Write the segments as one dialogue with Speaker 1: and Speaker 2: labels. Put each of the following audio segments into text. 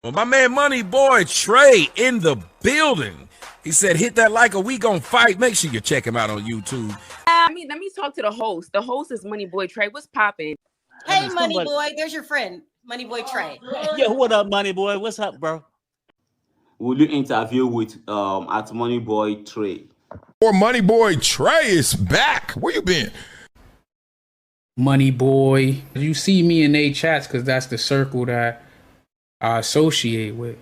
Speaker 1: Well, my man MoneyBoy Trey in the building. He said, hit that like or we gon' fight. Make sure you check him out on YouTube.
Speaker 2: Let me talk to the host. The host is MoneyBoy Trey. What's popping?
Speaker 3: Hey, MoneyBoy. There's your friend, MoneyBoy Trey.
Speaker 4: Yo, what up, MoneyBoy? What's up, bro?
Speaker 5: Will you interview with at MoneyBoy Trey?
Speaker 6: Or MoneyBoy Trey is back. Where you been?
Speaker 7: MoneyBoy. You see me in they chats because that's the circle that I associate with.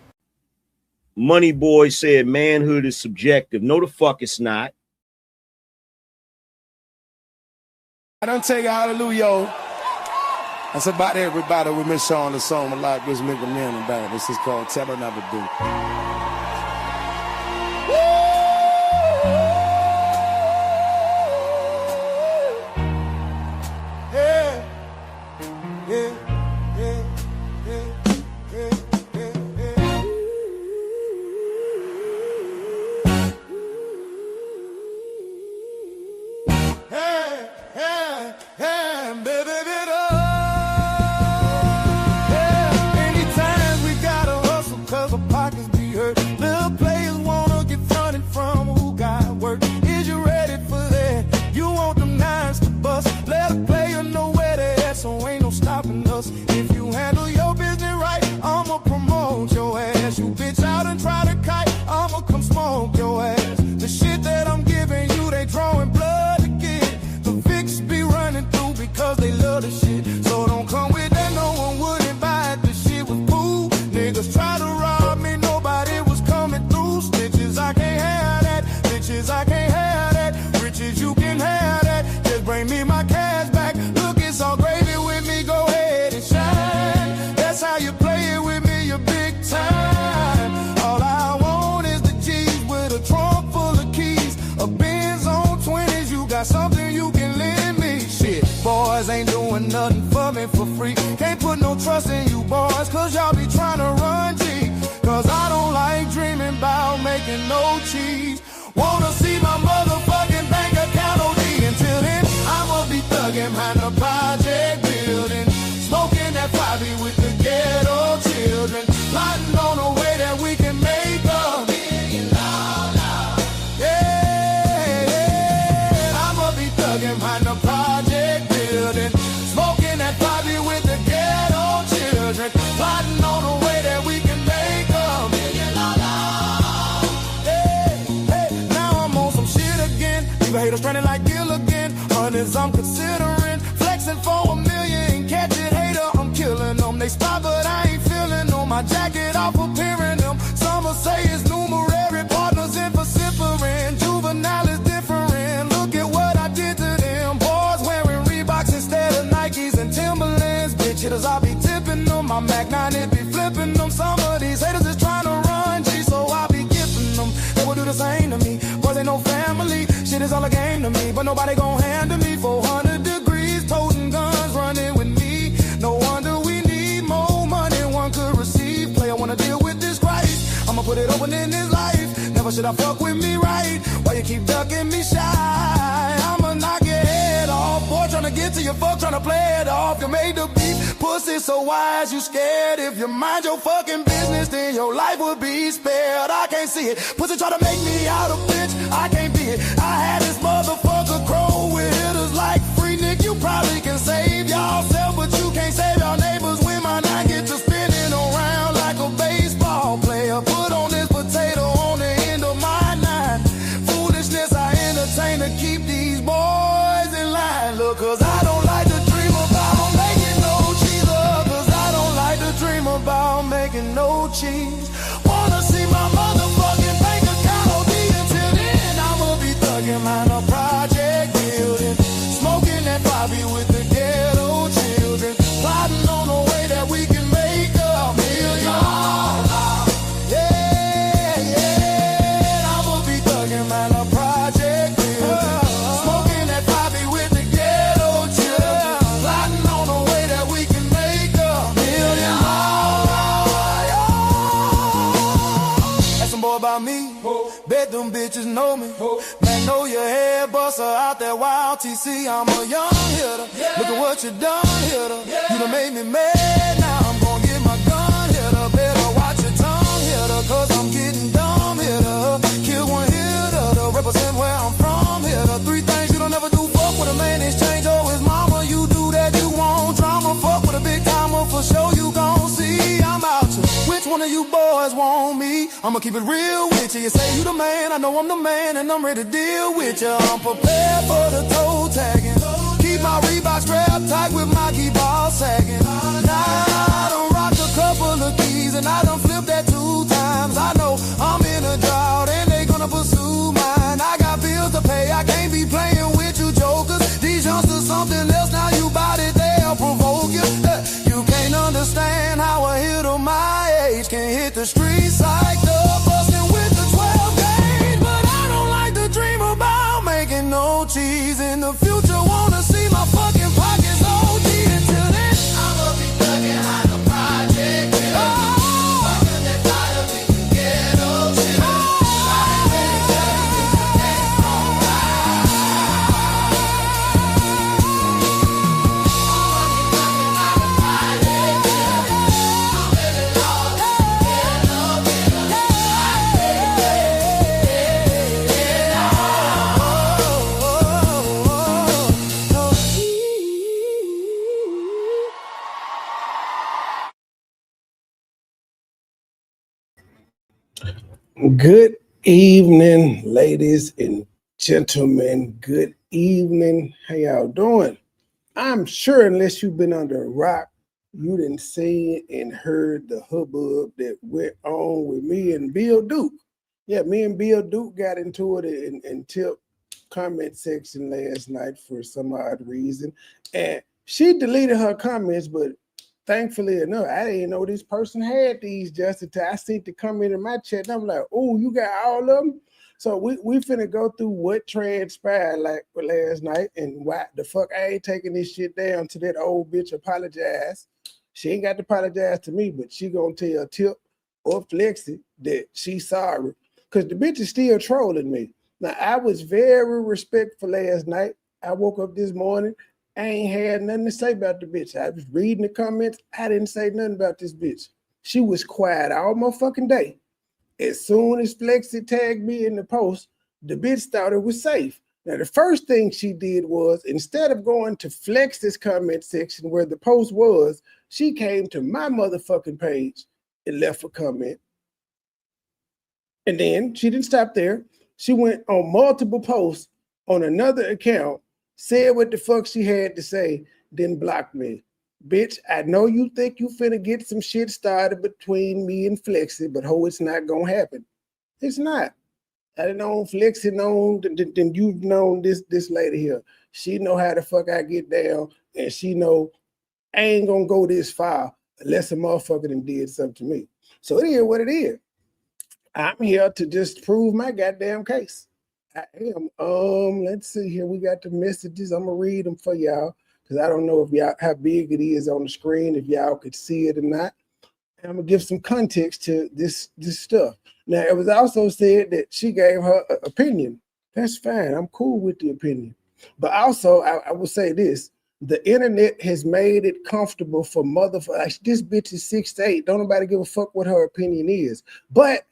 Speaker 8: MoneyBoy said manhood is subjective. No, the fuck it's not.
Speaker 9: I don't take a hallelujah. That's about everybody. We miss on the song a lot. This nigga man about it. This is called Tell Her Never Do. If you handle your business right, I'ma promote your ass. You bitch out and try to kite, I'ma come smoke your ass. The shit that I'm giving you, they drawing blood to get. The fix be running through because they love the shit. So don't come with that, no one wouldn't buy it. The shit was food. Niggas try to rob me, nobody was coming through. Snitches, I can't have that. Bitches, I can't have that. Riches, you can have that. Just bring me my cash back. Look, it's all gravy with me, go ahead and shine. That's how you play it with me, you're big time. All I want is the G's with a trunk full of keys. A Benz on 20s, you got something you can lend me. Shit, boys ain't doing nothing for me for free. Can't put no trust in you boys, cause y'all be trying to run G. Cause I don't like dreaming about making no cheese. Wanna see my motherfucking bank account OD. Until then, I'ma be thugging behind the project building, smoking that 5 with the ghetto children, plotting on a way that we can make $1 million. Yeah, I'ma be thugging behind the project building, smoking that 5 with the ghetto children, plotting on a way that we can make $1 million. Hey, now I'm on some shit again. Leave a hater stranded like Gilligan. Hundreds I'm considering, flexing for $1 million. Catch it, hater, I'm killing them. They stop, but I ain't feeling them. My jacket off appearing them. Some will say it's numerary, partners in vocifering. Juvenile is different. Look at what I did to them. Boys wearing Reeboks instead of Nikes and Timberlands. Bitch hitters, I be tipping them. My Mac 9, it be flipping them. Some of these haters is trying to run G, so I be gifting them. They will do the same to me. Boys ain't no family. Shit is all a game to me, but nobody gon' handle me. 400 degrees, toting guns, running with me. No wonder we need more money one could receive. Player wanna deal with this Christ, I'ma put it open in his life. Never should I fuck with me right. Why you keep ducking me shy? I'ma knock your head off. Boy, tryna get to your fuck, tryna play it off. You made the beat, pussy so wise, you scared. If you mind your fucking business, then your life would be spared. I can't see it. Pussy try to make me out a bitch, I can't be it. I had this motherfucker crow with hitters like Free Nick. You probably can save yourself, but you can't save your neighbors. When my nine get to spinning around like a baseball player. Put on this potato on the end of my nine. Foolishness I entertain to keep these boys in line. Look, cause I don't like to dream about making no cheese. Cause I don't like to dream about making no cheese. Wanna see my motherfucking bank account OD. Until then, I'ma be thugging behind a project building, smoking that 5 with the ghetto children, plotting on a way that we can make $1 million. Yeah, I'ma be thugging behind a project building, smoking that 5 with the ghetto children, plotting on a way that we can make $1 million. Ask some boy about me, bet them bitches know me. Magnolia head buster out that wild TC. I'm a young hitter. Look at what you done, hitter. You done made me mad. Now I'm gonna get my gun, hitter. Better watch one of you boys want me, I'ma keep it real with you. You say you the man, I know I'm the man, and I'm ready to deal with you. I'm prepared for the toe tagging. Keep my Reebok strapped tight with my key ball sagging. Now I done rocked a couple of keys, and I done flipped that 2 times. I know I'm in a drought, and they gonna pursue mine. I got bills to pay, I can't be playing with you jokers. These youngsters something else, now you bout it, they'll provoke you. You can't understand how a hitter my age can hit the streets like the bustin' with the 12 gauge. But I don't like to dream about making no cheese in the future. Wanna see my fucking pockets OD. Until then, I'ma be thugging on the project. Fucking that side of it, ghetto shit.
Speaker 10: Good evening, ladies and gentlemen. Good evening. How y'all doing? I'm sure unless you've been under a rock, you didn't see and heard the hubbub that went on with me and Bill Duke. Yeah, me and Bill Duke got into it in Tip comment section last night for some odd reason. And she deleted her comments, but thankfully enough, I didn't know this person had these just until I seen the comment in my chat. And I'm like, oh, you got all of them? So we finna go through what transpired like last night and why the fuck I ain't taking this shit down to that old bitch apologize. She ain't got to apologize to me, but she gonna tell Tip or Flexi that she's sorry. Because the bitch is still trolling me. Now, I was very respectful last night. I woke up this morning, I ain't had nothing to say about the bitch. I was reading the comments. I didn't say nothing about this bitch. She was quiet all motherfucking day. As soon as Flexi tagged me in the post, the bitch thought it was safe. Now, the first thing she did was, instead of going to Flexi's comment section where the post was, she came to my motherfucking page and left a comment. And then she didn't stop there. She went on multiple posts on another account, said what the fuck she had to say, then blocked me. Bitch, I know you think you finna get some shit started between me and Flexi, but ho, it's not gonna happen. It's not. I known Flexi known, then you've known this lady here. She know how the fuck I get down, and she know I ain't gonna go this far unless a motherfucker done did something to me. So it is what it is. I'm here to just prove my goddamn case. I am. Let's see here. We got the messages. I'm gonna read them for y'all because I don't know if y'all how big it is on the screen, if y'all could see it or not. And I'm gonna give some context to this stuff. Now, it was also said that she gave her opinion. That's fine. I'm cool with the opinion. But also, I will say this. The internet has made it comfortable for motherfuckers. This bitch is 6'8". Don't nobody give a fuck what her opinion is. But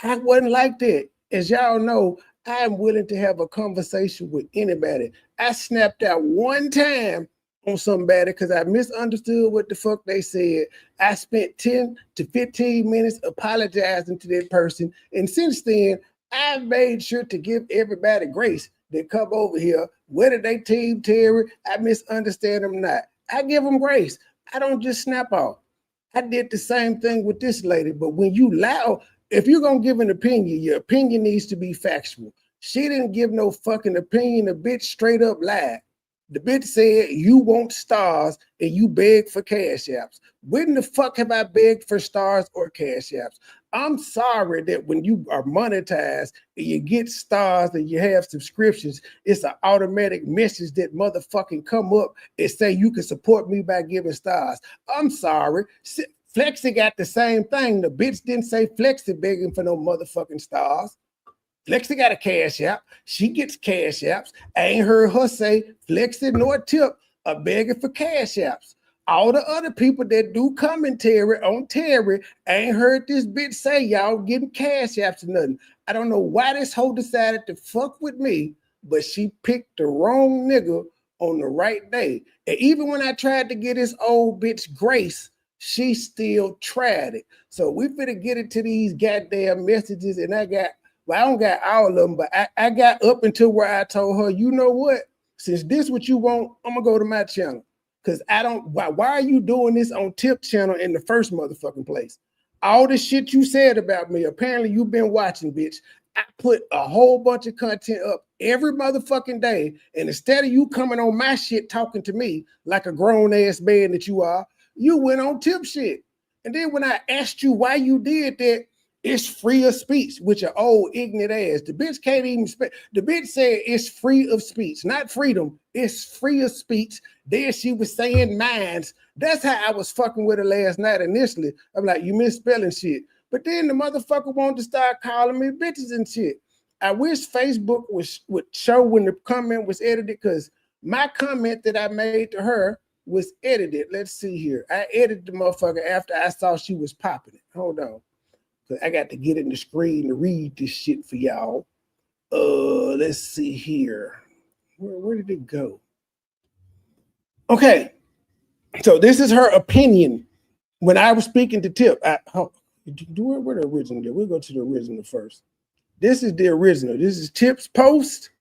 Speaker 10: I wasn't like that. As y'all know, I am willing to have a conversation with anybody. I snapped out one time on somebody because I misunderstood what the fuck they said. I spent 10 to 15 minutes apologizing to that person. And since then, I've made sure to give everybody grace that come over here, whether they team Terry, I misunderstand them or not. I give them grace. I don't just snap off. I did the same thing with this lady, but when you lie, if you're going to give an opinion, your opinion needs to be factual. She didn't give no fucking opinion. The bitch straight up lied. The bitch said, you want stars and you beg for cash apps. When the fuck have I begged for stars or cash apps? I'm sorry that when you are monetized and you get stars and you have subscriptions, it's an automatic message that motherfucking come up and say you can support me by giving stars. I'm sorry. Flexi got the same thing. The bitch didn't say Flexi begging for no motherfucking stars. Flexi got a cash app. She gets cash apps. I ain't heard her say Flexi nor Tip are begging for cash apps. All the other people that do commentary on Terry, I ain't heard this bitch say y'all getting cash apps or nothing. I don't know why this hoe decided to fuck with me, but she picked the wrong nigga on the right day. And even when I tried to get this old bitch Grace she still tried it. So we finna get into these goddamn messages, and I don't got all of them, but I got up until where I told her, you know what? Since this what you want, I'm gonna go to my channel. Cause I don't, why are you doing this on Tip channel in the first motherfucking place? All the shit you said about me, apparently you've been watching, bitch. I put a whole bunch of content up every motherfucking day. And instead of you coming on my shit talking to me like a grown ass man that you are, you went on Tip shit. And then when I asked you why you did that, it's free of speech, with your old ignorant ass. The bitch can't even speak. The bitch said it's free of speech, not freedom. It's free of speech. Then she was saying minds. That's how I was fucking with her last night initially. I'm like, you misspelling shit. But then the motherfucker wanted to start calling me bitches and shit. I wish Facebook would show when the comment was edited, because my comment that I made to her was edited. Let's see here. I edited the motherfucker after I saw she was popping it. Hold on. I got to get in the screen to read this shit for y'all. Let's see here. Where did it go? Okay. So this is her opinion when I was speaking to Tip. Where the original is? We'll go to the original first. This is the original. This is Tip's post.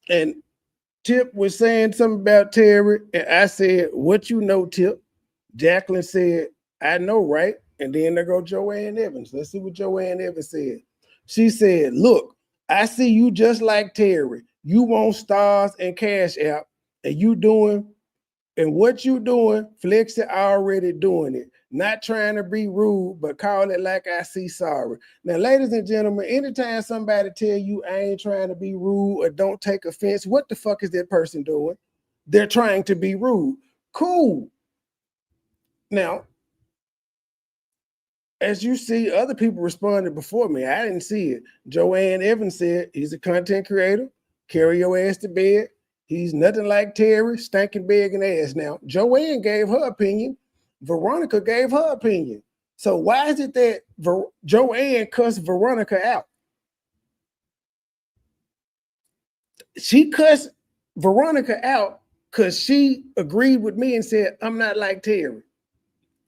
Speaker 10: And Tip was saying something about Terry. And I said, what you know, Tip? Jacqueline said, I know, right? And then there go Joann Evans. Let's see what Joann Evans said. She said, look, I see you just like Terry. You want stars and cash app, and what you doing, Flex it already doing it. Not trying to be rude, but call it like I see sorry. Now, ladies and gentlemen, anytime somebody tell you I ain't trying to be rude or don't take offense, what the fuck is that person doing? They're trying to be rude. Cool. Now, as you see, other people responded before me. I didn't see it. Joann Evans said he's a content creator. Carry your ass to bed. He's nothing like Terry, stinking begging ass. Now, Joann gave her opinion. Veronica gave her opinion. So why is it that Joann cussed Veronica out? She cussed Veronica out because she agreed with me and said, I'm not like Terry.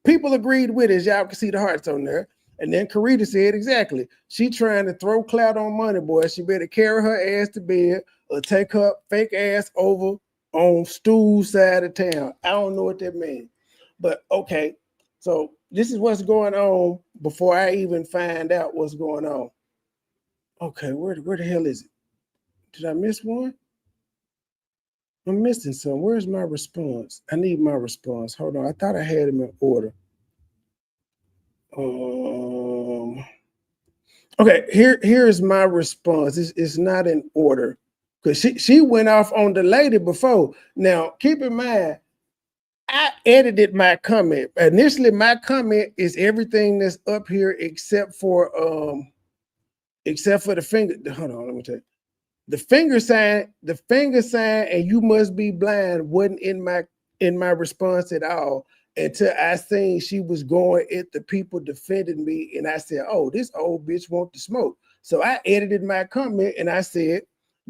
Speaker 10: People agreed with it, as y'all can see the hearts on there. And then Karita said exactly. She trying to throw clout on MoneyBoy. She better carry her ass to bed or take her fake ass over on Stool side of town. I don't know what that means. But okay, so this is what's going on before I even find out what's going on. Okay, where the hell is it? Did I miss one? I'm missing some. Where's my response? I need my response. Hold on. I thought I had them in order. Okay, here's my response. It's not in order because she went off on the lady before. Now, keep in mind, I edited my comment. Initially, my comment is everything that's up here except for the finger. Hold on, let me tell you. The finger sign, and you must be blind wasn't in my response at all until I seen she was going at the people defending me, and I said, "Oh, this old bitch want to smoke." So I edited my comment and I said,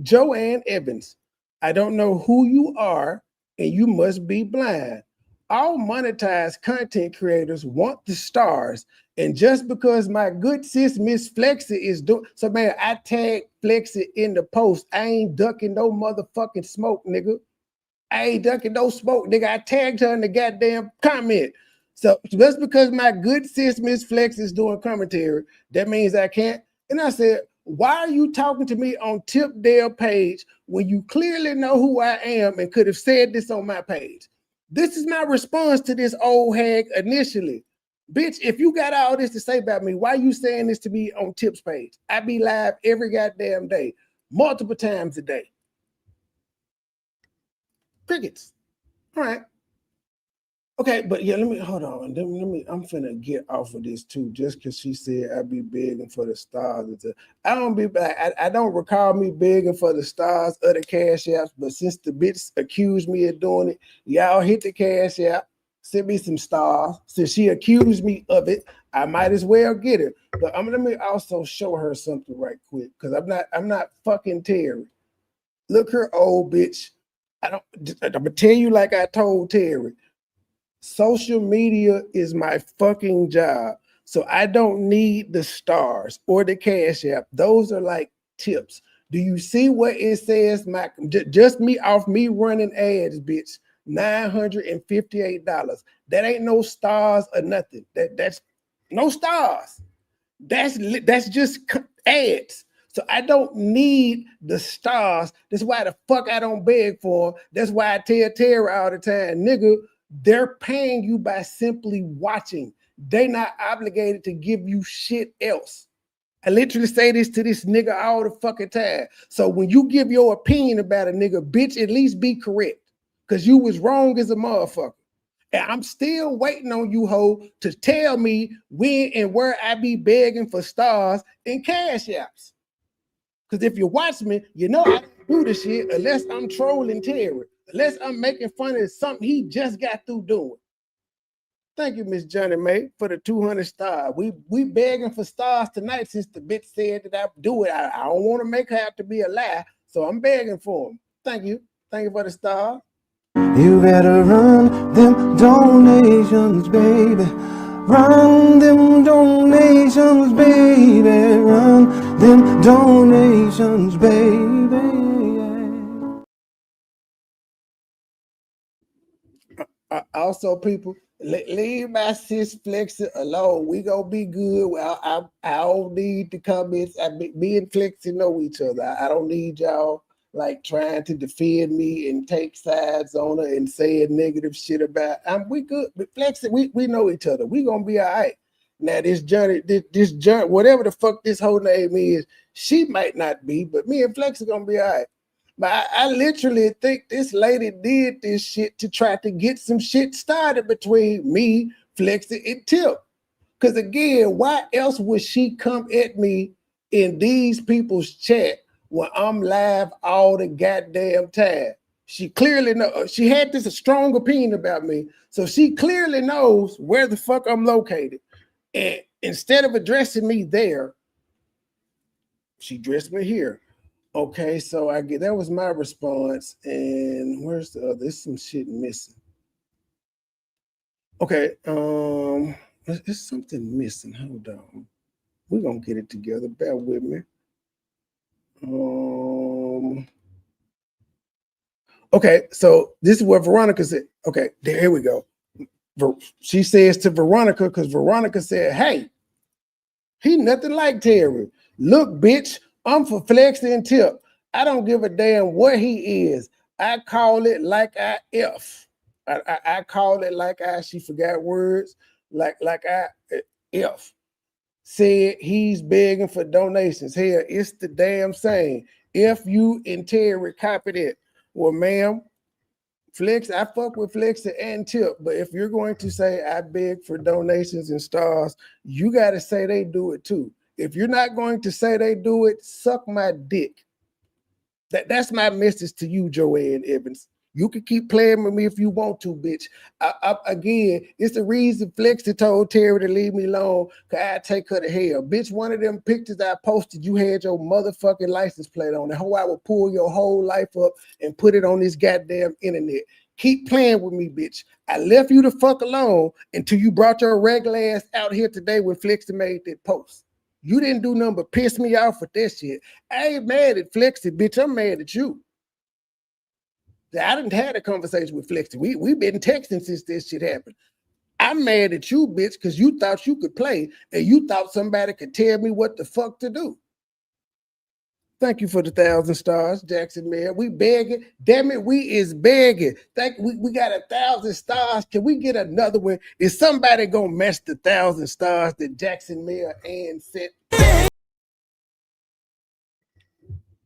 Speaker 10: "Joann Evans, I don't know who you are, and you must be blind. All monetized content creators want the stars. And just because my good sis Miss Flexi is doing so, man, I tagged Flexi in the post. I ain't ducking no motherfucking smoke, nigga. I ain't ducking no smoke, nigga. I tagged her in the goddamn comment. So just because my good sis Miss Flex is doing commentary, that means I can't. And I said, why are you talking to me on Tip Dale page when you clearly know who I am and could have said this on my page? This is my response to this old hag initially. Bitch, if you got all this to say about me, why you saying this to me on Tip's page? I be live every goddamn day, multiple times a day. Crickets. All right. Okay, but yeah, let me hold on. Let me I'm finna get off of this too, just because she said I be begging for the stars. I don't be back. I don't recall me begging for the stars or the cash apps, but since the bitch accused me of doing it, y'all hit the cash app, send me some stars. Since she accused me of it, I might as well get it. But let me also show her something right quick, because I'm not fucking Terry. Look her old bitch. I'm gonna tell you like I told Terry. Social media is my fucking job. So I don't need the stars or the cash app. Those are like tips. Do you see what it says? Just me off me running ads, bitch. $958. That ain't no stars or nothing. That's no stars. That's just ads. So I don't need the stars. That's why the fuck I don't beg for them. That's why I tell Terry all the time, nigga, they're paying you by simply watching. They not obligated to give you shit else. I literally say this to this nigga all the fucking time. So when you give your opinion about a nigga, bitch, at least be correct. Because you was wrong as a motherfucker. And I'm still waiting on you, ho, to tell me when and where I be begging for stars and cash apps. Because if you watch me, you know I don't do the shit unless I'm trolling Terry, unless I'm making fun of something he just got through doing. Thank you, Miss Johnny Mae, for the 200 stars. We begging for stars tonight since the bitch said that I do it. I don't want to make her have to be a lie, so I'm begging for them. Thank you. Thank you for the stars.
Speaker 9: You better run them donations, baby. Run them donations, baby. Run them donations, baby.
Speaker 10: Also, people, leave my sis Flexi alone. We gonna be good. Well, I don't need the comments. Me and Flexi know each other. I don't need y'all like trying to defend me and take sides on her and saying negative shit about. We good, but Flexi, we know each other. We gonna be all right. Now this Johnny, whatever the fuck this whole name is, she might not be, but me and Flexi gonna be all right. But I literally think this lady did this shit to try to get some shit started between me, Flexi, and Tip. Because again, why else would she come at me in these people's chat when I'm live all the goddamn time? She clearly knows. She had this a strong opinion about me, so she clearly knows where the fuck I'm located. And instead of addressing me there, she addressed me here. Okay, so that was my response. And where's the other? There's some shit missing. Okay, there's something missing. Hold on. We're gonna get it together. Bear with me. Okay, so this is what Veronica said. Okay, here we go. She says to Veronica, because Veronica said, hey, he nothing like Terry. Look, bitch, I'm for Flexi and Tip. I don't give a damn what he is. I call it like I F. I call it like she forgot words, like I F. Said he's begging for donations. Hell, it's the damn same. If you and Terry copied it, well, ma'am, Flex, I fuck with Flexi and Tip, but if you're going to say I beg for donations and stars, you got to say they do it too. If you're not going to say they do it, suck my dick. That's my message to you, Joann Evans. You can keep playing with me if you want to, bitch. Again, it's the reason Flexi told Terry to leave me alone, because I take her to hell. Bitch, one of them pictures I posted, you had your motherfucking license plate on it. How I will pull your whole life up and put it on this goddamn internet. Keep playing with me, bitch. I left you the fuck alone until you brought your regular ass out here today when Flexi made that post. You didn't do nothing but piss me off with that shit. I ain't mad at Flexi, bitch. I'm mad at you. I didn't have a conversation with Flexi. We've been texting since this shit happened. I'm mad at you, bitch, because you thought you could play and you thought somebody could tell me what the fuck to do. Thank you for the 1,000 stars, Jackson Mayer. We begging. Damn it, we is begging. We got 1,000 stars. Can we get another one? Is somebody gonna match the 1,000 stars that Jackson Mayer and set?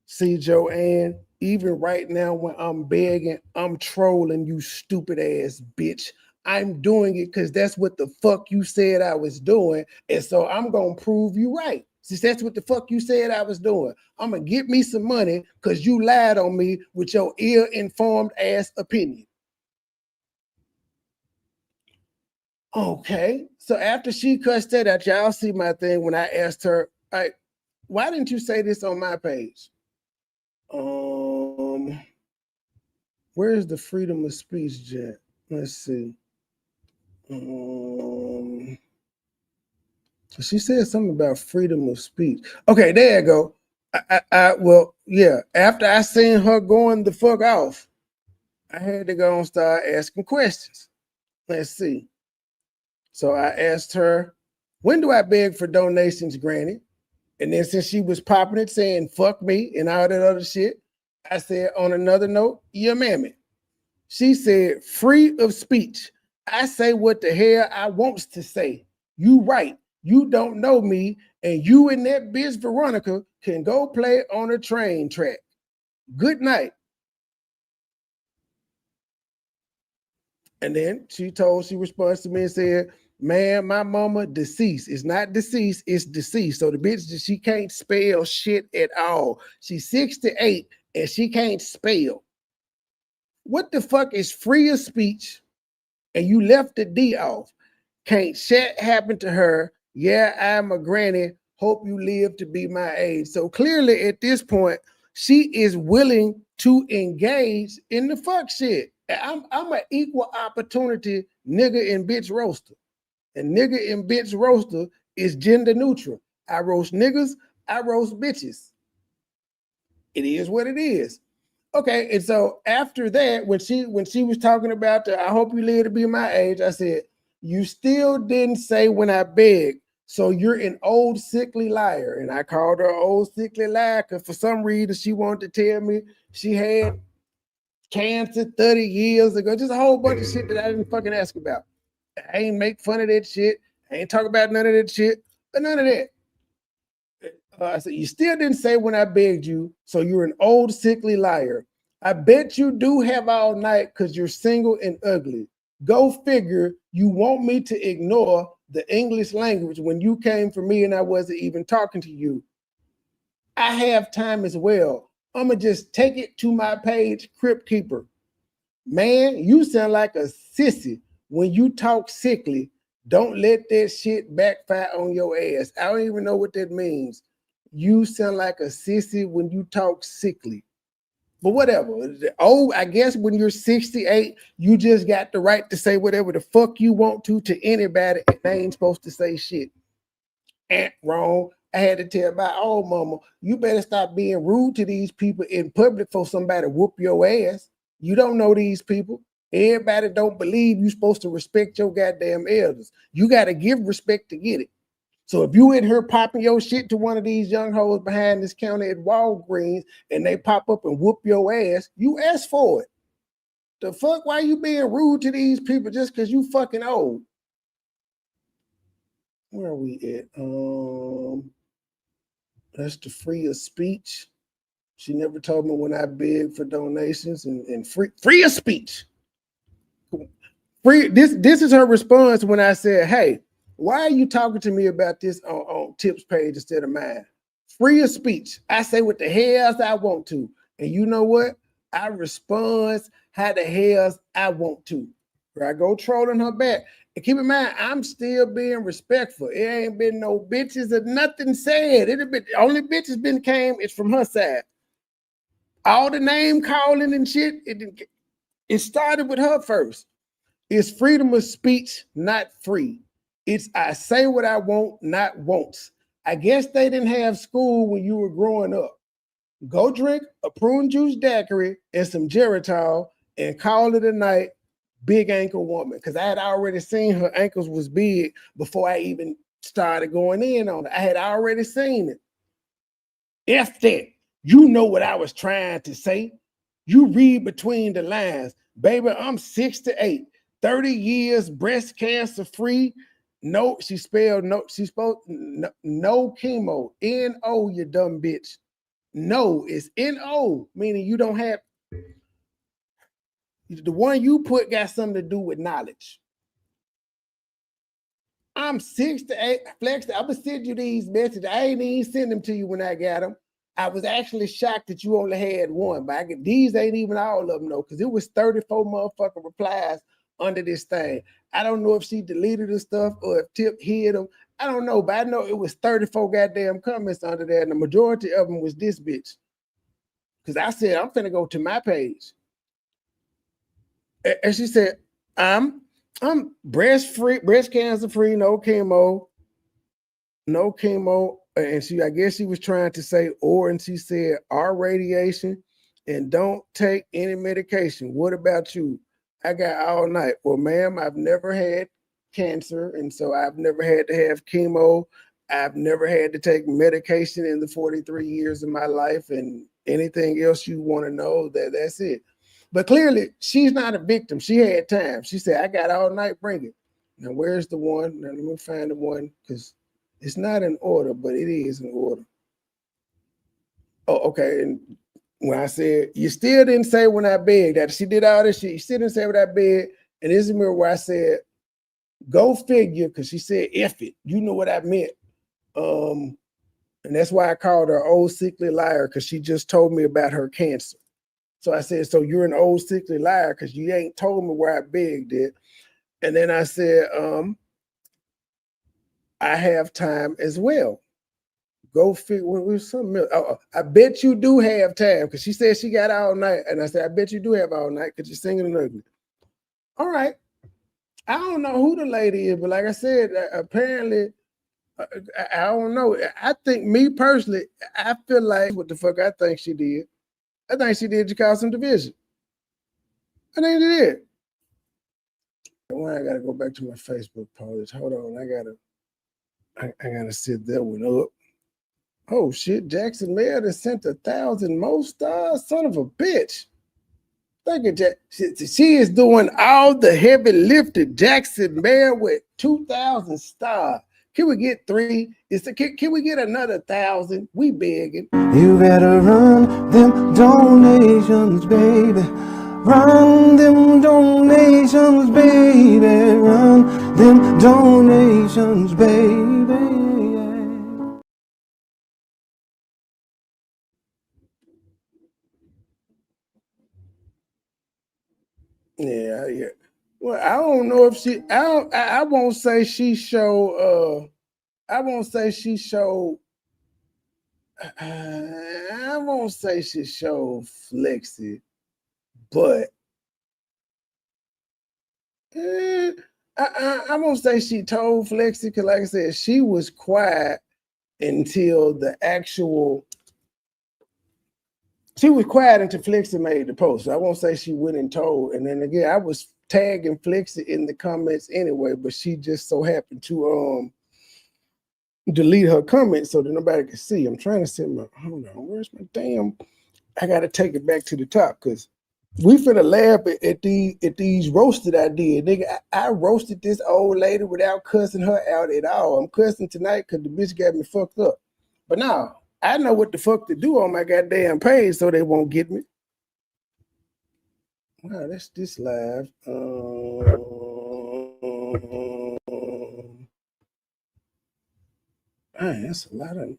Speaker 10: See, Joann, even right now when I'm begging, I'm trolling you, stupid ass bitch. I'm doing it because that's what the fuck you said I was doing. And so I'm gonna prove you right. Since that's what the fuck you said I was doing. I'm gonna get me some money because you lied on me with your ill-informed ass opinion. Okay, so after she cussed that out, y'all see my thing when I asked her, why didn't you say this on my page? Where's the freedom of speech, Jet? Let's see. She said something about freedom of speech. Okay, there you go. Well, yeah. After I seen her going the fuck off, I had to go and start asking questions. Let's see. So I asked her, when do I beg for donations, Granny? And then since she was popping it, saying fuck me and all that other shit, I said, on another note, your mammy. She said, free of speech. I say what the hell I wants to say. You right. You don't know me, and you and that bitch Veronica can go play on a train track. Good night. And then she responds to me and said, man, my mama deceased. It's not deceased, it's deceased. So the bitch, she can't spell shit at all. She's 68 and she can't spell. What the fuck is free of speech? And you left the D off. Can't shit happen to her. Yeah, I'm a granny. Hope you live to be my age. So clearly at this point, she is willing to engage in the fuck shit. I'm an equal opportunity nigga and bitch roaster. And nigga and bitch roaster is gender neutral. I roast niggas, I roast bitches. It is what it is. Okay, and so after that, when she was talking about I hope you live to be my age, I said, you still didn't say when I begged, so you're an old sickly liar. And I called her an old sickly liar because for some reason she wanted to tell me she had cancer 30 years ago. Just a whole bunch of shit that I didn't fucking ask about. I ain't make fun of that shit. I ain't talk about none of that shit, but none of that. I said, you still didn't say when I begged you, so you're an old sickly liar. I bet you do have all night because you're single and ugly. Go figure, you want me to ignore the English language when you came for me and I wasn't even talking to you. I have time as well. I'm going to just take it to my page, Crypt Keeper. Man, you sound like a sissy when you talk sickly. Don't let that shit backfire on your ass. I don't even know what that means. You sound like a sissy when you talk sickly. But whatever. Oh, I guess when you're 68, you just got the right to say whatever the fuck you want to anybody, and they ain't supposed to say shit. Ain't wrong. I had to tell my old mama, you better stop being rude to these people in public for somebody to whoop your ass. You don't know these people. Everybody don't believe you're supposed to respect your goddamn elders. You got to give respect to get it. So if you in here popping your shit to one of these young hoes behind this counter at Walgreens and they pop up and whoop your ass, you ask for it. The fuck? Why you being rude to these people just because you fucking old? Where are we at? That's the free of speech. She never told me when I begged for donations and free of speech. Free. This is her response when I said, hey, why are you talking to me about this on Tip's page instead of mine? Free of speech. I say what the hell I want to. And you know what? I respond how the hell I want to. I go trolling her back. And keep in mind, I'm still being respectful. It ain't been no bitches or nothing said. Only bitches been came, it's from her side. All the name calling and shit, it started with her first. It's freedom of speech, not free. It's I say what I want, not wants. I guess they didn't have school when you were growing up. Go drink a prune juice daiquiri and some Geritol and call it a night, big ankle woman. Because I had already seen her ankles was big before I even started going in on it. I had already seen it. F that. You know what I was trying to say. You read between the lines. Baby, I'm 68, 30 years, breast cancer free. No, she spelled no, she spoke no chemo. N-O, you dumb bitch. No, it's N-O, meaning you don't have, the one you put got something to do with knowledge. I'm 68, Flex, I'm gonna send you these messages. I ain't even send them to you when I got them. I was actually shocked that you only had one, but these ain't even all of them though, because it was 34 motherfucking replies under this thing. I don't know if she deleted the stuff or if Tip hid them. I don't know, but I know it was 34 goddamn comments under there, and the majority of them was this bitch. Because I said, I'm finna go to my page. And she said, I'm breast cancer free, no chemo. And I guess she was trying to say and she said our radiation and don't take any medication. What about you? I got all night. Well, ma'am, I've never had cancer, and so I've never had to have chemo. I've never had to take medication in the 43 years of my life, and anything else you want to know, that's it. But clearly, she's not a victim. She had time. She said, I got all night, bring it. Now, where's the one? Now, let me find the one, because it's not in order, but it is in order. Oh, okay. And when I said, you still didn't say when I begged that she did all this shit, you still didn't say what I begged. And this is where I said, go figure, because she said, F it. You know what I meant. And that's why I called her old sickly liar, because she just told me about her cancer. So I said, so you're an old sickly liar because you ain't told me where I begged it. And then I said, I have time as well. Go figure with something else. Oh, I bet you do have time, because she said she got all night. And I said, I bet you do have all night because you're singing and ugly. All right. I don't know who the lady is, but like I said, apparently, I don't know. I think me personally, I feel like what the fuck I think she did. I think she did to cause some division. I think she did. Why I gotta go back to my Facebook post. Hold on, I gotta set that one up. Oh shit, Jackson Mayer has sent 1,000 more stars. Son of a bitch. Thank you, Jack. She is doing all the heavy lifting. Jackson Mayer with 2,000 stars. Can we get 3? Can we get another 1,000? We begging.
Speaker 9: You better run them donations, baby. Run them donations, baby. Run them donations, baby.
Speaker 10: Yeah. Well, I don't know if she. I won't say she showed. I won't say she showed flexy, but I won't say she told flexy, because like I said, she was quiet until Flexi made the post. So I won't say she went and told. And then again, I was tagging Flexi in the comments anyway, but she just so happened to delete her comments so that nobody could see. I'm trying to send hold on, where's my damn? I gotta take it back to the top, because we finna laugh at these roasts that I did. Nigga, I roasted this old lady without cussing her out at all. I'm cussing tonight because the bitch got me fucked up. But now, I know what the fuck to do on my goddamn page so they won't get me. Wow, that's this live. Man, that's a lot of.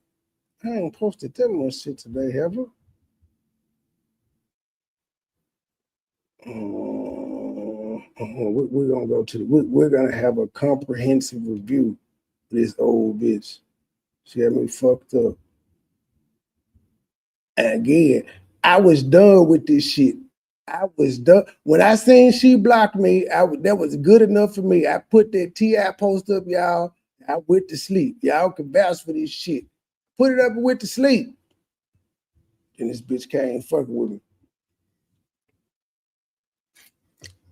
Speaker 10: I ain't posted that much shit today, have I? We're gonna go to we're gonna have a comprehensive review of this old bitch. She had me fucked up. And again, I was done with this shit. I was done. When I seen she blocked me, that was good enough for me. I put that T.I. post up, y'all. I went to sleep. Y'all can vouch for this shit. Put it up and went to sleep. And this bitch came fucking with me.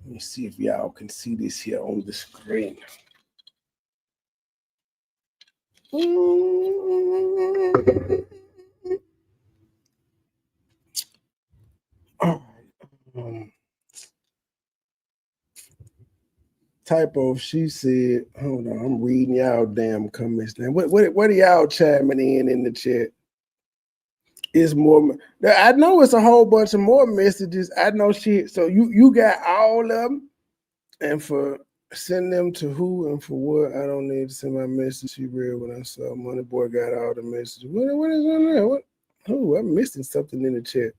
Speaker 10: Let me see if y'all can see this here on the screen. All right. Typo, she said, hold on, I'm reading y'all damn comments now. What are y'all chiming in the chat? It's more. I know it's a whole bunch of more messages. I know shit. So you got all of them, and for send them to who and for what? I don't need to send my message. She read what I saw. MoneyBoy got all the messages. What is on there? What? Oh, I'm missing something in the chat.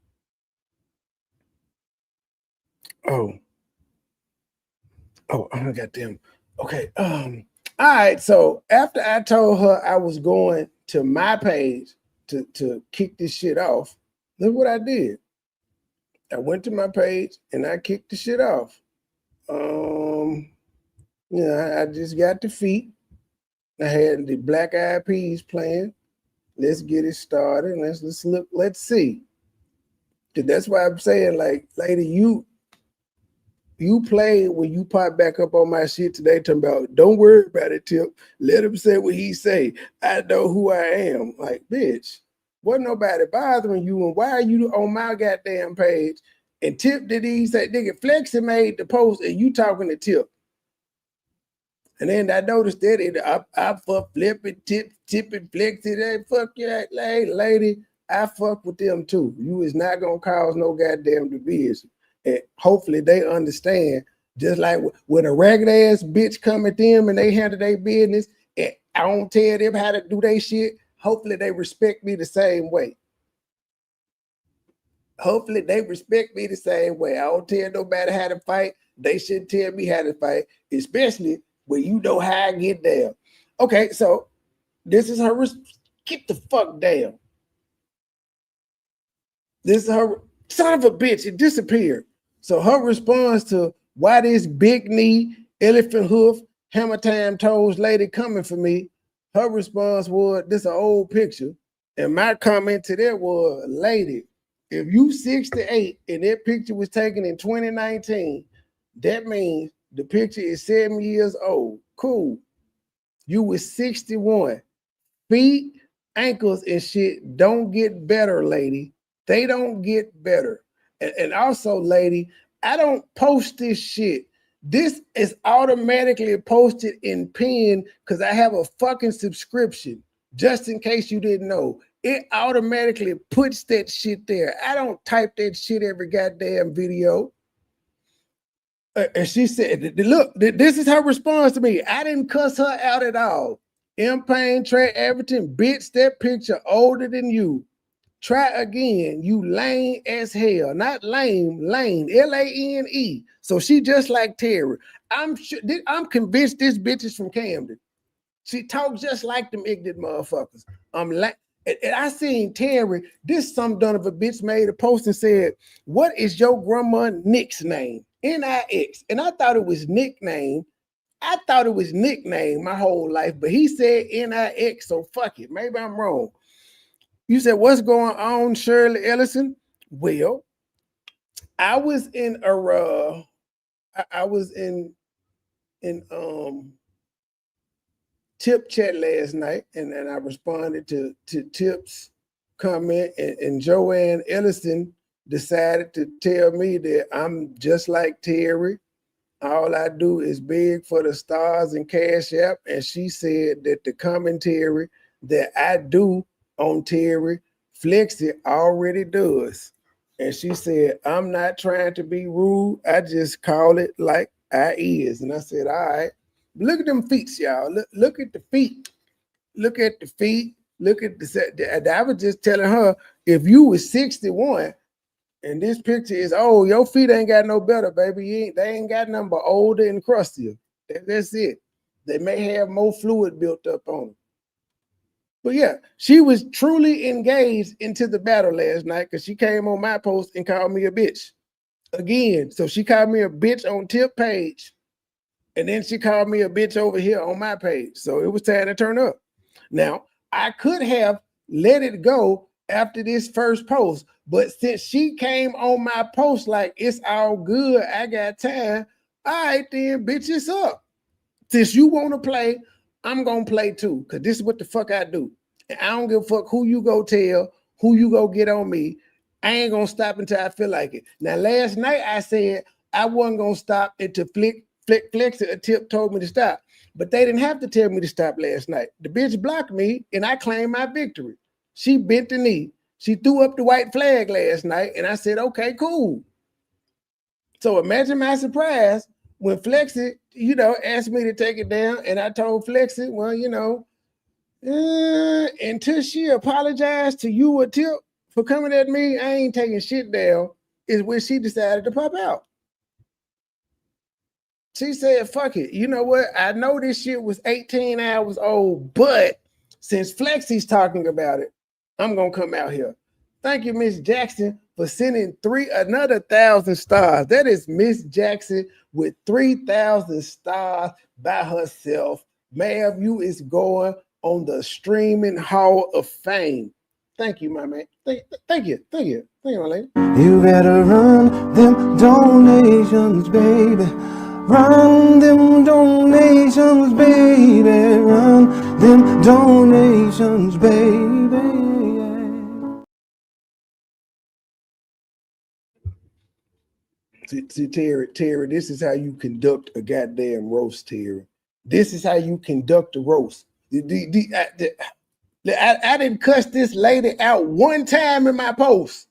Speaker 10: Oh, I got them. Okay. All right. So after I told her I was going to my page to kick this shit off, look what I did. I went to my page and I kicked the shit off. You know, I just got the feet. I had the Black Eyed Peas playing. Let's get it started. Let's look. Let's see. That's why I'm saying, like, lady, you played when you pop back up on my shit today, talking about, don't worry about it, Tip. Let him say what he say. I know who I am. Like, bitch, wasn't nobody bothering you, and why are you on my goddamn page? And Tip did he say, nigga, Flexi made the post, and you talking to Tip. And then I noticed that I fuck flipping, tipping, flexing, hey, fuck yeah, lady. I fuck with them too. You is not gonna cause no goddamn division. And hopefully they understand, just like when a ragged ass bitch come at them and they handle their business, and I don't tell them how to do their shit, hopefully they respect me the same way. Hopefully they respect me the same way. I don't tell nobody how to fight. They should tell me how to fight, especially when you know how I get down. Okay, so this is her. Get the fuck down. This is her. Son of a bitch, it disappeared. So her response to why this big knee, elephant hoof, hammer time toes lady coming for me, her response was, this an old picture. And my comment to that was, lady, if you 68 and that picture was taken in 2019, that means the picture is 7 years old. Cool. You was 61. Feet, ankles, and shit don't get better, lady. They don't get better. And also, lady, I don't post this shit. This is automatically posted in pen because I have a fucking subscription, just in case you didn't know. It automatically puts that shit there. I don't type that shit every goddamn video. And she said, look, this is her response to me. I didn't cuss her out at all. M. Payne, Trey Everton, bitch, that picture older than you. Try again, you lame as hell. Not lame, lane, Lane. So she just like Terry. I'm convinced this bitch is from Camden. She talks just like them ignorant motherfuckers. I'm like, and I seen Terry, this some done of a bitch made a post and said, what is your grandma Nick's name? N-I-X. And I thought it was nickname. I thought it was nickname my whole life, but he said N-I-X, so fuck it. Maybe I'm wrong. You said, what's going on, Shirley Ellison? Well, I was in Tip chat last night, and I responded to Tip's comment, and Joann Ellison decided to tell me that I'm just like Terry. All I do is beg for the stars and Cash App, and she said that the commentary that I do on Terry, Flexi already does. And she said, I'm not trying to be rude. I just call it like I is. And I said, all right. Look at them feet, y'all. Look at the feet. Look at the feet. Look at the. I was just telling her, if you was 61 and this picture is old, your feet ain't got no better, baby. They ain't got nothing but older and crustier. That's it. They may have more fluid built up on them. But yeah, she was truly engaged into the battle last night because she came on my post and called me a bitch. Again, so she called me a bitch on Tip page. And then she called me a bitch over here on my page. So it was time to turn up. Now, I could have let it go after this first post, but since she came on my post like, it's all good, I got time, all right then, bitch, it's up. Since you want to play, I'm going to play too, because this is what the fuck I do. And I don't give a fuck who you go tell, who you go get on me. I ain't going to stop until I feel like it. Now, last night I said I wasn't going to stop until Flexi or Tip told me to stop. But they didn't have to tell me to stop last night. The bitch blocked me and I claimed my victory. She bent the knee. She threw up the white flag last night and I said, okay, cool. So imagine my surprise when Flexi, asked me to take it down, and I told Flexi, well, until she apologized to you or Tip for coming at me, I ain't taking shit down, is when she decided to pop out. She said, fuck it. You know what? I know this shit was 18 hours old, but since Flexi's talking about it, I'm going to come out here. Thank you, Miss Jackson, for sending another 1,000 stars. That is Miss Jackson with 3,000 stars by herself. Ma'am, you is going on the streaming Hall of Fame. Thank you, my man. Thank you, my lady.
Speaker 9: You better run them donations, baby. Run them donations, baby. Run them donations, baby.
Speaker 10: See, Terry, this is how you conduct a goddamn roast, Terry. This is how you conduct a roast. I didn't cuss this lady out one time in my post.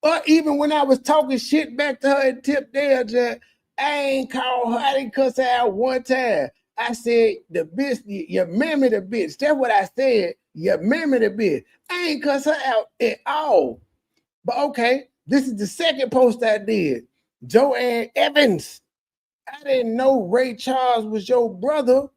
Speaker 10: Or even when I was talking shit back to her and Tip Dale, I ain't called her. I didn't cuss her out one time. I said, the bitch, your mammy the bitch. That's what I said. Your mammy the bitch. I ain't cuss her out at all. But okay, this is the second post I did. Joann Evans. I didn't know Ray Charles was your brother.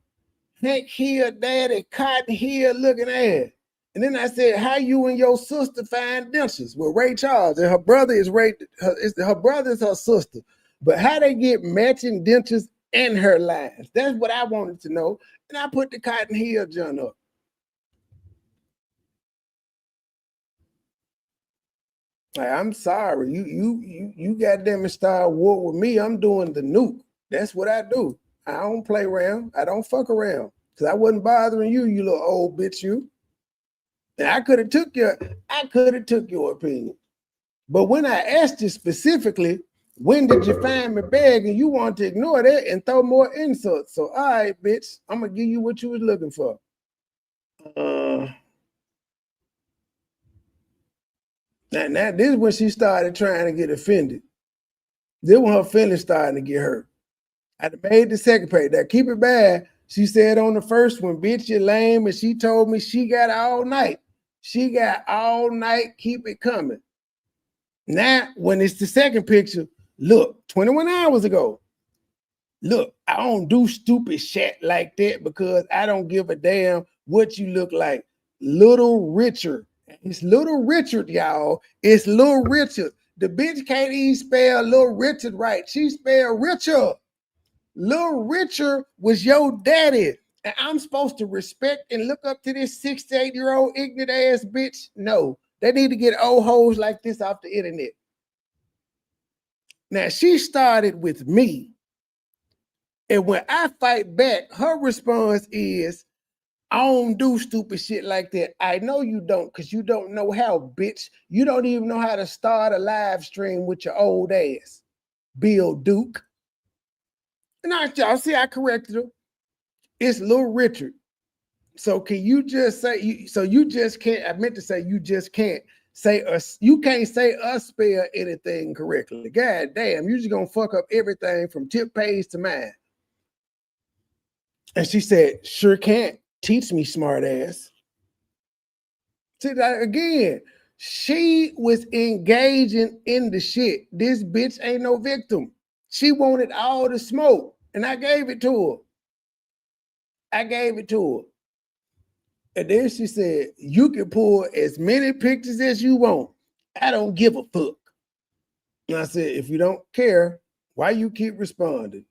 Speaker 10: Hank Hill, daddy, Cotton Hill looking ass. And then I said, how you and your sister find dentures? Well, Ray Charles, and her brother is her brother is her sister. But how they get matching dentures in her lines? That's what I wanted to know. And I put the Cotton Hill John up. I'm sorry. You goddamn start war with me. I'm doing the nuke. That's what I do. I don't play around. I don't fuck around. Because I wasn't bothering you, you little old bitch, you. And I could have took your opinion. But when I asked you specifically, when did you find my bag? And you want to ignore that and throw more insults. So, all right, bitch, I'm going to give you what you was looking for. Now, this is when she started trying to get offended. This when her feelings started to get hurt. I made the second page. Now, keep it bad. She said on the first one, bitch, you're lame. And she told me she got all night. She got all night. Keep it coming. Now, when it's the second picture, look, 21 hours ago. Look, I don't do stupid shit like that because I don't give a damn what you look like. Little Richard. It's Little Richard, y'all. It's Little Richard. The bitch can't even spell Little Richard right. She spelled Richard. Little Richard was your daddy. And I'm supposed to respect and look up to this 68-year-old ignorant ass bitch? No. They need to get old hoes like this off the internet. Now, she started with me. And when I fight back, her response is, I don't do stupid shit like that. I know you don't, because you don't know how, bitch. You don't even know how to start a live stream with your old ass. Bill Duke. And y'all see, I corrected her. It's Little Richard. So can you just say, you just can't, I meant to say you just can't say us, you can't say us spell anything correctly. God damn, you just gonna fuck up everything from Tip page to mine. And she said, sure can't. Teach me, smart ass. See that again. She was engaging in the shit. This bitch ain't no victim. She wanted all the smoke, and I gave it to her. And then she said, you can pull as many pictures as you want. I don't give a fuck. And I said, if you don't care, why you keep responding?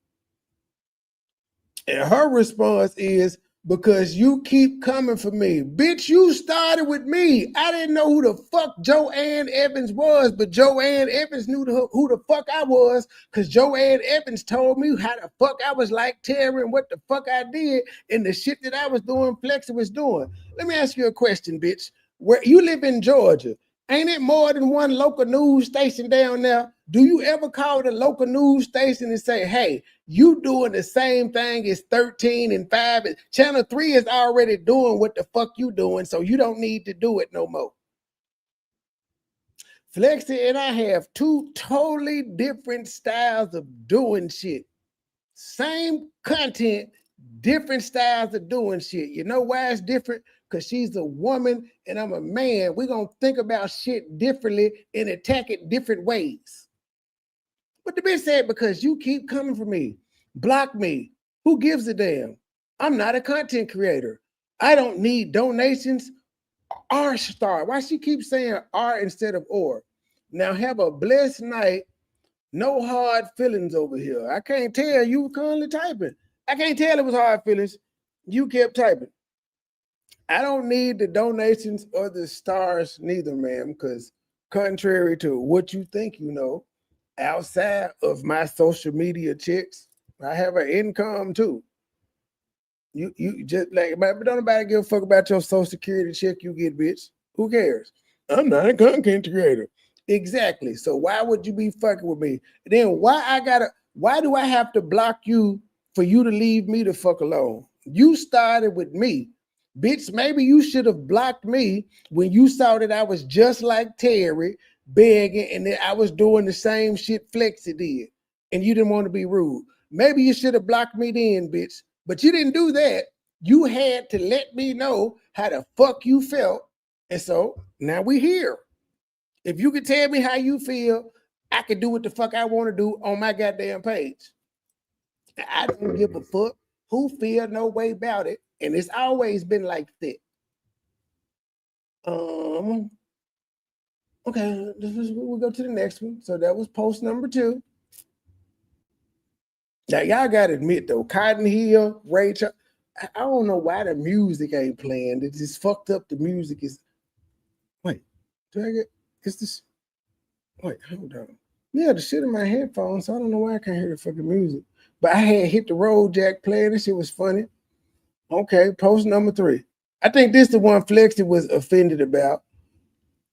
Speaker 10: And her response is, because you keep coming for me. Bitch, you started with me. I didn't know who the fuck Joann Evans was, but Joann Evans knew who the fuck I was, because Joann Evans told me how the fuck I was like Terry and what the fuck I did and the shit that I was doing, Flexi was doing. Let me ask you a question, bitch. Where you live in Georgia, ain't it more than one local news station down there? Do you ever call the local news station and say, hey, you doing the same thing as 13 and 5? Channel 3 is already doing what the fuck you doing, so you don't need to do it no more. Flexi and I have two totally different styles of doing shit. Same content, different styles of doing shit. You know why it's different? Because she's a woman and I'm a man. We're going to think about shit differently and attack it different ways. But the bitch said, because you keep coming for me, block me. Who gives a damn? I'm not a content creator. I don't need donations. R star. Why she keep saying R instead of or? Now have a blessed night. No hard feelings over here. I can't tell you were currently typing. I can't tell it was hard feelings. You kept typing. I don't need the donations or the stars neither, ma'am, because contrary to what you think you know, outside of my social media checks, I have an income too. You just like, but don't nobody give a fuck about your social security check you get, bitch. Who cares? I'm not a content creator. Exactly. So why would you be fucking with me? Then why do I have to block you for you to leave me the fuck alone? You started with me. Bitch, maybe you should have blocked me when you saw that I was just like Terry begging and that I was doing the same shit Flexi did and you didn't want to be rude. Maybe you should have blocked me then, bitch. But you didn't do that. You had to let me know how the fuck you felt. And so now we here. If you could tell me how you feel, I can do what the fuck I want to do on my goddamn page. I don't give a fuck who feel no way about it. And it's always been like that. Okay, we'll go to the next one. So that was post number 2. Now y'all gotta admit though, Cotton Hill, Ray Charles, I don't know why the music ain't playing. It just fucked up. The music is. Wait, do I get? Is this? Wait, hold on. Yeah, the shit in my headphones. So I don't know why I can't hear the fucking music. But I had hit the road jack playing. This shit was funny. Okay, post number 3. I think this the one Flexi was offended about.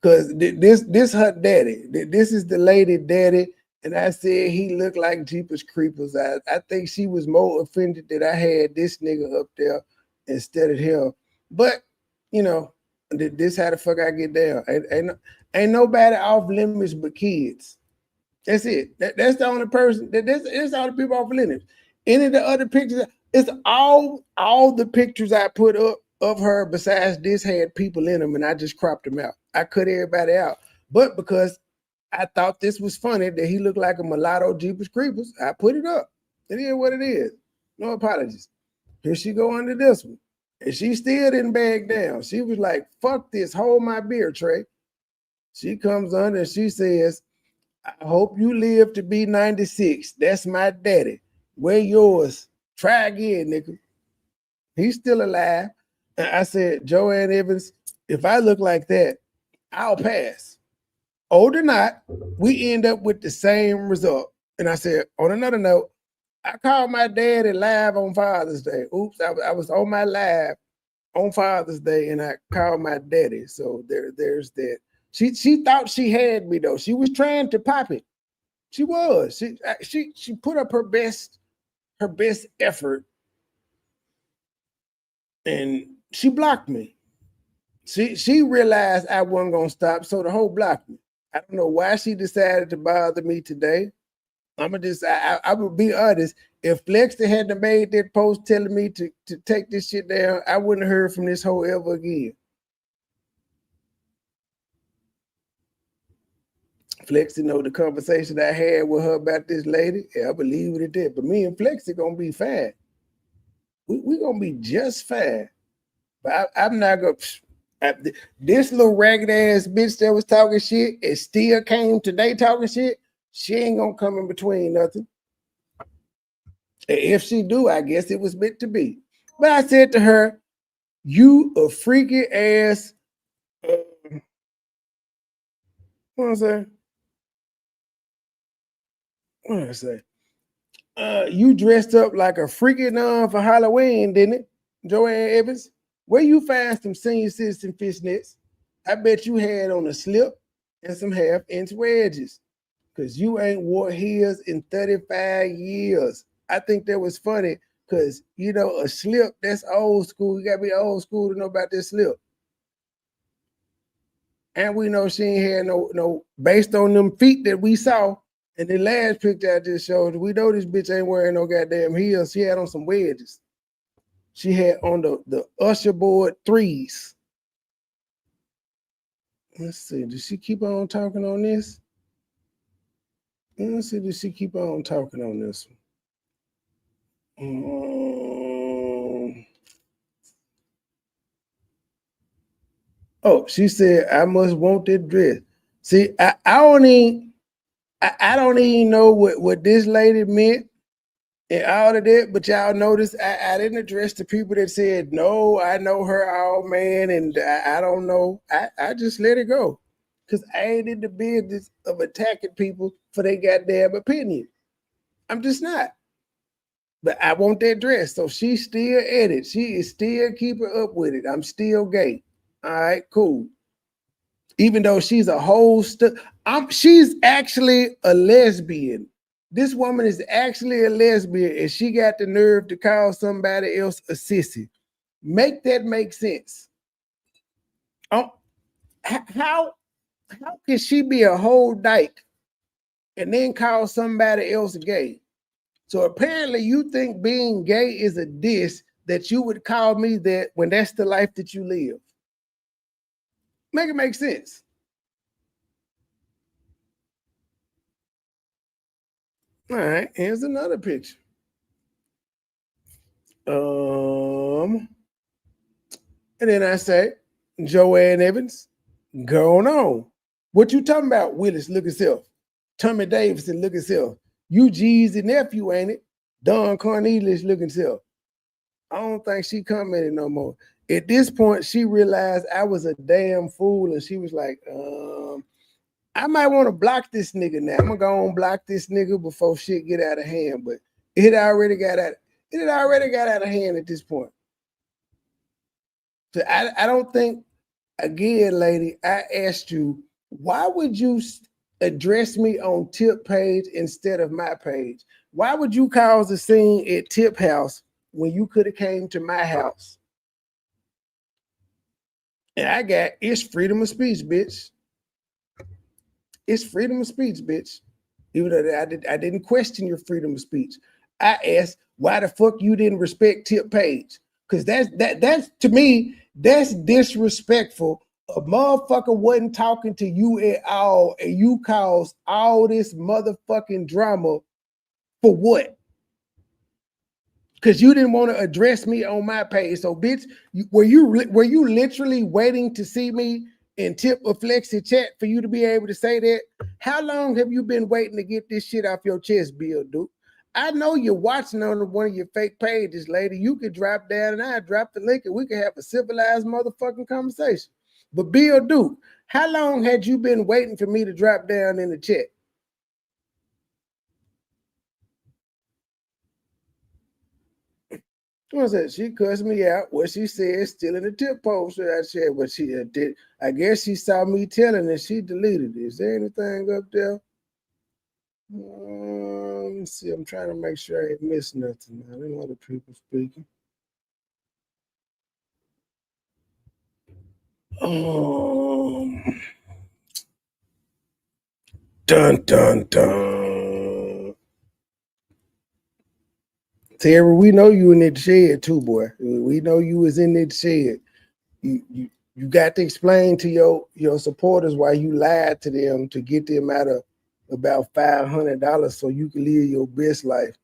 Speaker 10: Cause this her daddy. This is the lady daddy. And I said he looked like Jeepers Creepers. I think she was more offended that I had this nigga up there instead of him. But you know, this how the fuck I get down. Ain't nobody off limits but kids. That's it. That's the only person. That's all the people off limits. Any of the other pictures, it's all the pictures I put up of her besides this had people in them, and I just cropped them out. I cut everybody out, but because I thought this was funny that he looked like a mulatto Jeepers Creepers, I put it up. It is what it is. No apologies. Here she go under this one. And she still didn't back down. She was like, fuck this, hold my beer, Trey. She comes under and she says, I hope you live to be 96. That's my daddy. Where yours? Try again, nigga. He's still alive. And I said, Joann Evans, if I look like that, I'll pass. Old or not, we end up with the same result. And I said, on another note, I called my daddy live on Father's Day. Oops, I was on my live on Father's Day and I called my daddy. So there's that. She thought she had me though. She was trying to pop it. She was. She put up her best effort and she blocked me. She realized I wasn't gonna stop, so the whole blocked me. I don't know why she decided to bother me today. I would be honest. If Flexi hadn't made that post telling me to take this shit down, I wouldn't have heard from this hoe ever again. Flexi know the conversation I had with her about this lady. Yeah, I believe it at that. But me and Flexi gonna be fine. We gonna be just fine. But I'm not gonna. This little ragged ass bitch that was talking shit and still came today talking shit, she ain't gonna come in between nothing. And if she do, I guess it was meant to be. But I said to her, you a freaky ass, what did I say? You dressed up like a freaky nun for Halloween, didn't it, Joann Evans? Where you find some senior citizen fishnets? I bet you had on a slip and some half-inch wedges because you ain't wore heels in 35 years. I think that was funny because, you know, a slip, that's old school. You got to be old school to know about this slip. And we know she ain't had no, based on them feet that we saw in the last picture I just showed you, we know this bitch ain't wearing no goddamn heels. She had on some wedges. She had on the usher board 3s. Let's see. Does she keep on talking on this? Let's see. Does she keep on talking on this one? Oh, she said, I must want that dress. See, I don't even, I don't even know what this lady meant and all of that, but y'all notice I didn't address the people that said, no, I know her all, man, and I don't know. I just let it go because I ain't in the business of attacking people for their goddamn opinion. I'm just not. But I want that dress. So she's still at it. She is still keeping up with it. I'm still gay. All right, cool. Even though she's a whole she's actually a lesbian. This woman is actually a lesbian, and she got the nerve to call somebody else a sissy. Make that make sense. How can she be a whole dyke and then call somebody else gay? So apparently you think being gay is a diss that you would call me that when that's the life that you live. Make it make sense. All right, here's another picture. And then I say, Joann Evans, going on. What you talking about, Willis? Look himself. Tommy Davidson, look himself. You G's nephew, ain't it? Don Cornelius, look himself. I don't think she commented no more. At this point, she realized I was a damn fool, and she was like, I might want to block this nigga now. I'm gonna go on block this nigga before shit get out of hand. But it had already got out of hand at this point. So I don't think, again, lady, I asked you, why would you address me on Tip page instead of my page? Why would you cause a scene at Tip house when you could have came to my house? And I got, it's freedom of speech, bitch. It's freedom of speech, bitch. Even though I didn't question your freedom of speech. I asked why the fuck you didn't respect Tip page. Because that's to me, that's disrespectful. A motherfucker wasn't talking to you at all, and you caused all this motherfucking drama for what? Because you didn't want to address me on my page. So, bitch, were you literally waiting to see me in Tip or Flexi chat for you to be able to say that? How long have you been waiting to get this shit off your chest, Bill Duke? I know you're watching on one of your fake pages, lady. You could drop down and I drop the link and we could have a civilized motherfucking conversation. But Bill Duke, how long had you been waiting for me to drop down in the chat? What's that? She cussed me out. What she said still in the Tip post that I said what she did. I guess she saw me telling and she deleted it. Is there anything up there? Let me see. I'm trying to make sure I ain't missed nothing. I didn't know other people speaking. Dun dun dun. Terry, we know you in that shed too, boy. We know you was in that shed. You got to explain to your supporters why you lied to them to get them out of about $500 so you can live your best life.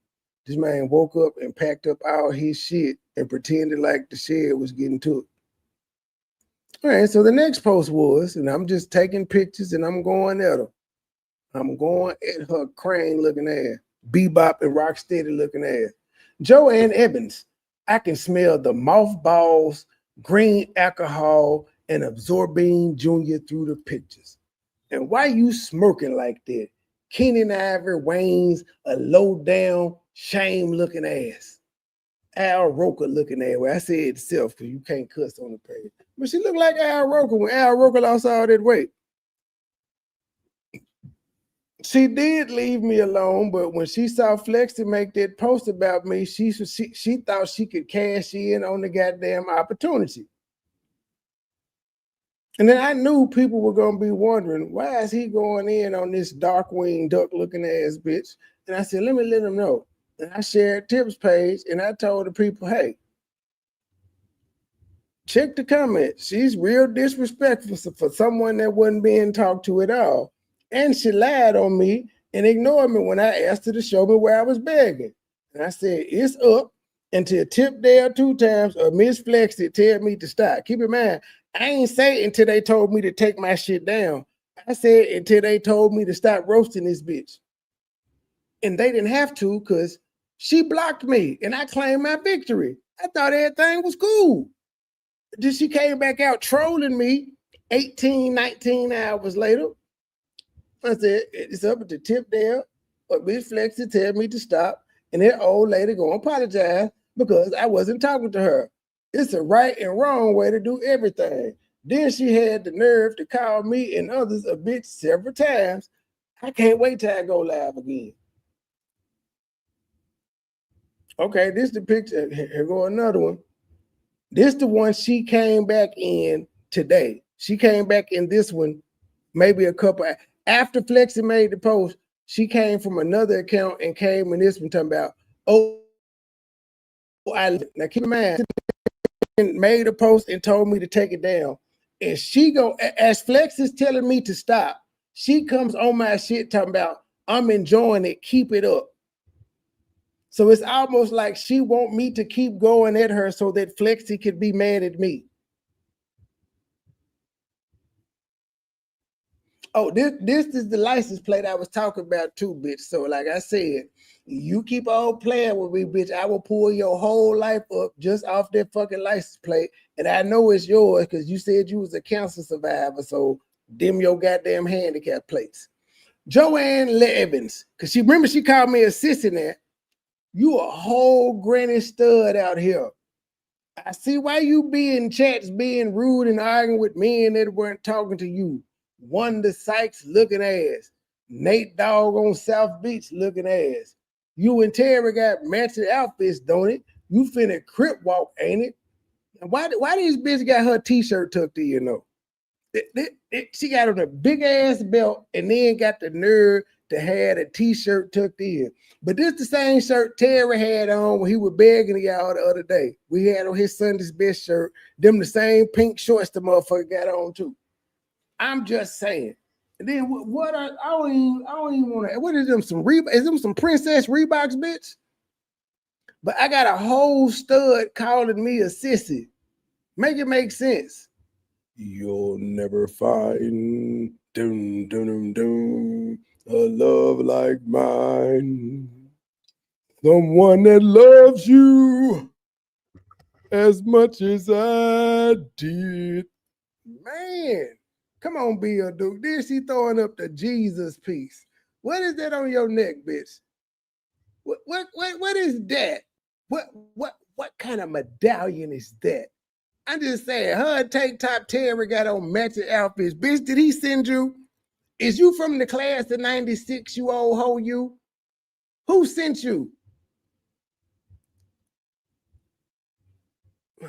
Speaker 10: This man woke up and packed up all his shit and pretended like the shed was getting took. All right, so the next post was, and I'm just taking pictures and I'm going at her. I'm going at her crane looking ass, bebop and rock steady looking ass. Joann Evans, I can smell the mothballs, green alcohol, and absorbing Jr. through the pictures. And why you smirking like that? Keenan Ivory Wayne's a low down, shame looking ass. Al Roker looking ass. Well, I said it itself because you can't cuss on the page. But she looked like Al Roker when Al Roker lost all that weight. She did leave me alone, but when she saw Flexi make that post about me, she thought she could cash in on the goddamn opportunity. And then I knew people were going to be wondering, why is he going in on this dark wing duck looking ass bitch? And I said, let me let them know. And I shared Tip's page and I told the people, hey, check the comments. She's real disrespectful for someone that wasn't being talked to at all. And she lied on me and ignored me when I asked her to show me where I was begging. And I said, it's up until Tip there 2 times or Miss Flexi tell me to stop. Keep in mind, I ain't say it until they told me to take my shit down. I said until they told me to stop roasting this bitch. And they didn't have to because she blocked me and I claimed my victory. I thought everything was cool. Then she came back out trolling me 18, 19 hours later. I said, it's up at the tip there. But Bitch Flexi tell me to stop. And that old lady gonna apologize because I wasn't talking to her. It's a right and wrong way to do everything. Then she had the nerve to call me and others a bitch several times. I can't wait till I go live again. Okay, this is the picture. Here go another one. This the one she came back in today. She came back in this one maybe a couple after Flexi made the post. She came from another account and came in this one talking about, oh, now keep in mind, made a post and told me to take it down. And she go, as Flex is telling me to stop, she comes on my shit talking about, I'm enjoying it, keep it up. So it's almost like she want me to keep going at her so that Flexi could be mad at me. Oh, this is the license plate I was talking about too, bitch. So like I said, you keep on playing with me, bitch. I will pull your whole life up just off that fucking license plate. And I know it's yours because you said you was a cancer survivor. So dim your goddamn handicap plates. Joann Evans, because she called me a sissy now. You a whole granny stud out here. I see why you be in chats being rude and arguing with men that weren't talking to you. Wanda Sykes looking ass. Nate Dogg on South Beach looking ass. You and Terry got matching outfits, don't it? You finna crip walk, ain't it? And why this bitch got her t-shirt tucked in, you know? She got on a big ass belt and then got the nerve to have a t-shirt tucked in. But this the same shirt Terry had on when he was begging y'all the other day. We had on his Sunday's Best shirt. Them the same pink shorts the motherfucker got on too. I'm just saying. And then what I don't even want to. What is them some Reebok? Is them some Princess Reeboks, bitch? But I got a whole stud calling me a sissy. Make it make sense. You'll never find dum, dum, dum, dum, a love like mine. Someone that loves you as much as I did. Man, come on, Bill Duke. Then she throwing up the Jesus piece. What is that on your neck, bitch? What is that? What kind of medallion is that? I'm just saying, her and Tank Top Terry got on matching outfits. Bitch, did he send you? Is you from the class of 96, you old hoe you? Who sent you?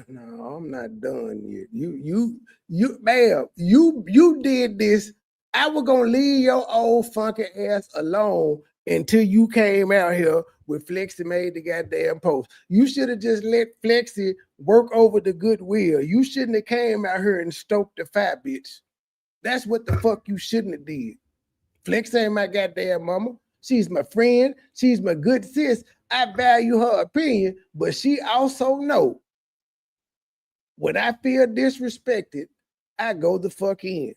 Speaker 10: No, I'm not done yet. You did this. I was gonna leave your old funky ass alone until you came out here with Flexi made the goddamn post. You should have just let Flexi work over the goodwill. You shouldn't have came out here and stoked the fat bitch. That's what the fuck you shouldn't have did. Flex ain't my goddamn mama. She's my friend. She's my good sis. I value her opinion, but she also know when I feel disrespected, I go the fuck in.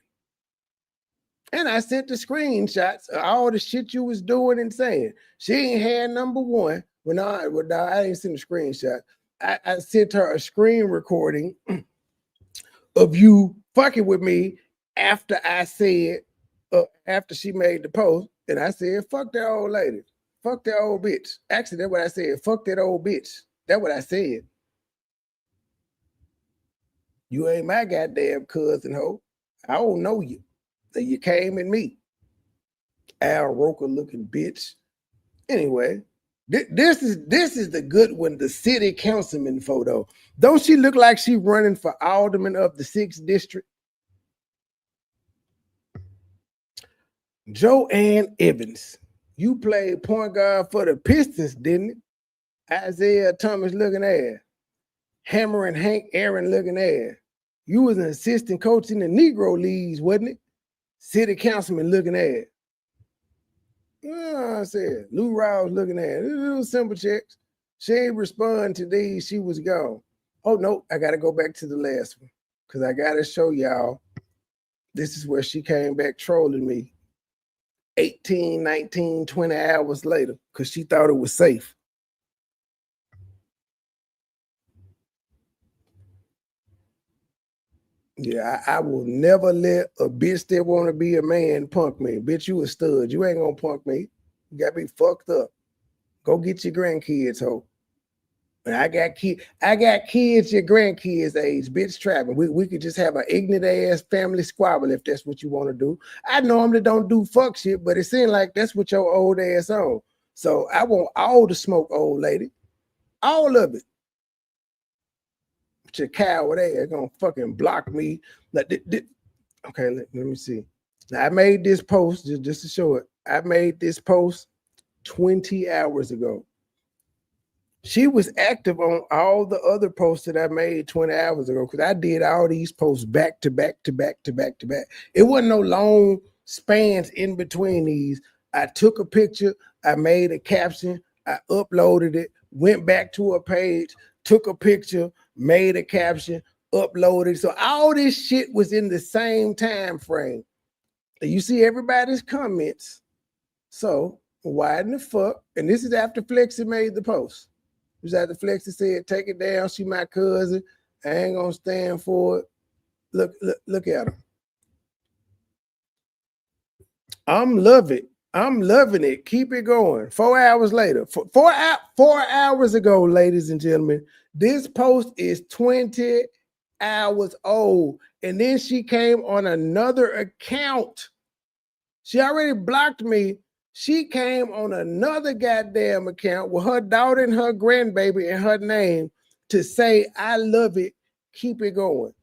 Speaker 10: And I sent the screenshots of all the shit you was doing and saying. She ain't had number one. I didn't send a screenshot. I sent her a screen recording of you fucking with me after I said, after she made the post, and I said, fuck that old lady. Fuck that old bitch. Actually, that's what I said. Fuck that old bitch. That's what I said. You ain't my goddamn cousin, ho. I don't know you. So you came at me. Al Roker looking bitch. Anyway, this is the good one, the city councilman photo. Don't she look like she running for alderman of the 6th district? Joann Evans. You played point guard for the Pistons, didn't it? Isaiah Thomas looking ass. Hammer and Hank Aaron looking ass. You was an assistant coach in the Negro Leagues, wasn't it? City councilman looking ass. I said, Lou Rawls looking at it. Little simple checks. She ain't respond to these. She was gone. Oh, no, I got to go back to the last one because I got to show y'all This is where she came back trolling me 18, 19, 20 hours later because she thought it was safe. Yeah, I will never let a bitch that want to be a man punk me. Bitch, you a stud. You ain't gonna punk me. You got me fucked up. Go get your grandkids, ho. And I got kids your grandkids age, bitch trapping. We could just have an ignorant ass family squabble if that's what you want to do. I normally don't do fuck shit, but it seems like that's what your old ass on. So I want all the smoke, old lady. All of it. But your coward ass gonna fucking block me. Like, okay, let me see. Now I made this post just to show it. I made this post 20 hours ago. She was active on all the other posts that I made 20 hours ago because I did all these posts back to back to back to back to back. It wasn't no long spans in between these. I took a picture, I made a caption, I uploaded it, went back to a page, took a picture, made a caption, uploaded. So all this shit was in the same time frame. You see everybody's comments. So why in the fuck? And this is after Flexi made the post. It was after Flexi said, take it down. She my cousin. I ain't gonna stand for it. Look at her. I'm loving it. Keep it going. 4 hours later. 4 hours ago, ladies and gentlemen, this post is 20 hours old. And then she came on another account. She already blocked me. She came on another goddamn account with her daughter and her grandbaby in her name to say, I love it. Keep it going.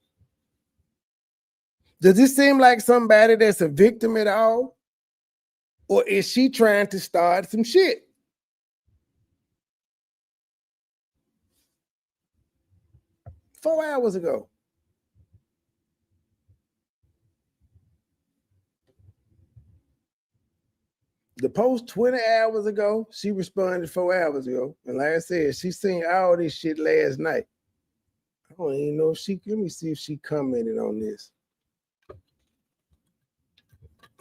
Speaker 10: Does this seem like somebody that's a victim at all? Or is she trying to start some shit? Four hours ago. The post 20 hours ago, she responded 4 hours ago. And like I said, she seen all this shit last night. I don't even know if she, let me see if she commented on this.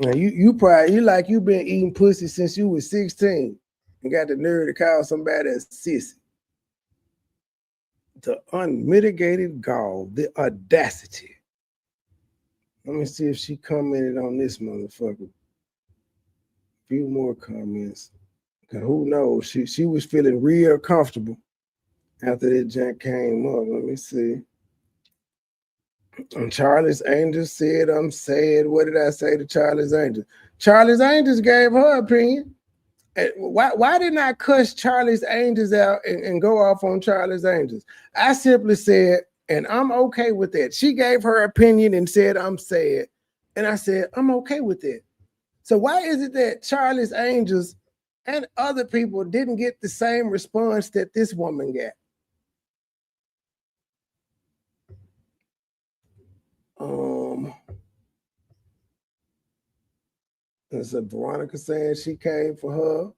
Speaker 10: Now you probably, you been eating pussy since you was 16 and got the nerve to call somebody a sissy. The unmitigated gall, the audacity. Let me see if she commented on this motherfucker. Few more comments. Who knows? She was feeling real comfortable after that junk came up. Let me see. And Charlie's Angels said, I'm sad. What did I say to Charlie's Angels? Charlie's Angels gave her opinion. Why didn't I cuss Charlie's Angels out and go off on Charlie's Angels? I simply said, and I'm okay with that. She gave her opinion and said, I'm sad. And I said, I'm okay with that. So why is it that Charlie's Angels and other people didn't get the same response that this woman got? There's a Veronica saying she came for her.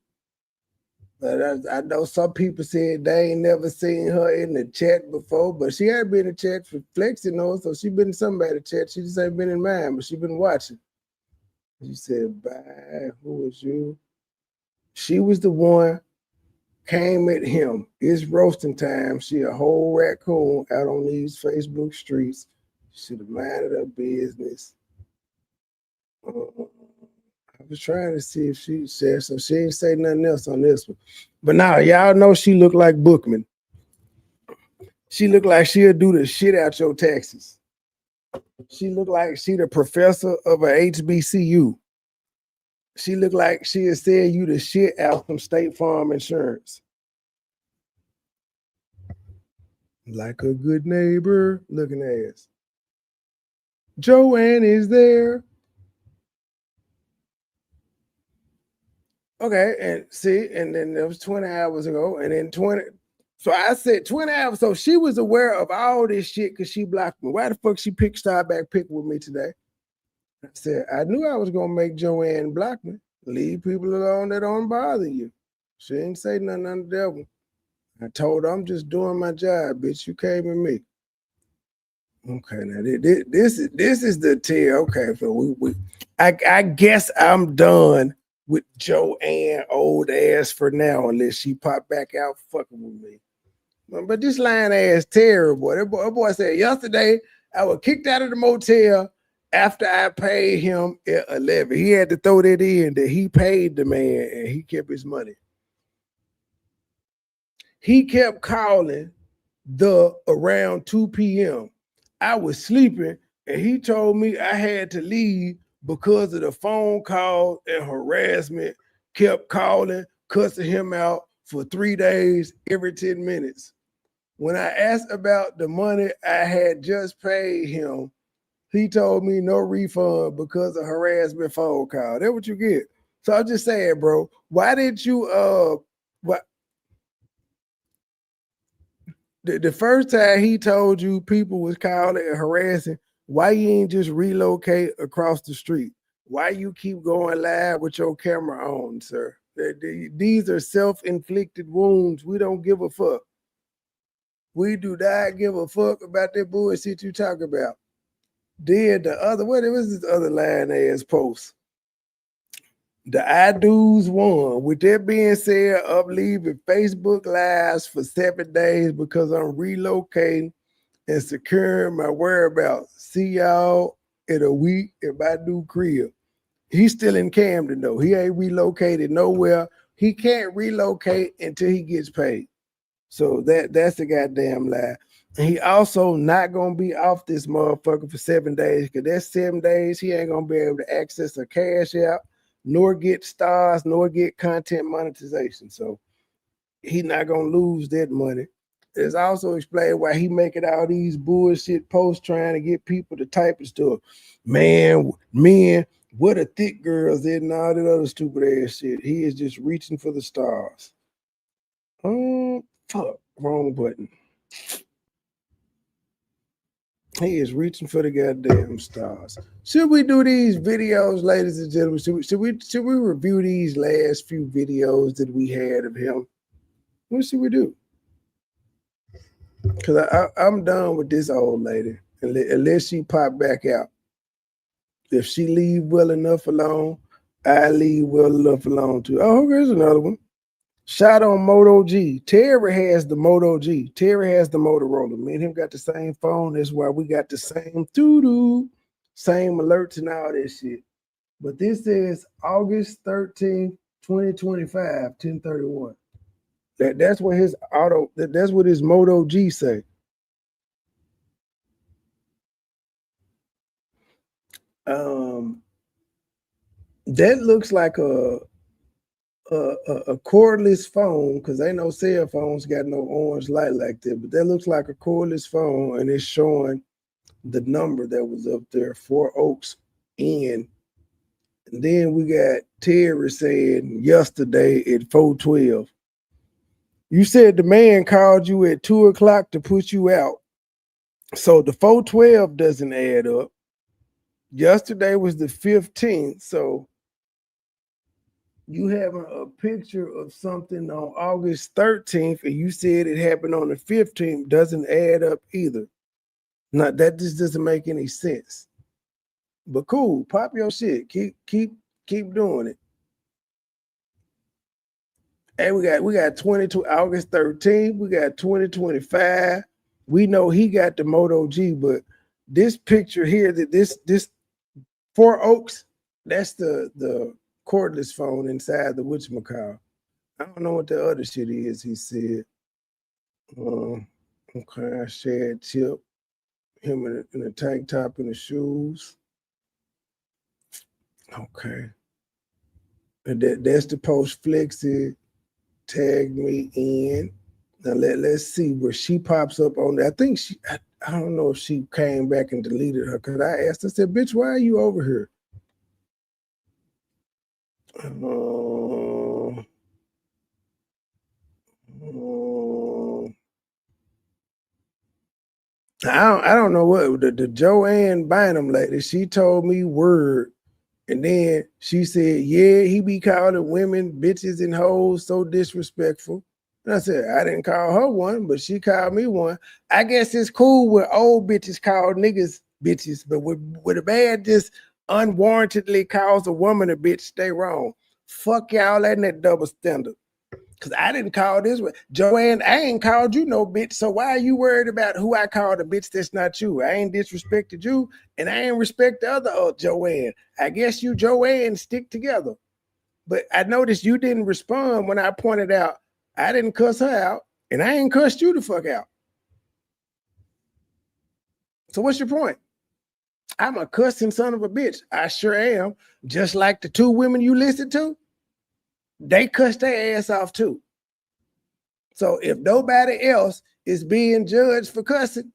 Speaker 10: But I know some people said they ain't never seen her in the chat before, but she had been in the chat for Flexi, so she been in somebody's chat. She just ain't been in mine, but she been watching. She said, bye, who was you? She was the one, came at him. It's roasting time. She a whole raccoon out on these Facebook streets. Should have minded her business. I was trying to see if she said so. She ain't say nothing else on this one. But now y'all know she look like Bookman. She look like she'll do the shit out your taxes. She look like she the professor of a HBCU. She look like she'll sell you the shit out from State Farm Insurance. Like a good neighbor looking ass. Joann is there. Okay, and see, and then it was 20 hours ago, and then 20. So I said 20 hours. So she was aware of all this shit because she blocked me. Why the fuck she started back picking with me today? I said, I knew I was going to make Joann block me. Leave people alone that don't bother you. She didn't say nothing on the devil. I told her, I'm just doing my job, bitch. You came at me. Okay, now this is the tier. Okay, so I guess I'm done with Joann old ass for now, unless she pop back out fucking with me. But this line ass terrible. That boy said yesterday I was kicked out of the motel after I paid him at 11. He had to throw that in that he paid the man and he kept his money. He kept calling around 2 p.m. I was sleeping and he told me I had to leave because of the phone call and harassment. Kept calling, cussing him out for 3 days every 10 minutes. When I asked about the money I had just paid him, he told me no refund because of harassment phone call. That's what you get. So I'm just saying, bro, why did you the first time he told you people was calling and harassing, why you ain't just relocate across the street? Why you keep going live with your camera on, sir? These are self-inflicted wounds. We don't give a fuck. We do not give a fuck about that bullshit you talk about. Then the other, what was this other line ass post? The I do's won. With that being said, I'm leaving Facebook Lives for 7 days because I'm relocating and securing my whereabouts. See y'all in a week at my new crib. He's still in Camden though. He ain't relocated nowhere. He can't relocate until he gets paid. So that's a goddamn lie. And he also not gonna be off this motherfucker for 7 days, because that's 7 days he ain't gonna be able to access a cash app, nor get stars, nor get content monetization. So he not gonna lose that money. It's also explained why he making all these bullshit posts trying to get people to type and stuff. Man, men, what a thick girls did and all that other stupid ass shit. He is just reaching for the stars. Fuck, wrong button. He is reaching for the goddamn stars. Should we do these videos, ladies and gentlemen? Should we review these last few videos that we had of him? What should we do? Because I'm done with this old lady, unless she pop back out. If she leave well enough alone, I leave well enough alone too. Oh, here's another one. Shot on Moto G. Terry has the Moto G. Terry has the Motorola. Me and him got the same phone. That's why we got the same doo-doo, same alerts and all that shit. But this is August 13th, 2025, 1031. That's what his that's what his Moto G say. That looks like a cordless phone, because ain't no cell phones got no orange light like that, but that looks like a cordless phone, and it's showing the number that was up there, 4 Oaks Inn. And then we got Terry saying yesterday at 4:12. You said the man called you at 2 o'clock to put you out. So the 4:12 doesn't add up. Yesterday was the 15th, so you having a picture of something on August 13th and you said it happened on the 15th doesn't add up either. Now that just doesn't make any sense. But cool, pop your shit. Keep doing it. And we got 22 August 13th, we got 2025. We know he got the Moto G, but this picture here, that this 4 Oaks, that's the cordless phone inside the whatchamacallit. I don't know what the other shit is, he said. Okay, I shared Chip, him in a tank top and the shoes. Okay. And that's the post Flexi tagged me in. Now let's see where she pops up on that. I think I don't know if she came back and deleted her, because I asked her, I said, bitch, why are you over here? I don't know what the Joann Bynum lady, she told me word, and then she said, yeah, he be calling women bitches and hoes, so disrespectful. And I said, I didn't call her one, but she called me one. I guess it's cool when old bitches call niggas bitches, but with a man just unwarrantedly calls a woman a bitch, stay wrong. Fuck y'all and that double standard. Because I didn't call this one. Joann, I ain't called you no bitch, so why are you worried about who I called a bitch that's not you? I ain't disrespected you, and I ain't respect the other Joann. I guess you Joann stick together. But I noticed you didn't respond when I pointed out I didn't cuss her out, and I ain't cussed you the fuck out. So what's your point? I'm a cussing son of a bitch. I sure am. Just like the two women you listened to, they cussed their ass off too. So if nobody else is being judged for cussing,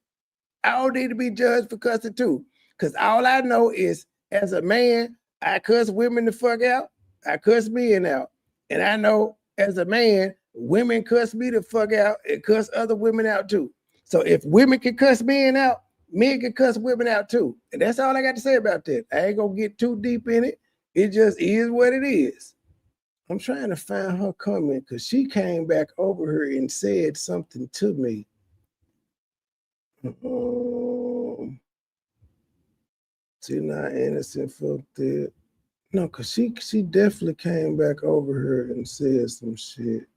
Speaker 10: I don't need to be judged for cussing too. Because all I know is, as a man, I cuss women the fuck out. I cuss men out. And I know as a man, women cuss me the fuck out and cuss other women out too. So if women can cuss men out, men can cuss women out too. And that's all I got to say about that. I ain't gonna get too deep in it. It just is what it is. I'm trying to find her comment because she came back over her and said something to me. She not innocent, fuck that. No, because she definitely came back over her and said some shit.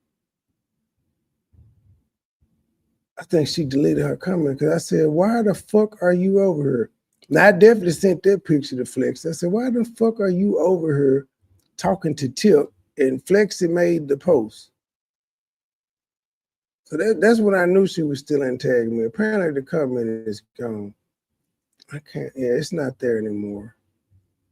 Speaker 10: I think she deleted her comment because I said, why the fuck are you over her? Now, I definitely sent that picture to Flex. I said, why the fuck are you over her talking to Tip? And Flexi made the post. So that's when I knew she was still in tag me. Apparently the comment is gone. I can't, yeah, it's not there anymore.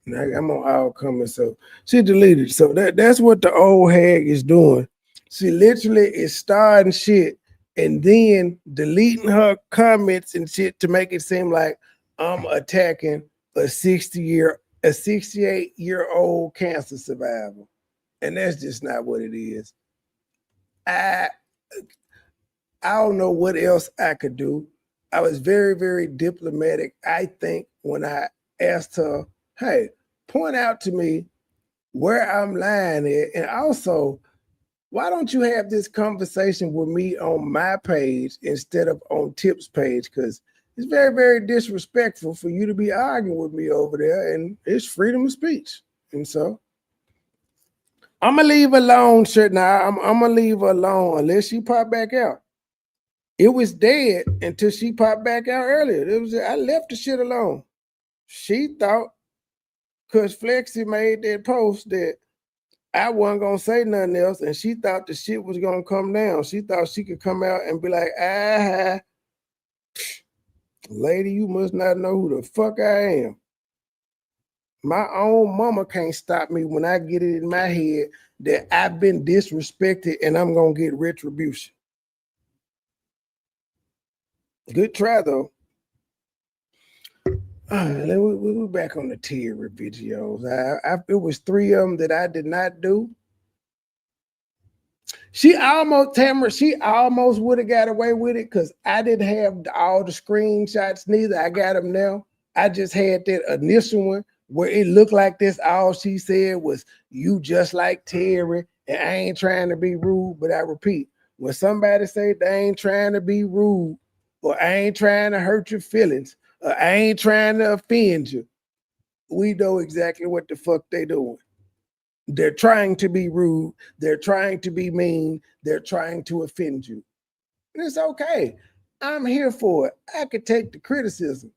Speaker 10: And I'm on all comments, so she deleted. So that's what the old hag is doing. She literally is starting shit and then deleting her comments and shit to make it seem like I'm attacking a 68-year-old cancer survivor. And that's just not what it is. I don't know what else I could do. I was very, very diplomatic, I think, when I asked her, hey, point out to me where I'm lying at. And also, why don't you have this conversation with me on my page instead of on Tip's page? Because it's very, very disrespectful for you to be arguing with me over there, and it's freedom of speech. And so I'm gonna leave her alone, shit. Now I'm gonna leave her alone unless she pop back out. It was dead until she popped back out earlier. I left the shit alone. She thought, cause Flexi made that post that I wasn't gonna say nothing else, and she thought the shit was gonna come down. She thought she could come out and be like, lady, you must not know who the fuck I am. My own mama can't stop me when I get it in my head that I've been disrespected and I'm going to get retribution. Good try, though. All right, we're back on the Terry videos. It was 3 of them that I did not do. She almost would have got away with it because I didn't have all the screenshots neither. I got them now. I just had that initial one where it looked like this. All she said was, you just like Terry, and I ain't trying to be rude, but I repeat, when somebody say they ain't trying to be rude, or I ain't trying to hurt your feelings, or I ain't trying to offend you, we know exactly what the fuck they doing. They're trying to be rude, they're trying to be mean, they're trying to offend you. And it's okay. I'm here for it. I could take the criticism.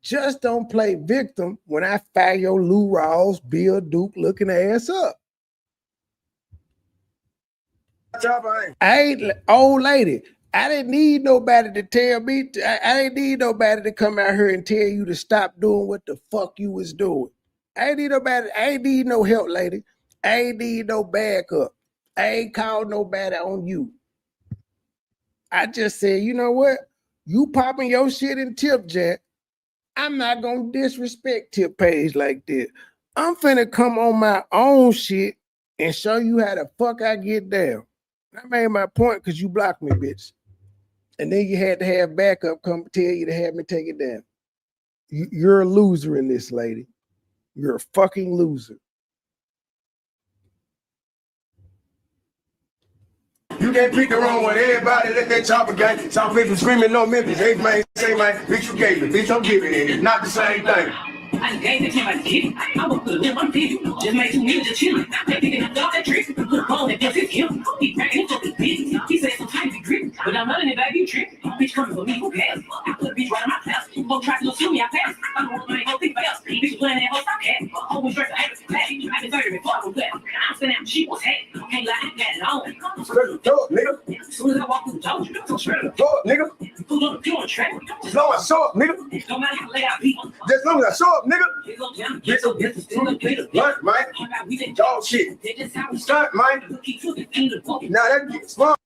Speaker 10: Just don't play victim when I fire your Lou Rawls, Bill Duke looking ass up. Old lady, I didn't need nobody to tell me. I didn't need nobody to come out here and tell you to stop doing what the fuck you was doing. I ain't need nobody. I ain't need no help, lady. I ain't need no backup. I ain't called nobody on you. I just said, you know what? You popping your shit in Tip Jack. I'm not gonna disrespect Tip page like that. I'm finna come on my own shit and show you how the fuck I get down. I made my point because you blocked me, bitch. And then you had to have backup come tell you to have me take it down. You're a loser in this, lady. You're a fucking loser. You
Speaker 9: can't pick the wrong one. Everybody let that chopper gang. Some people screaming no Memphis. Hey man, say man, bitch you gave it. Bitch I'm giving it. It's not the same thing.
Speaker 11: I just gave it to my kid. I was good with 150. Just made 2 million just chilling. They thinking I got that trick. Put a phone and guess it's him. He bragging into the business. He said some type of grip. But I'm running it back, you trick. Bitch coming for me, who cares? I put a bitch right on my pass. Won't try to sue me, I pass. I don't want my whole thing fast. Bitch playing that whole stop cat. Always dressed for everything flat. I've been 30 before I was black. I'm standing out, she was hat. Can't lie, I got it on.
Speaker 9: Straight up, throw up, nigga.
Speaker 11: As soon as I walk through the door, so straight up.
Speaker 9: Throw up, nigga.
Speaker 11: Pull up, you on the track.
Speaker 9: As long as I show up, nigga.
Speaker 11: Don't matter how late I be.
Speaker 9: Just as long as I show up, nigga.
Speaker 11: Get up,
Speaker 9: Blunt, man. Dog shit. Stunt, man. Now that gets smart.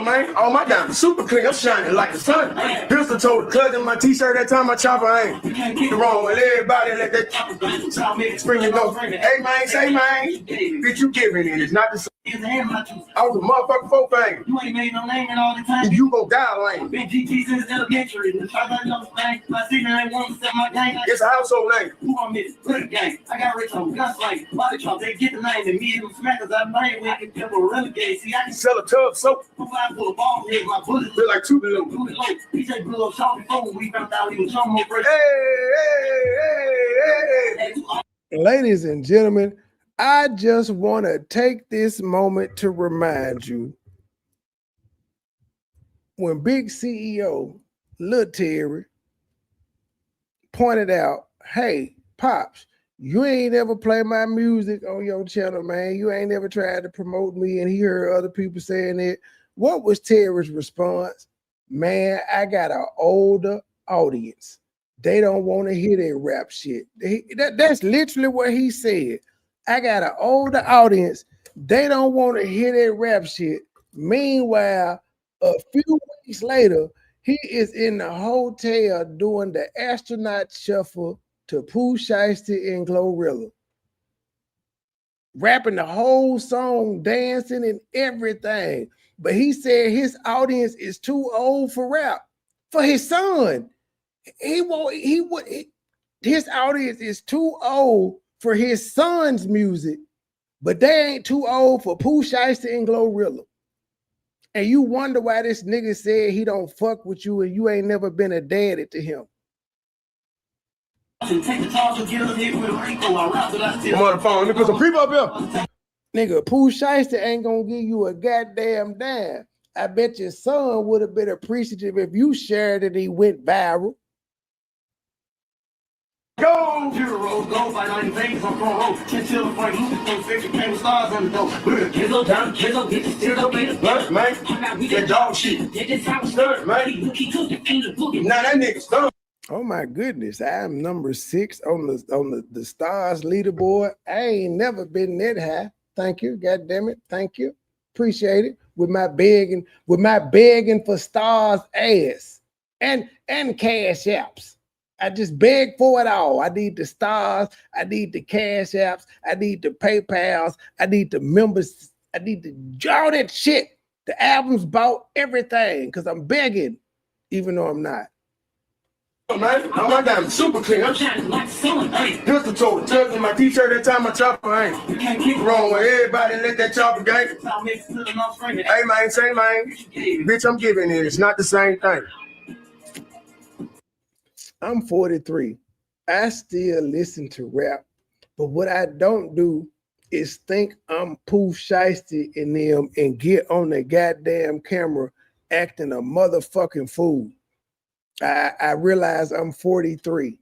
Speaker 9: Man, all my diamonds super clean. I'm shining like the sun. Pistol told the cousin my t-shirt that time I chopper ain't. Get the wrong with everybody let that spring and go. Hey man, say man. Bitch you giving it. It's not the same. I was a motherfucking folk thing.
Speaker 11: You ain't made no name in all the time.
Speaker 9: You gon' die lame.
Speaker 11: Been GT since elementary. The fact I know thing. My season ain't one to set my gang.
Speaker 9: It's a household name.
Speaker 11: Who on this? Put a gang. I got rich on gunslike. Body chop. They get the name and me and them smackers I bang with and people renegade. See, I can
Speaker 9: Sell a tub soap.
Speaker 11: full of balls with my bullets.
Speaker 9: Feel like 2 below.
Speaker 11: PJ blew up Sean before we found out he was Sean more first.
Speaker 9: Hey.
Speaker 10: Ladies and gentlemen, I just want to take this moment to remind you when big CEO Lil Terry pointed out, hey, Pops, you ain't ever play my music on your channel, man. You ain't never tried to promote me. And he heard other people saying it. What was Terry's response? Man, I got an older audience. They don't want to hear that rap shit. That's literally what he said. I got an older audience. They don't want to hear that rap shit. Meanwhile, a few weeks later, he is in the hotel doing the astronaut shuffle to Pooh Shiesty and Glorilla. Rapping the whole song, dancing and everything. But he said his audience is too old for rap. For his son. His audience is too old for his son's music, but they ain't too old for Pooh Shiesty and Glorilla. And you wonder why this nigga said he don't fuck with you and you ain't never been a daddy to him.
Speaker 9: I'm on the phone. Let me put some people up here.
Speaker 10: Nigga, Pooh Shiesty ain't gonna give you a goddamn dime. I bet your son would have been appreciative if you shared it and he went viral.
Speaker 9: Go!
Speaker 11: Go fight on your veins on front row. Chinchilla fight, Lucas, 50 came stars on the door. Kizzle down, Kizzle, get the still up in the
Speaker 9: Blunt, man. That dog shit. Stunt, man. Now that nigga stunt.
Speaker 10: Oh my goodness, I am number 6 on the stars leaderboard. I ain't never been that high. Thank you, god damn it. Thank you. Appreciate it. With my begging for stars ass and cash apps. I just beg for it all. I need the stars. I need the cash apps. I need the PayPals. I need the members. I need all that shit. The albums bought, everything, because I'm begging, even though I'm not.
Speaker 9: Man, I'm my diamond super clean. I'm shining like the sun. Pistol told the cousin my t-shirt that time I chopper ain't. You can't keep wrong with everybody let that chopper gang. Hey man, say man. Bitch, I'm giving it. It's not the same thing.
Speaker 10: I'm 43. I still listen to rap, but what I don't do is think I'm Pooh Shiesty in them and get on the goddamn camera acting a motherfucking fool. I realize I'm 43.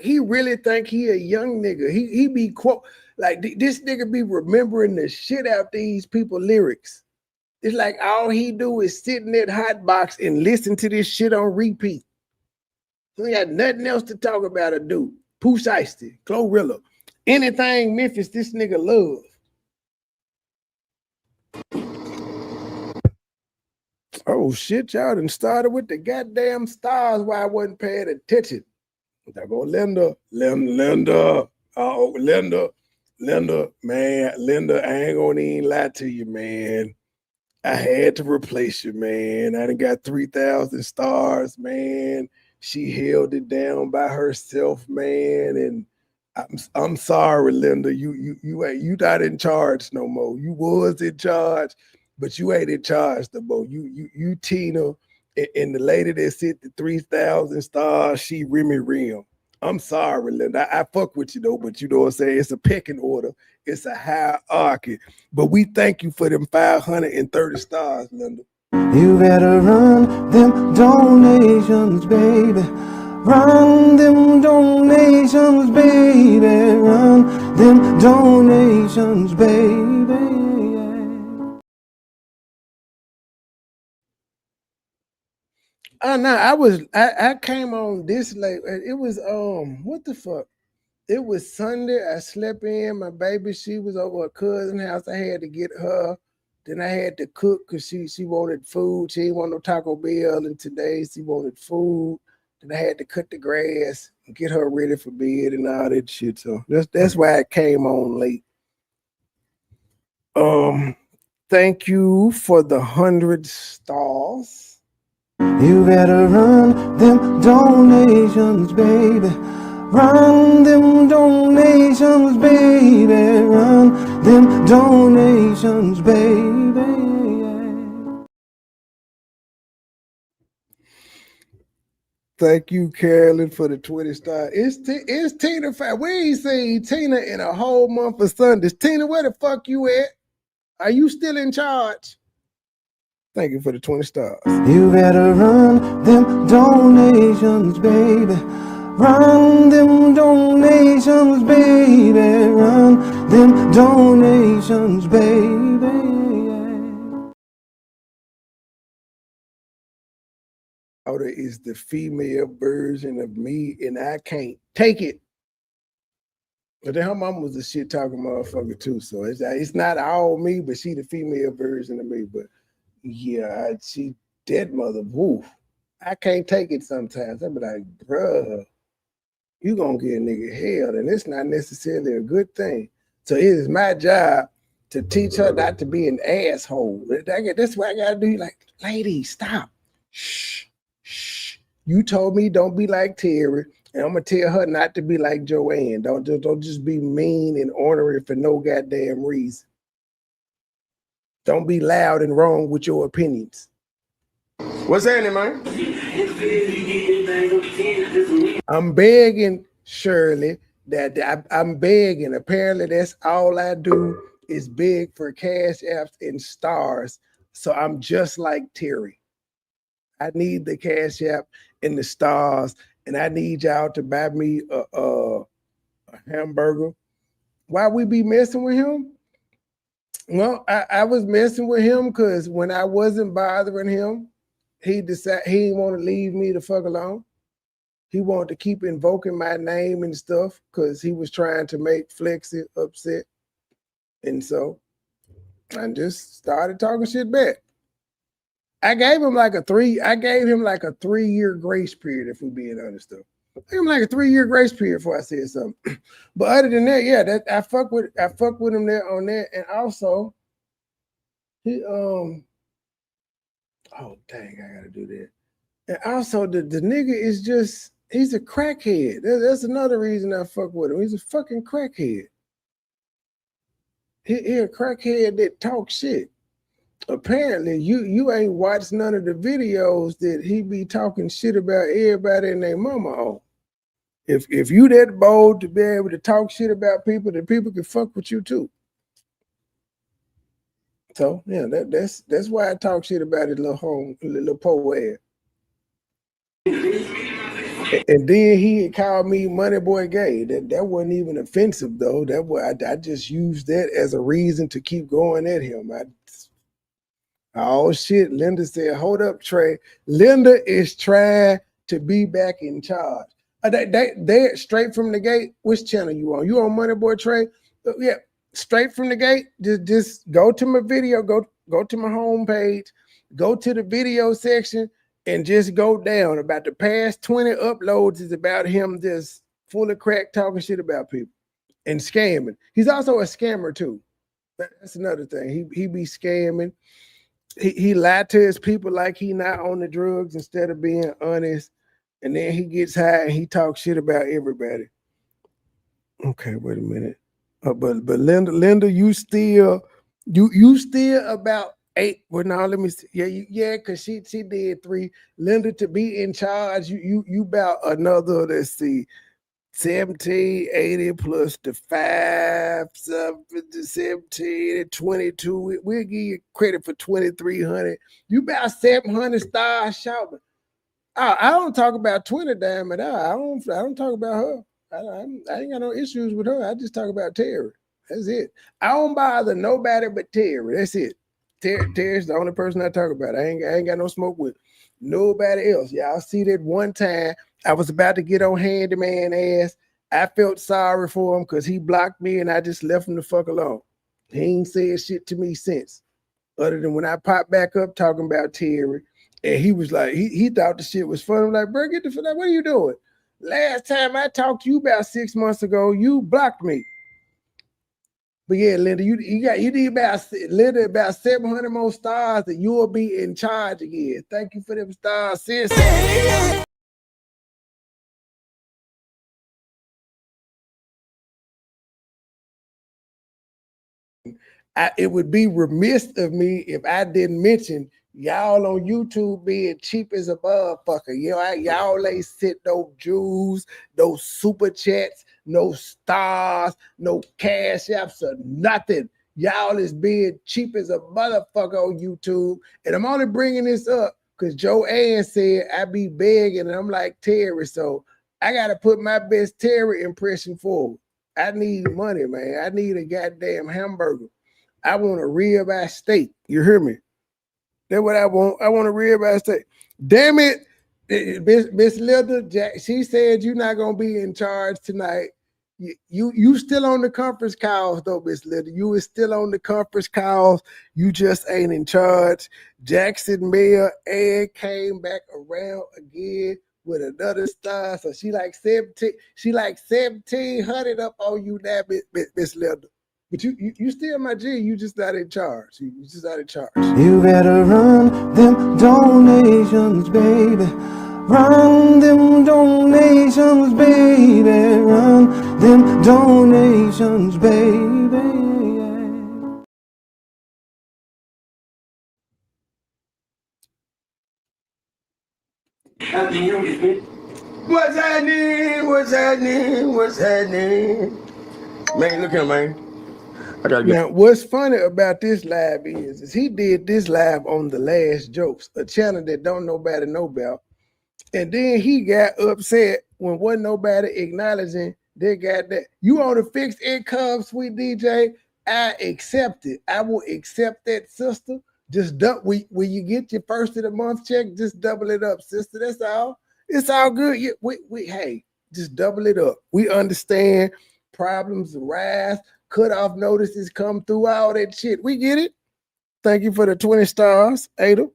Speaker 10: He really think he a young nigga. He be quote like this nigga be remembering the shit out these people lyrics. It's like all he do is sit in that hot box and listen to this shit on repeat. He got nothing else to talk about or do. Pooh Shiesty, Glorilla, anything Memphis, this nigga love. Oh shit, y'all done started with the goddamn stars while I wasn't paying attention. I go Linda. Oh, Linda, man, Linda, I ain't gonna even lie to you, man. I had to replace you, man. I done got 3,000 stars, man. She held it down by herself, man. And I'm sorry, Linda. You not in charge no more. You was in charge, but you ain't in charge no more. You Tina and the lady that sit the 3,000 stars, she Remy Rim. I'm sorry, Linda. I fuck with you though, but you know what I'm saying? It's a pecking order. It's a hierarchy. But we thank you for them 530 stars, Linda.
Speaker 9: You better run them donations, baby. Run them donations, baby. Run them donations, baby.
Speaker 10: I came on this late. It was what the fuck? It was Sunday. I slept in. My baby, she was over her cousin's house. I had to get her. Then I had to cook because she wanted food. She didn't want no Taco Bell, and today she wanted food. Then I had to cut the grass and get her ready for bed and all that shit. So that's why I came on late. Thank you for the 100 stars.
Speaker 9: You better run them donations, baby. Run them donations, baby. Run them donations, baby.
Speaker 10: Thank you, Carolyn, for the 20 stars. It's Tina. We ain't seen Tina in a whole month of Sundays. Tina, where the fuck you at? Are you still in charge? Thank you for the 20 stars.
Speaker 9: You better run them donations, baby. Run them donations, baby. Run them donations, baby.
Speaker 10: Is the female version of me, and I can't take it. But then her mom was a shit talking motherfucker too, so it's not all me, but she the female version of me. But yeah, she dead mother. Woof. I can't take it sometimes. I be like, bruh, you gonna get a nigga hell, and it's not necessarily a good thing. So it is my job to teach her not to be an asshole. That's what I gotta do. Like, lady, stop. Shh. You told me don't be like Terry, and I'm gonna tell her not to be like Joann. Don't just be mean and ornery for no goddamn reason. Don't be loud and wrong with your opinions.
Speaker 12: What's happening, man?
Speaker 10: I'm begging, Shirley, that I'm begging. Apparently, that's all I do is beg for cash apps and stars. So I'm just like Terry. I need the cash app and the stars, and I need y'all to buy me a hamburger. Why we be messing with him? Well, I was messing with him because when I wasn't bothering him, he decided he didn't want to leave me the fuck alone. He wanted to keep invoking my name and stuff because he was trying to make Flexi upset. And so I just started talking shit back. I gave him like a 3-year grace period, if we're being honest though. I gave him like a 3-year grace period before I said something. But other than that, yeah, that I fuck with him there on that. And also he oh dang, I gotta do that. And also the nigga is just, he's a crackhead. That's another reason I fuck with him. He's a fucking crackhead. He a crackhead that talks shit. Apparently, you ain't watched none of the videos that he be talking shit about everybody and their mama on. If you that bold to be able to talk shit about people, then people can fuck with you too. So yeah, that's why I talk shit about his little po ass. And then he called me MoneyBoy gay. That wasn't even offensive though. I just used that as a reason to keep going at him. Oh shit, Linda said, hold up, Trey. Linda is trying to be back in charge. They straight from the gate. Which channel you on? You on MoneyBoy Trey? Yeah, straight from the gate. Just go to my video, go to my homepage, go to the video section, and just go down. About the past 20 uploads is about him just full of crack talking shit about people and scamming. He's also a scammer too. That's another thing. He be scamming. He lied to his people like he not on the drugs instead of being honest. And then he gets high and he talks shit about everybody. Okay, wait a minute. But Linda, you still about 8. Well, now let me see. Yeah, because she did 3. Linda, to be in charge, you about another, let's see, 1780 plus the 5, 17, 22. We'll give you credit for 2,300. You about 700 stars shopping. I don't talk about 20 damn at all. I don't talk about her. I ain't got no issues with her. I just talk about Terry. That's it. I don't bother nobody but Terry. That's it. Terry's the only person I talk about. I ain't got no smoke with nobody else. Y'all see that one time I was about to get on Handyman ass. I felt sorry for him because he blocked me and I just left him the fuck alone. He ain't said shit to me since. Other than when I popped back up talking about Terry. And he was like, he thought the shit was fun. I'm like, bro, get the fuck out. What are you doing? Last time I talked to you about 6 months ago, you blocked me. But yeah, Linda, you need about 700 more stars that you will be in charge again. Thank you for them stars, sis. It would be remiss of me if I didn't mention y'all on YouTube being cheap as a motherfucker. Y'all ain't sent no Jews, no super chats, no stars, no cash apps, or nothing. Y'all is being cheap as a motherfucker on YouTube. And I'm only bringing this up because Joann said I be begging, and I'm like Terry, so I got to put my best Terry impression forward. I need money, man. I need a goddamn hamburger. I want a ribeye steak. You hear me? That's what I want. I want a ribeye steak. Damn it, Miss Linda, she said you're not gonna be in charge tonight. You still on the conference calls though, Miss Linda. You is still on the conference calls. You just ain't in charge. Jackson Mayor and came back around again with another star. So she like 1,700 up on you now, Miss Linda. But you still my G. You just not in charge. You just not in charge.
Speaker 9: You better run them donations, baby. Run them donations, baby. Run them donations, baby.
Speaker 12: What's happening? What's happening? What's happening? Man, look here, man. I gotta get.
Speaker 10: Now, what's funny about this live is he did this live on The Last Jokes, a channel that don't nobody know about. And then he got upset when wasn't nobody acknowledging they got that. You on a fixed income, sweet DJ? I accept it. I will accept that, sister. Just when you get your first of the month check, just double it up, sister. That's all. It's all good. Hey, just double it up. We understand problems arise, cutoff notices come through, all that shit. We get it. Thank you for the 20 stars, Ada.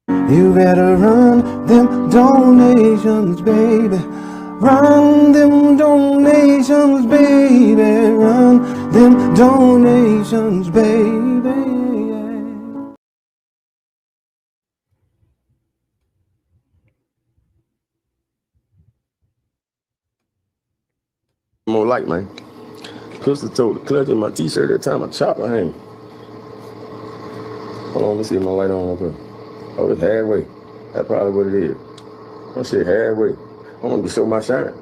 Speaker 9: You better run them donations, baby. Run them donations, baby. Run them donations, baby.
Speaker 12: More light, man. Crystal told the clutch in my t-shirt that time I chopped my hand. Hold on, let's see if my light on up here. Oh, it's halfway. That's probably what it is. That shit halfway. I want to show my shine.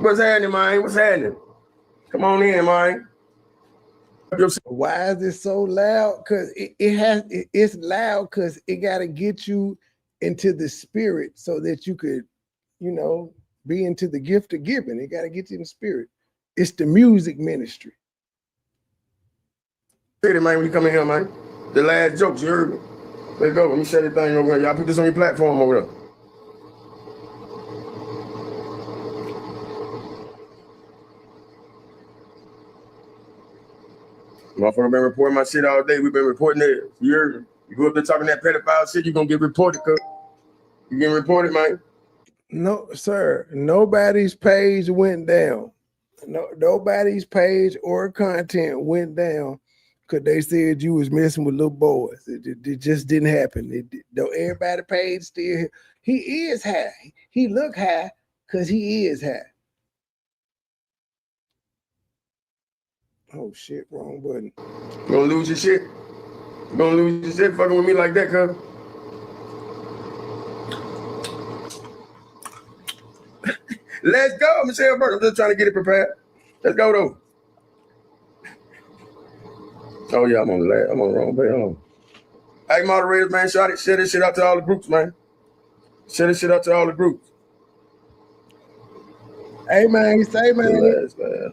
Speaker 12: What's happening, man? What's happening? Come on in, man.
Speaker 10: Why is it so loud? Because it's loud because it got to get you into the spirit so that you could, be into the gift of giving. It got to get you in the spirit. It's the music ministry.
Speaker 12: Say it, man, when you come in here, man. The Last Jokes, you heard me. Let's go. Let me shut this thing over here. Y'all put this on your platform over there. Motherfucker been reporting my shit all day. We've been reporting it. You heard me. You go up there talking that pedophile shit, you gonna get reported, cuz. You getting reported, man?
Speaker 10: No, sir. Nobody's page went down. Nobody's page or content went down because they said you was messing with little boys. It just didn't happen. Though everybody page still, he is high. He look high because he is high. Oh shit, wrong button.
Speaker 12: You gonna lose your shit? You gonna lose your shit fucking with me like that, cuz? Let's go, Michelle Burke. I'm just trying to get it prepared. Let's go though. Oh yeah, I'm on the wrong page. Hold on. Hey, moderators, man, share this shit out to all the groups, man. Share this shit out to all the groups.
Speaker 10: Hey man, say man.
Speaker 12: Relax, man.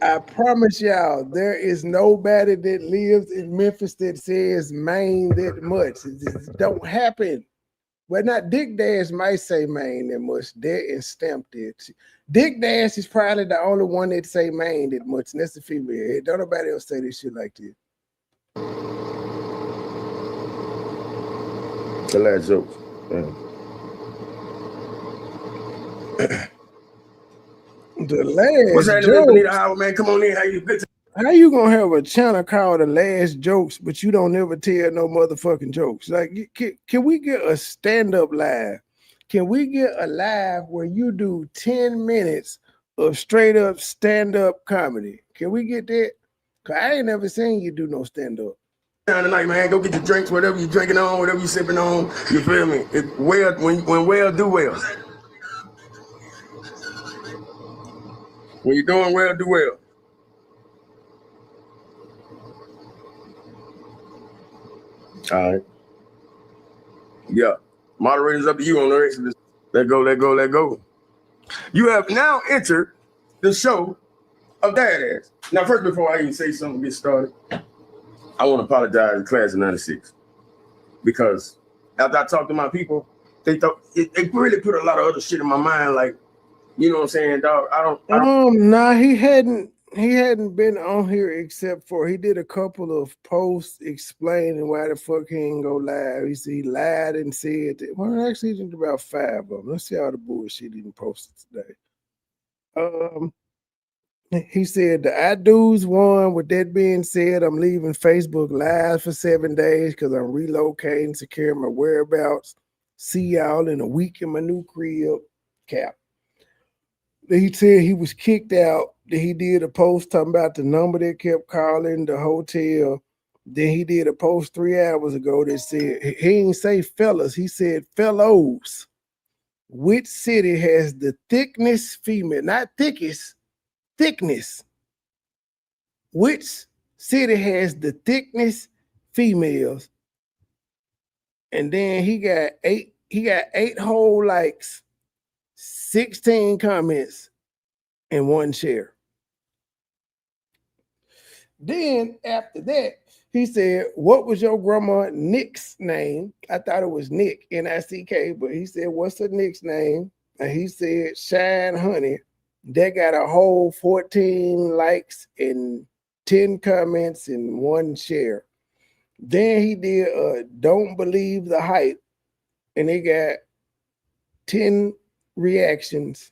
Speaker 10: I promise y'all, there is nobody that lives in Memphis that says Maine that much. It just don't happen. Well, not Dick Dash might say Maine that much. That and Stamp did. Dick Dash is probably the only one that say Maine that much, and that's the female. Don't nobody else say this shit like this.
Speaker 12: The last joke.
Speaker 10: The last
Speaker 12: What's happening,
Speaker 10: joke.
Speaker 12: Benita Howard, man? Come on in. How you good?
Speaker 10: How you gonna have a channel called The Last Jokes, but you don't ever tell no motherfucking jokes? Like, can we get a stand-up live? Can we get a live where you do 10 minutes of straight up stand-up comedy? Can we get that? Cause I ain't never seen you do no stand-up.
Speaker 12: Tonight, man, go get your drinks, whatever you drinking on, whatever you sipping on. You feel me? When well, do well. When you're doing well, do well. All right. Yeah. Moderators up to you on the rest of this. Let go. You have now entered the show of Dad Ass. Now, first, before I even say something, get started, I want to apologize to class of 96. Because after I talked to my people, they thought it really put a lot of other shit in my mind, like, you know what I'm saying, dog? I don't
Speaker 10: Nah, he hadn't been on here except for he did a couple of posts explaining why the fuck he ain't go live. He lied and said that. Well, actually, he did about 5 of them. Let's see all the bullshit he didn't post today. He said the I do's won. With that being said, I'm leaving Facebook live for 7 days because I'm relocating, securing my whereabouts. See y'all in a week in my new crib. Cap. He said he was kicked out. Then he did a post talking about the number that kept calling the hotel. Then he did a post 3 hours ago that said, he didn't say fellas, he said fellows. Which city has the thickness female, not thickest, thickness. Which city has the thickness females? And then he got eight whole likes, 16 comments, and 1 share. Then after that, he said, what was your grandma Nick's name? I thought it was Nick, N-I-C-K, but he said, what's her Nick's name? And he said, Shine Honey. That got a whole 14 likes and 10 comments and 1 share. Then he did Don't Believe the Hype, and it got 10 reactions,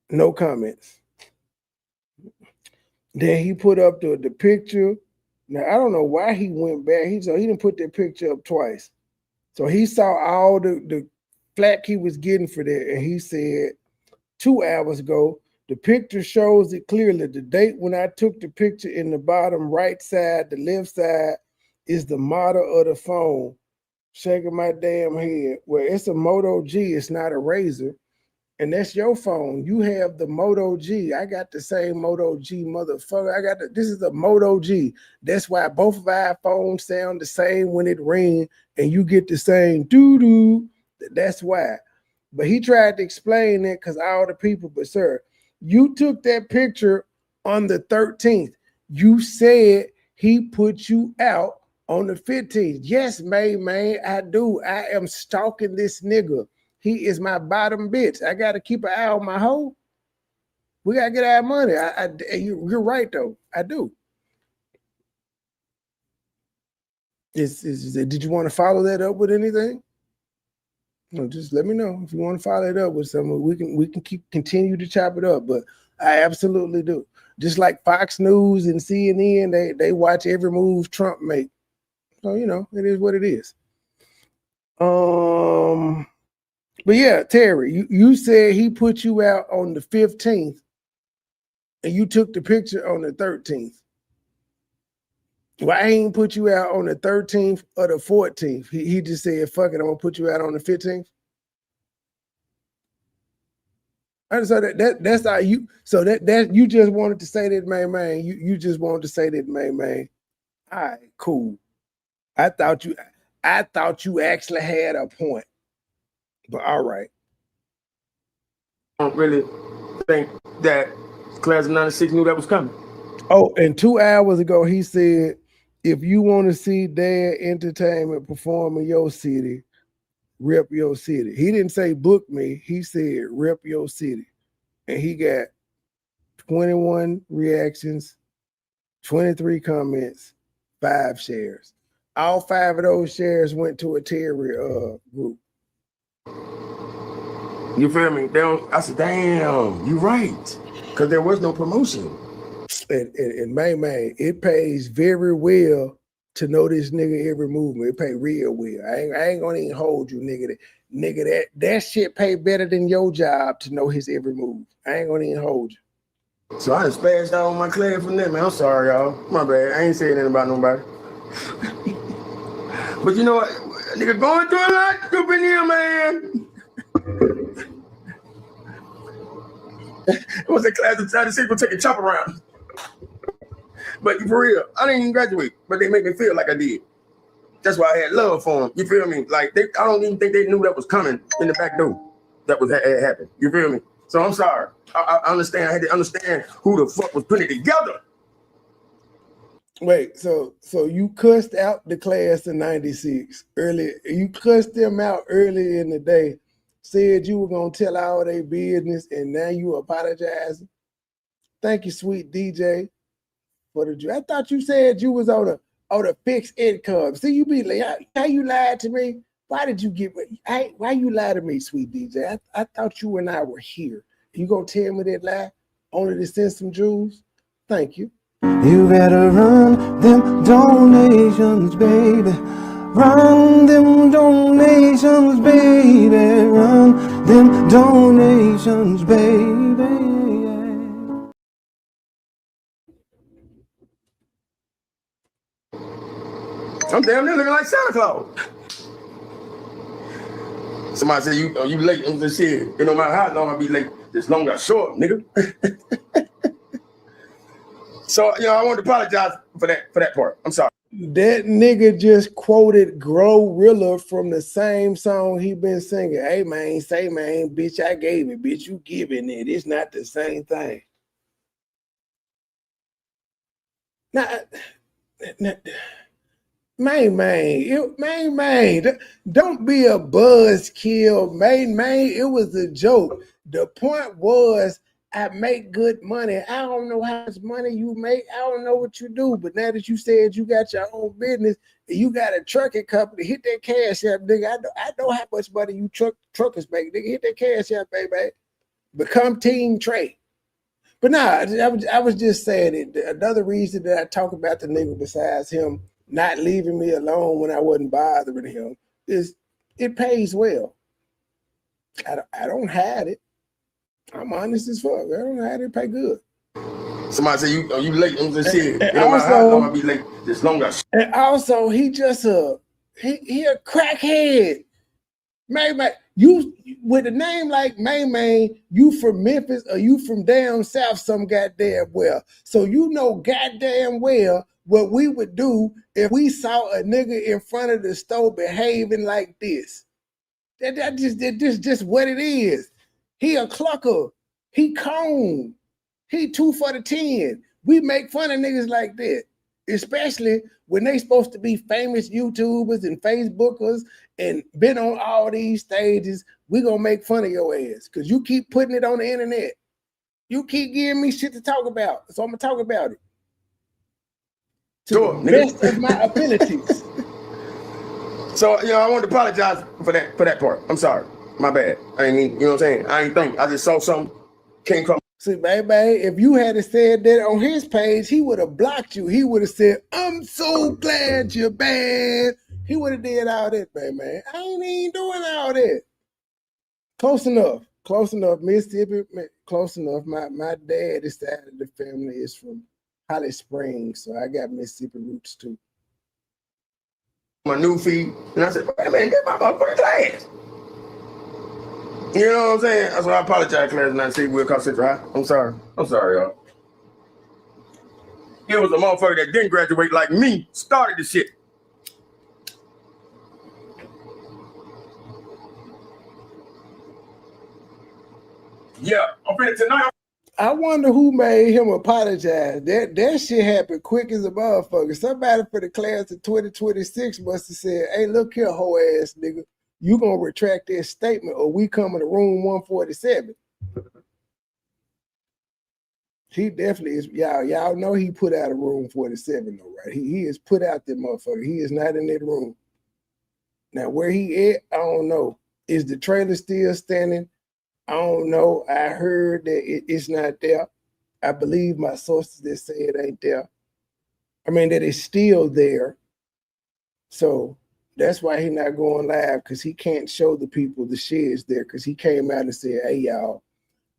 Speaker 10: no comments. Then he put up the picture. Now, I don't know why he went back. He didn't put that picture up twice. So he saw all the flack he was getting for that, and he said 2 hours ago, the picture shows it clearly. The date when I took the picture in the bottom right side, the left side is the model of the phone. Shaking my damn head. Well, it's a Moto G, it's not a Razor. And that's your phone. You have the Moto G. I got the same Moto G, motherfucker. This is a Moto G. That's why both of our phones sound the same when it rings, and you get the same doo-doo. That's why. But he tried to explain it because all the people, but sir, you took that picture on the 13th. You said he put you out on the 15th. Yes, man, I do. I am stalking this nigga. He is my bottom bitch. I got to keep an eye on my hoe. We got to get our money. You're right, though. I do. Did you want to follow that up with anything? No, just let me know if you want to follow it up with something. We can continue to chop it up, but I absolutely do. Just like Fox News and CNN, they watch every move Trump make. So, you know, it is what it is. But yeah, Terry, you said he put you out on the 15th, and you took the picture on the 13th. Well, I ain't put you out on the 13th or the 14th. He just said, fuck it, I'm gonna put you out on the 15th. And so that's how you, so that you just wanted to say that, man. You just wanted to say that, man. All right, cool. I thought you actually had a point. But all right.
Speaker 12: I don't really think that class of 96 knew that was coming.
Speaker 10: Oh, and 2 hours ago, he said, if you want to see Dad Entertainment perform in your city, rep your city. He didn't say book me. He said rep your city. And he got 21 reactions, 23 comments, 5 shares. All 5 of those shares went to a Terry group.
Speaker 12: You feel me? I said, damn, you right. Because there was no promotion.
Speaker 10: And man, it pays very well to know this nigga every movement. It pay real well. I ain't gonna even hold you, nigga. That shit pay better than your job to know his every move. I ain't gonna even hold you.
Speaker 12: So I just spashed out on my class from that, man. I'm sorry, y'all. My bad. I ain't saying anything about nobody. But you know what? Nigga going through a lot stupid here, man. It was a class of 96 will take a chop around. But for real, I didn't even graduate, but they make me feel like I did. That's why I had love for them. You feel me? Like I don't even think they knew that was coming in the back door. That was had happened. You feel me? So I'm sorry. I understand. I had to understand who the fuck was putting it together.
Speaker 10: Wait, so you cussed out the class of 96 early. You cussed them out early in the day, said you were gonna tell all their business, and now you apologizing. Thank you, sweet DJ. I thought you said you was on a fixed income. See, you be like, how you lied to me? Why did you why you lie to me, sweet DJ? I thought you and I were here. You gonna tell me that lie only to send some jewels? Thank you.
Speaker 9: You better run them donations, baby. Run them donations, baby. Run them donations, baby.
Speaker 12: I'm damn near looking like Santa Claus. Somebody say you late. I'm just saying, it no matter how long I be late, just long or short, nigga. So I want to apologize for that part. I'm sorry.
Speaker 10: That nigga just quoted Glorilla from the same song he been singing. Hey man, say man, bitch, I gave it, bitch, you giving it. It's not the same thing. Now, man, don't be a buzzkill, man. It was a joke. The point was, I make good money. I don't know how much money you make. I don't know what you do. But now that you said you got your own business and you got a trucking company, hit that cash app, nigga. I know how much money you truckers make, nigga. Hit that cash app, baby. Become Team Trey. But nah, I was just saying that another reason that I talk about the nigga besides him not leaving me alone when I wasn't bothering him is it pays well. I don't hide it. I'm honest as fuck. I don't know how they pay good.
Speaker 12: Somebody say you late. I'm just saying.
Speaker 10: And
Speaker 12: no matter how long I be late, just long as.
Speaker 10: And also, he just a crackhead. Man, you with a name like Man, you from Memphis or you from down south some goddamn well. So you know goddamn well what we would do if we saw a nigga in front of the store behaving like this. That's just what it is. He a clucker. He cone. He 2 for the 10. We make fun of niggas like that, especially when they supposed to be famous YouTubers and Facebookers and been on all these stages. We gonna make fun of your ass because you keep putting it on the internet. You keep giving me shit to talk about, so I'm gonna talk about it to the best of my abilities.
Speaker 12: So I want to apologize for that part. I'm sorry. My bad. I ain't mean, you know what I'm saying? I ain't think. I just saw something came from.
Speaker 10: See, baby, if you had said that on his page, he would have blocked you. He would have said, I'm so glad you're bad. He would have did all that, baby. I ain't even doing all that. Close enough. close enough. Mississippi, close enough. My dad's side of the family is from Holly Springs, so I got Mississippi roots too.
Speaker 12: My new feed, and I said, wait a minute, get my motherfucking class. You know what I'm saying? That's why I apologize, class, and I say we'll come sit right. I'm sorry, y'all. It was a motherfucker that didn't graduate like me, started the shit. Yeah, I'm finna tonight.
Speaker 10: I wonder who made him apologize. That shit happened quick as a motherfucker. Somebody for the class of 2026 must have said, hey, look here, hoe ass nigga. You gonna retract that statement or we come in the room 147. He definitely is. Y'all know he put out a room 47 though, right? He is put out that motherfucker. He is not in that room. Now where he at, I don't know. Is the trailer still standing? I don't know. I heard that it's not there. I believe my sources that say it ain't there. I mean, that it's still there. So that's why he not going live, because he can't show the people the shed's there, because he came out and said, hey, y'all,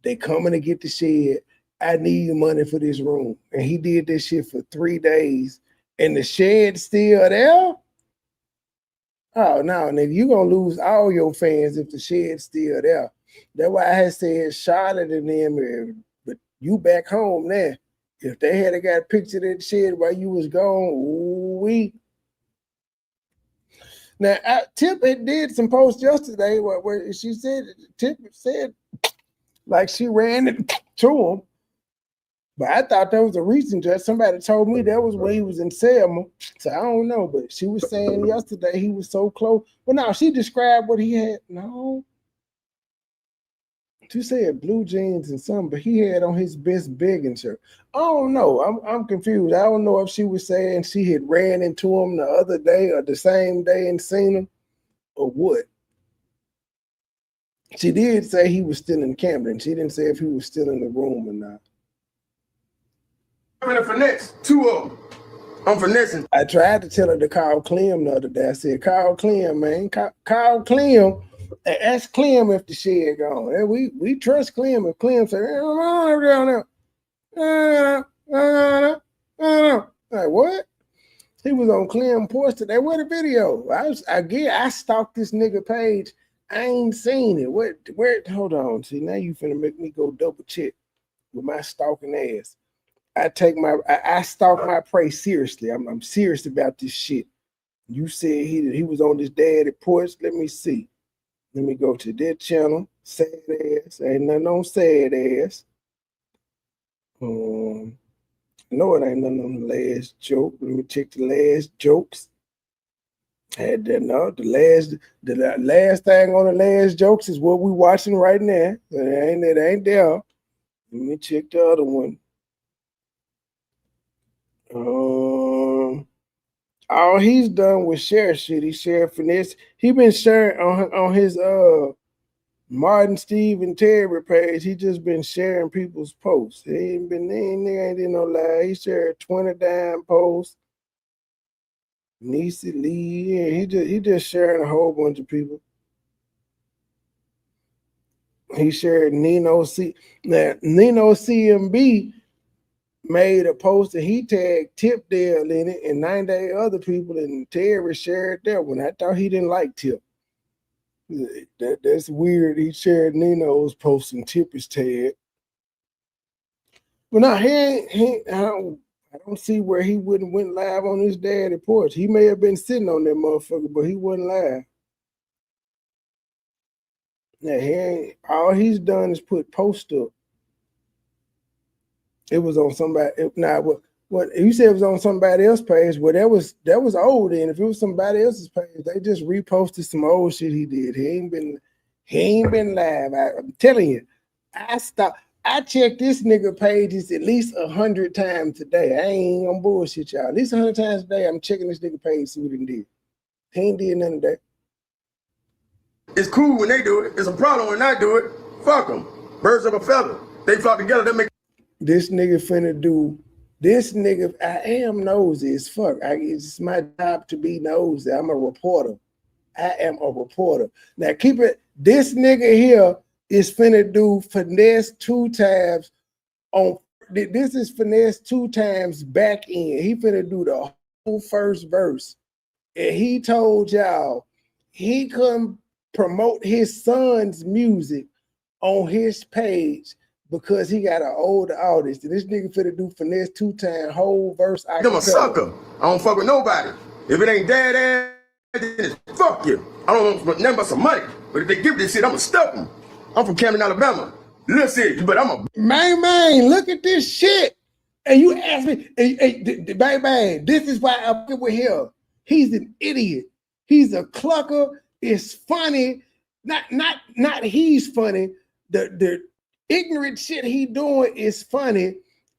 Speaker 10: they coming to get the shed. I need money for this room. And he did this shit for 3 days. And the shed's still there? Oh, no, nigga, you going to lose all your fans if the shed's still there. That's why I had said Charlotte and them, but you back home now. If they had got a picture of that shed while you was gone, ooh-wee. Now, Tip did some posts yesterday where she said, Tip said, like she ran into him. But I thought that was a recent dress. Somebody told me that was when he was in Selma. So I don't know. But she was saying yesterday he was so close. Well, no, she described what he had. No. She said blue jeans and something, but he had on his best begging shirt. I don't know. I'm confused. I don't know if she was saying she had ran into him the other day or the same day and seen him or what. She did say he was still in Camden. She didn't say if he was still in the room or not.
Speaker 12: I'm gonna finesse 2 of them. I'm finessing.
Speaker 10: I tried to tell her to call Clem the other day. I said, call Clem, man. Call Clem and ask Clem if the shed gone. And we trust Clem. If Clem said, like, what? He was on Clem porch today. What a video. I stalked this nigga page. I ain't seen it. Where? Hold on. See, now you finna make me go double check with my stalking ass. I stalk my prey seriously. I'm serious about this shit. You said he was on this daddy porch. Let me see. Let me go to that channel. Sad ass. Ain't nothing on sad ass. No, it ain't nothing on the last joke. Let me check the last jokes. Had that no, the last thing on the last jokes is what we watching right now. It ain't there. Let me check the other one. All he's done was share shit. He shared finesse. He been sharing on his Martin, Steve, and Terry page. He just been sharing people's posts. He ain't did no lie. He shared 20 damn posts. Niecy Lee, yeah, he just sharing a whole bunch of people. He shared Nino CMB made a post and he tagged Tip Dale in it and 98 other people, and Terry shared that one. I thought he didn't like Tip. That's weird. He shared Nino's post and Tip is tagged. But no, I don't see where he wouldn't went live on his daddy porch. He may have been sitting on that motherfucker, but he wasn't live. Now, all he's done is put post up. It was on somebody. What you said it was on somebody else's page? Well, that was old. And if it was somebody else's page, they just reposted some old shit he did. He ain't been live. I'm telling you, I checked this nigga pages at least 100 times today. I ain't gonna bullshit y'all. At least 100 times a day, I'm checking this nigga page, see what he did. He ain't did none of that.
Speaker 12: It's cool when they do it. It's a problem when I do it. Fuck them. Birds of a feather. They flock together. They make.
Speaker 10: This nigga finna do. This nigga, I am nosy as fuck. It's my job to be nosy. I'm a reporter. I am a reporter. Now keep it. This nigga here is finna do finesse 2 times on. This is finesse 2 times back end. He finna do the whole first verse. And he told y'all he couldn't promote his son's music on his page because he got an older audience. And this nigga finna do finesse 2 times whole verse.
Speaker 12: I'm a sucker. I don't fuck with nobody. If it ain't dad ass, then it's fuck you. I don't want nothing but some money. But if they give this shit, I'ma stuff them. I'm from Camden, Alabama. Listen, but I'm a
Speaker 10: man, look at this shit. And you ask me, hey, bang, this is why I'm with him. He's an idiot. He's a clucker. It's funny. Not he's funny. The ignorant shit he doing is funny.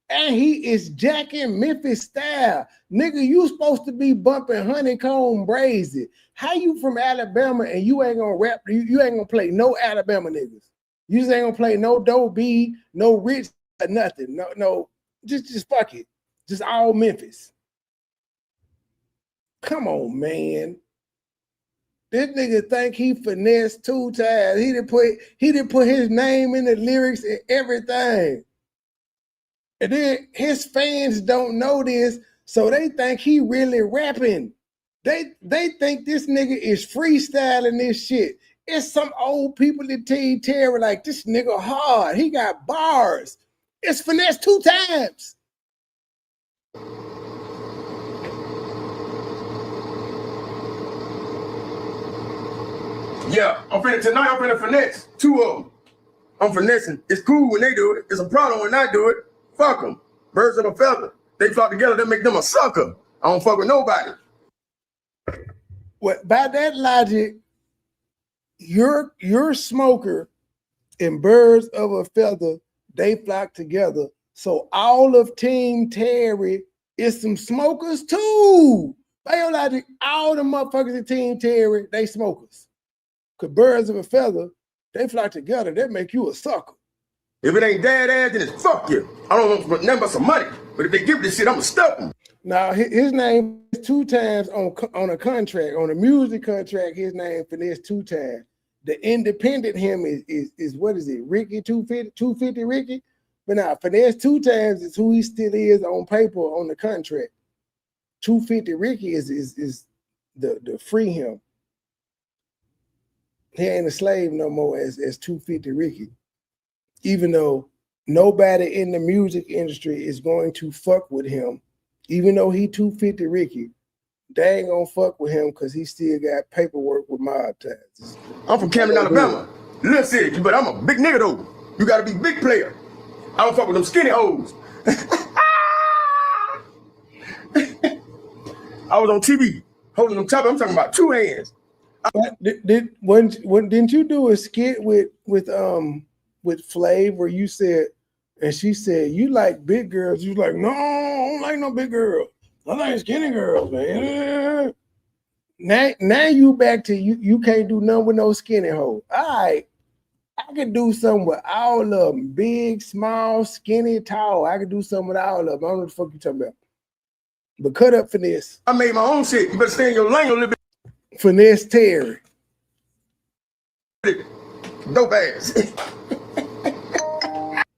Speaker 10: And he is jacking Memphis style. Nigga, you supposed to be bumping Honeycomb Brazy. How you from Alabama and you ain't gonna rap, you ain't gonna play no Alabama niggas. You just ain't gonna play no Doe B, no Rich, nothing. No, just fuck it. Just all Memphis. Come on, man. This nigga think he finessed 2 times. He didn't put his name in the lyrics and everything. And then his fans don't know this, so they think he really rapping. They think this nigga is freestyling this shit. It's some old people that Team Terry like, this nigga hard. He got bars. It's finesse 2 times.
Speaker 12: yeah, I'm finna finesse 2 of them. I'm finessing. It's cool when they do it. It's a problem when I do it. Fuck them. Birds of a feather. They flock together, that make them a sucker. I don't fuck with nobody.
Speaker 10: Well, by that logic, you're smoker and birds of a feather, they flock together. So all of Team Terry is some smokers too. By your logic, all the motherfuckers in Team Terry, they smokers. Cause birds of a feather, they flock together, that make you a sucker.
Speaker 12: If it ain't dad ass, then it's fuck you. I don't want nothing but some money. But if they give this shit, I'ma stuff them.
Speaker 10: Now his name is 2 times on a contract, on a music contract. His name finesse 2 times. The independent him is what is it? Ricky 250 Ricky. But now finesse 2 times is who he still is on paper on the contract. 250 Ricky is the free him. He ain't a slave no more as 250 Ricky. Even though nobody in the music industry is going to fuck with him, even though he 250 Ricky, they ain't gonna fuck with him because he still got paperwork with mob ties.
Speaker 12: I'm from Camden, Alabama. Listen, but I'm a big nigga though. You gotta be big player. I don't fuck with them skinny hoes. I was on TV holding them top. I'm talking about 2 hands.
Speaker 10: Didn't you do a skit with Flav where you said, and she said, you like big girls? You was like, no, I don't like no big girls. I like skinny girls, man. Now you back to you can't do nothing with no skinny hoe. All right, I can do something with all of them. Big, small, skinny, tall. I can do something with all of them. I don't know what the fuck you talking about. But cut up finesse.
Speaker 12: I made my own shit. You better stay in your lane a little bit.
Speaker 10: Finesse Terry.
Speaker 12: Dope ass.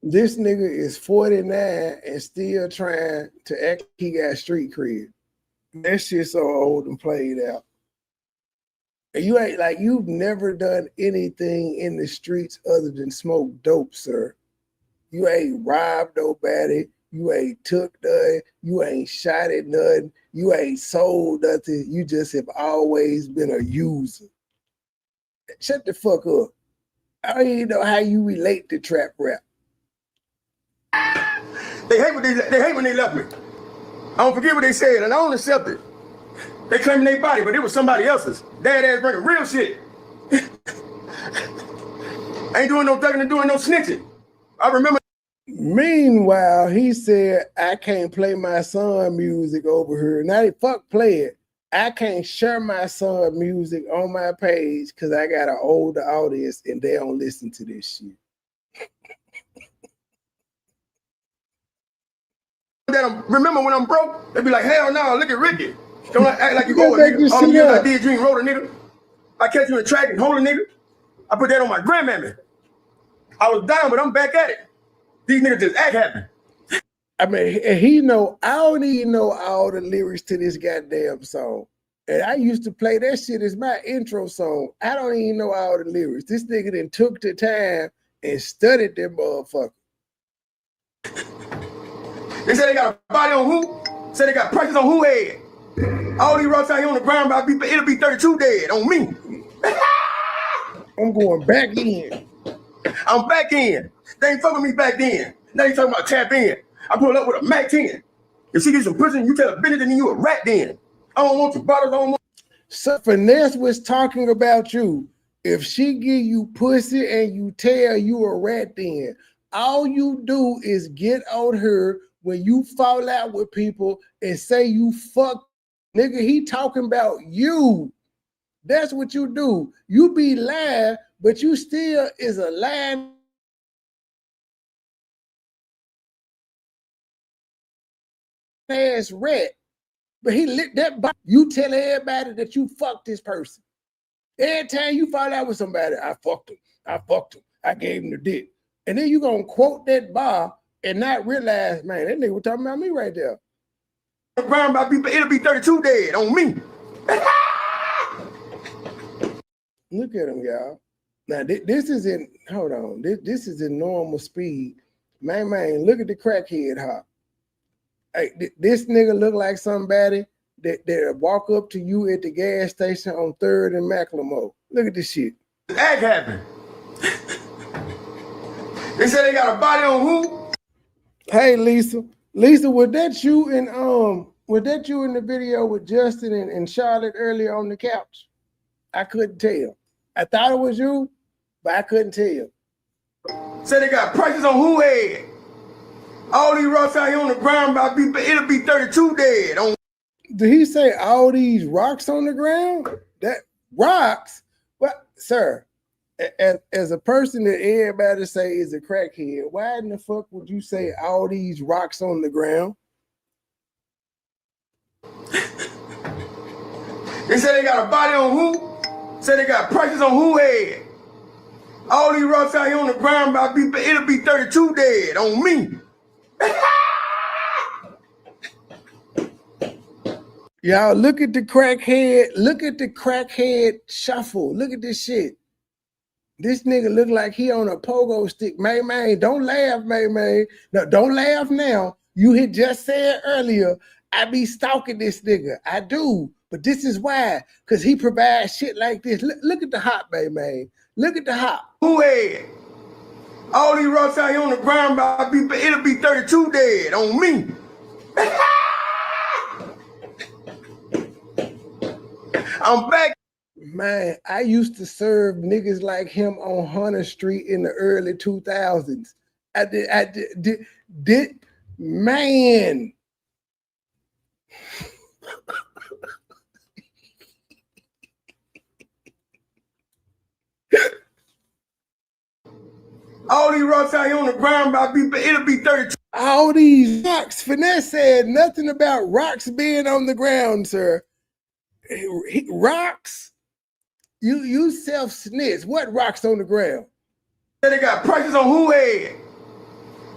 Speaker 10: This nigga is 49 and still trying to act he got street cred. That shit so old and played out. And you ain't like, you've never done anything in the streets other than smoke dope, sir. You ain't robbed nobody. You ain't took nothing. You ain't shot at nothing. You ain't sold nothing. You just have always been a user. Shut the fuck up. I don't even know how you relate to trap rap.
Speaker 12: They hate when they left me. I don't forget what they said, and I don't accept it. They claiming their body, but it was somebody else's. Dad ass bringing real shit. I ain't doing no thugging and doing no snitching. I remember.
Speaker 10: Meanwhile, he said, I can't play my son music over here. Now they fuck play it. I can't share my son music on my page because I got an older audience and they don't listen to this shit.
Speaker 12: Remember when I'm broke, they be like, hell no, look at Ricky. Don't act like you go a nigga. All the years I did dream, wrote a nigga. I catch you in track and hold a nigga. I put that on my grandmammy. I was down, but I'm back at it. These niggas just act happy.
Speaker 10: I mean, and he know, I don't even know all the lyrics to this goddamn song. And I used to play that shit as my intro song. I don't even know all the lyrics. This nigga then took the time and studied them motherfucker.
Speaker 12: They said they got a body on who? Said they got prices on who head. All these rocks out here on the ground, it'll be 32 dead on me.
Speaker 10: I'm going back in.
Speaker 12: I'm back in. They ain't fucking me back then. Now you talking about tap in. I pull up with a Mac 10. If she gets some pussy, you tell a bitch, then you a rat then. I don't want your bottles, I don't want.
Speaker 10: So Finesse was talking about you. If she give you pussy and you tell you a rat then, all you do is get on her when you fall out with people and say you fuck. Nigga, he talking about you. That's what you do. You be lying, but you still is a lying ass rat. But he lit that body. You tell everybody that you fucked this person. Every time you fall out with somebody, I fucked him. I fucked him. I gave him the dick. And then you gonna quote that bar and not realize, man, that nigga was talking about me right there.
Speaker 12: It'll be 32 dead on me.
Speaker 10: Look at him, y'all. Now this is in, hold on. This is in normal speed. Man, look at the crackhead hop. Hey, this nigga look like somebody that walk up to you at the gas station on 3rd and Macklemore. Look at this shit.
Speaker 12: Act happened. They said they got a body on who?
Speaker 10: Hey, Lisa. Lisa, was that you in the video with Justin and Charlotte earlier on the couch? I couldn't tell. I thought it was you, but I couldn't tell.
Speaker 12: Said they got prices on who head. All these rocks out here on the ground, it'll be 32 dead on.
Speaker 10: Did he say all these rocks on the ground? That rocks? Well, sir, as a person that everybody say is a crackhead, why in the fuck would you say all these rocks on the ground?
Speaker 12: They said they got a body on who? Said they got prices on who head. All these rocks out here on the ground, it'll be 32 dead on me.
Speaker 10: Y'all look at the crackhead shuffle. Look at this shit. This nigga look like he on a pogo stick. Man, don't laugh, man. No, don't laugh now. You had just said earlier, I be stalking this nigga. I do, but this is why, because he provides shit like this. Look at the hop, man. Look at the hop.
Speaker 12: Who head? All these rocks out here on the ground, it'll be 32 dead on me. I'm back.
Speaker 10: Man, I used to serve niggas like him on Hunter Street in the early 2000s. I did, man.
Speaker 12: All these rocks out here on the ground, it'll be 32.
Speaker 10: All these rocks. Finesse said nothing about rocks being on the ground, sir. Rocks? You self-snitch. What rocks on the ground?
Speaker 12: They got prices on who head.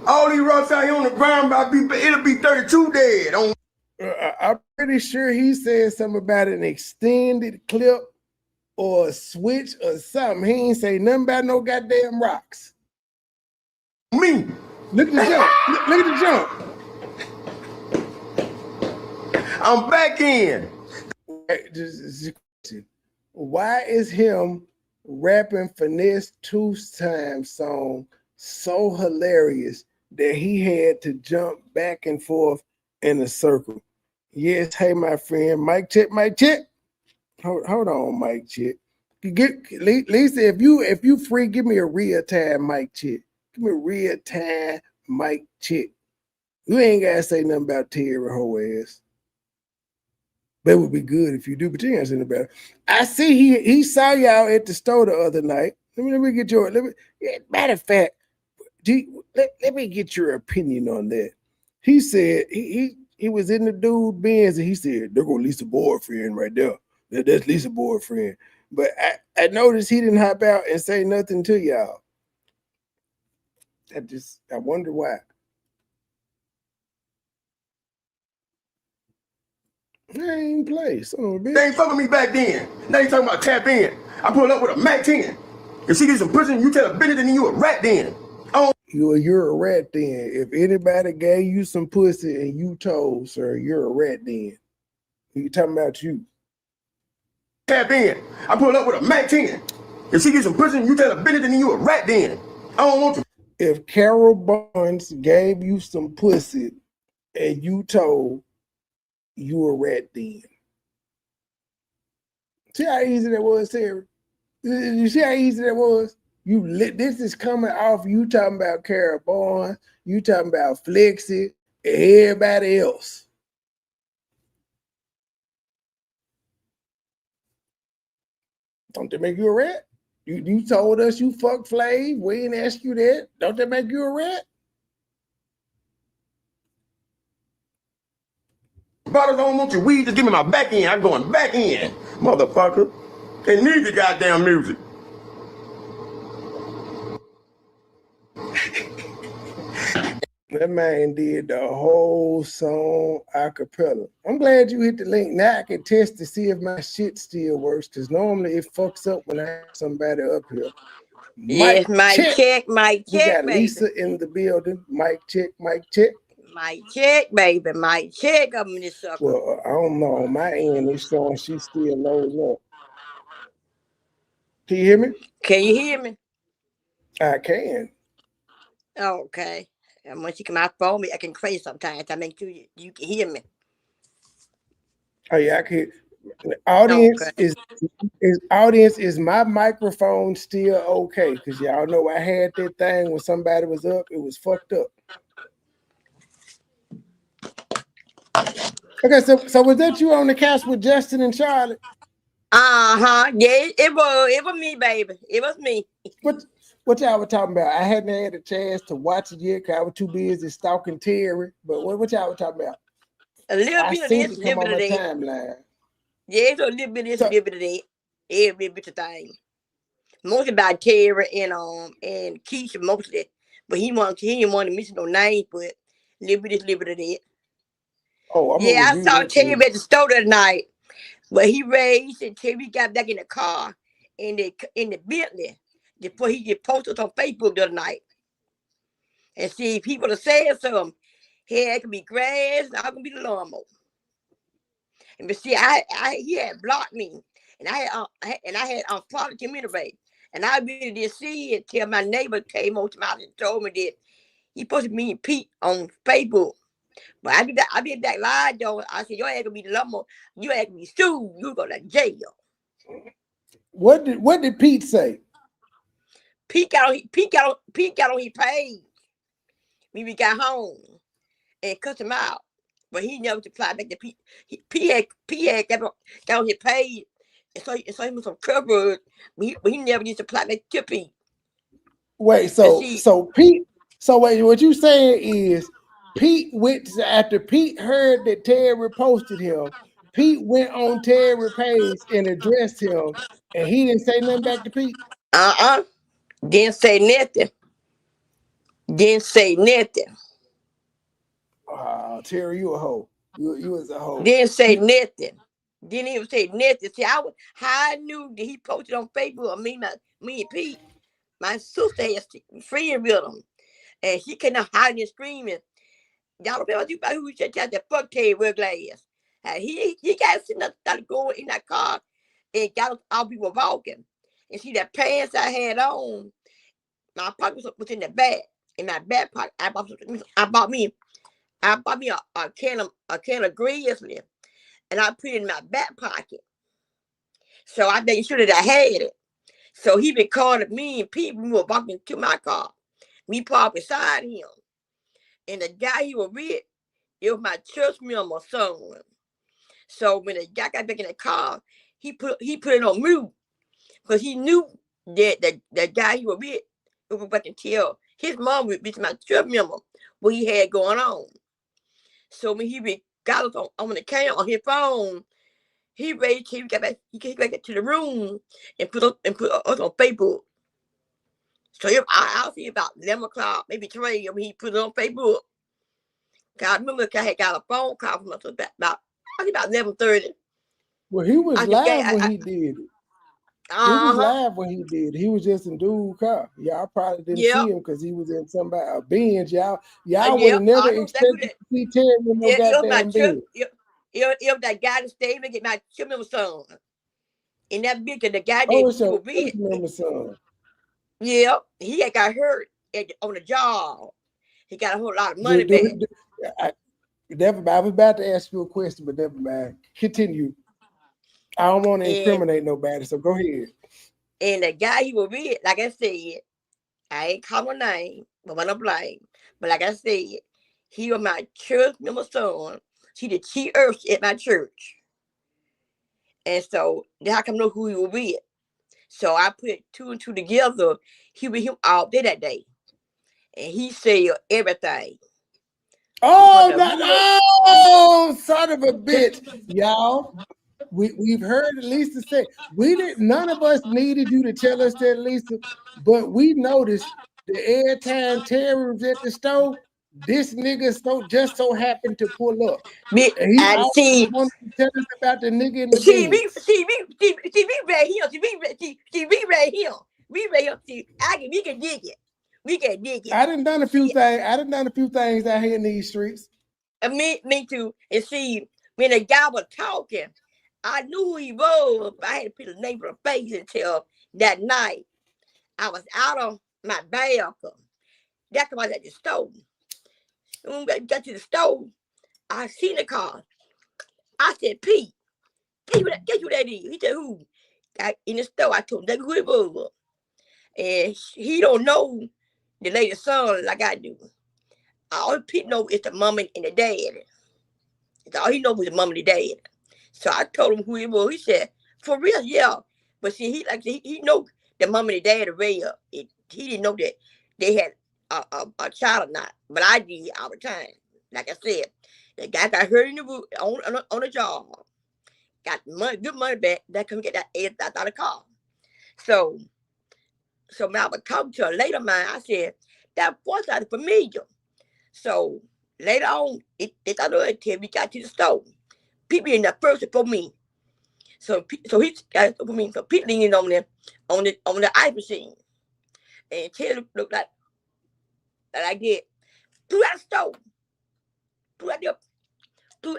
Speaker 12: All these rocks out here on the ground, it'll be 32 dead on.
Speaker 10: I'm pretty sure he said something about an extended clip or a switch or something. He ain't say nothing about no goddamn rocks.
Speaker 12: Me.
Speaker 10: Look at the jump. Look at the jump.
Speaker 12: I'm back in.
Speaker 10: Why is him rapping Finesse 2 times song so hilarious that he had to jump back and forth in a circle? Yes, hey, my friend, mic check. Hold on, mic check. Lisa, if you free, give me a real time mic check. Give me a real time mic check. You ain't gotta say nothing about Terry hoe ass. That would be good if you do, but you ain't saying about it. I see he saw y'all at the store the other night. Let me get your matter of fact, let me get your opinion on that. He said he was in the dude Benz and he said, there go Lisa boyfriend right there. That's Lisa boyfriend. But I noticed he didn't hop out and say nothing to y'all. I wonder why. I ain't play, son of a bitch.
Speaker 12: They ain't fucking me back then. Now you talking about tap in. I pull up with a Mac 10. If she gets some pussy, you tell a bitch, then you a rat then. Oh,
Speaker 10: You're a rat then. If anybody gave you some pussy and you told, sir, you're a rat then. You talking about you.
Speaker 12: tap in. I pull up with a Mac 10. If she gets some pussy, you tell a bitch, then you a rat then. I don't want to.
Speaker 10: If Carol Barnes gave you some pussy and you told, you a rat then. See how easy that was, Sarah? You see how easy that was? This is coming off you talking about Carol Barnes, you talking about Flexi, and everybody else. Don't that make you a rat? You told us you fuck Flav. We ain't ask you that. Don't that make you a rat?
Speaker 12: Bottles don't want your weed, just give me my back end. I'm going back in, motherfucker. They need the goddamn music.
Speaker 10: That man did the whole song a cappella. I'm glad you hit the link. Now I can test to see if my shit still works, because normally it fucks up when I have somebody up here.
Speaker 13: Yes, mic check,
Speaker 10: we got
Speaker 13: baby.
Speaker 10: Lisa in the building. Mic check, mic check.
Speaker 13: Mic check, baby. Mic check up in this sucker.
Speaker 10: Well, I don't know. On my end, it's showing she's still loading up. Can you hear me?
Speaker 13: Can you hear me?
Speaker 10: I can.
Speaker 13: Okay. And once you come out phone me, I can crazy sometimes. I make sure you can hear me.
Speaker 10: Oh yeah, I can. The audience is my microphone still okay? Because y'all know I had that thing when somebody was up, it was fucked up. Okay, so was that you on the couch with Justin and Charlotte?
Speaker 13: Uh-huh. Yeah, it was me, baby. It was me.
Speaker 10: What y'all were talking about? I hadn't had a chance to watch it yet because I was too busy stalking Terry. But what y'all were talking about?
Speaker 13: A little bit of this, a little bit of that.
Speaker 10: Timeline.
Speaker 13: Yeah, it's a little bit of this, a little bit of that. Every bit of thing. Mostly about Terry and Keisha mostly. But he didn't want to mention no names, but a little bit of this, a little bit of that.
Speaker 10: Oh,
Speaker 13: yeah, I saw Terry at the store that night. But he raised and Terry got back in the car in the Bentley before he get posted on Facebook the other night. And see, people have said something. Hey, it could be grass, and I can be the lawnmower. And but see, he had blocked me, and I had unfollowed him anyway. And I really didn't see it till my neighbor came over to my house and told me that he posted me and Pete on Facebook. But I did that lie though. I said, your ass gonna be the lawnmower. You ass gonna be sued. You go to jail.
Speaker 10: What did Pete say?
Speaker 13: Pete got on his page when we got home and cut him out. But he never replied back to Pete. Pete had got on his page and so he was some coverage, but he never used to reply back to Pete.
Speaker 10: Wait, so Pete, wait, what you saying is Pete went after Pete heard that Terry posted him, Pete went on Terry's page and addressed him, and he didn't say nothing back to Pete?
Speaker 13: Didn't say nothing. Didn't say nothing.
Speaker 10: Terry, you a hoe. You was a hoe.
Speaker 13: Didn't say nothing. Didn't even say nothing. See, how I knew that he posted on Facebook on me and Pete. My sister had a friend with him. And she came out hiding and screaming. Y'all remember who just had the fuck Terry with glass. And he got sitting up, started going in that car and got all people walking. And see that pants I had on, my pocket was in the back. In my back pocket, I bought me a can of Grizzly, and I put it in my back pocket. So I made sure that I had it. So he been calling me and Pete. We were walking to my car. We parked beside him, and the guy he was with, it was my church member son. So when the guy got back in the car, he put it on mute because he knew that the guy he was with, it was about to tell his mom was my church member what he had going on. So when he got us on the camera on his phone, he got back to the room and put us on Facebook. So if I'll see about 11 o'clock, maybe 12, he put it on Facebook. I remember I had got a phone call from us about 11:30.
Speaker 10: Well, he was live when he did it. He was live when he did. He was just in dude car. Y'all probably didn't see him because he was in somebody a binge. Y'all would have never expected to see Terry in no goddamn binge.
Speaker 13: If that guy that stayed and get my children's son. And that bitch, the guy that
Speaker 10: it's your
Speaker 13: was with.
Speaker 10: son.
Speaker 13: Yeah, he had got hurt on the job. He got a whole lot of money back.
Speaker 10: Never mind. I was about to ask you a question, but never mind. Continue. I don't want to incriminate nobody, so go ahead.
Speaker 13: And the guy he was with, like I said, I ain't call my name, but I'm not blame. But like I said, he was my church member son. He the chief usher at my church. And so then I come know who he was with. So I put 2 and 2 together. He was him all day that day. And he said everything.
Speaker 10: Oh, son of a bitch. Y'all, we've heard Lisa say, none of us needed you to tell us that, Lisa, but we noticed that every time Terry was at the store, this nigga just so happened to pull up. And he wanted to tell us about the nigga in the
Speaker 13: See me right here. We right here. See, we can dig it. We can dig it.
Speaker 10: I done done a few things out here in these streets.
Speaker 13: Me too. And see, when the guy was talking, I knew who he was, but I had to put a name on the face until that night. I was out of my balcony. That's why I was at the store. When we got to the store, I seen the car. I said, Pete, guess who that is? He said, who? In the store, I told him who it was. And he don't know the lady's son like I do. All Pete knows is the mom and the dad. That's all he knows is the mom and the dad. So I told him who it was. He said, for real, yeah. But see, he know the mom and the dad are real. He didn't know that they had a child or not. But I did all the time. Like I said, the guy got hurt in the wood on the job. Got good money back. That couldn't get that ass out of the car. So when I was talking to a later man, I said, that voice sounded familiar. So later on, it thought until we got to the store. People in the first before me. So he got for me. So people leaning on the ice machine. And Taylor looked like I did. Threw out the stove. Threw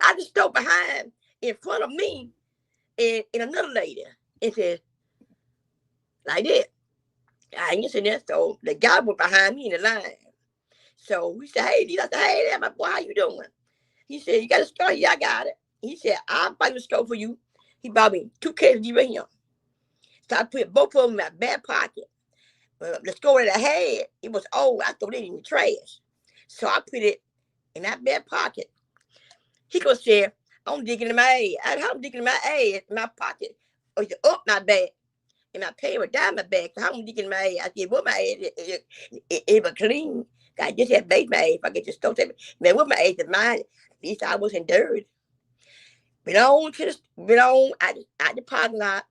Speaker 13: out the stove behind, in front of me, and another lady. And said, like that. I ain't sitting there. So the guy was behind me in the line. So we said, hey, there, my boy, how you doing? He said, you got a score? Yeah, I got it. He said, I'll buy the score for you. He bought me 2 cases of him. So I put both of them in my back pocket. The score that I had, it was old. I threw it in the trash. So I put it in that back pocket. He go say, I'm digging in my ass. I'm digging in my ass in my pocket. Or up my back. And my pay was down my back. So I'm digging in my ass. I said, what my ass? It was clean. I just had bathed my ass. If I get your stove, man, what my ass is mine. At least I wasn't dirty. Went on at the parking lot.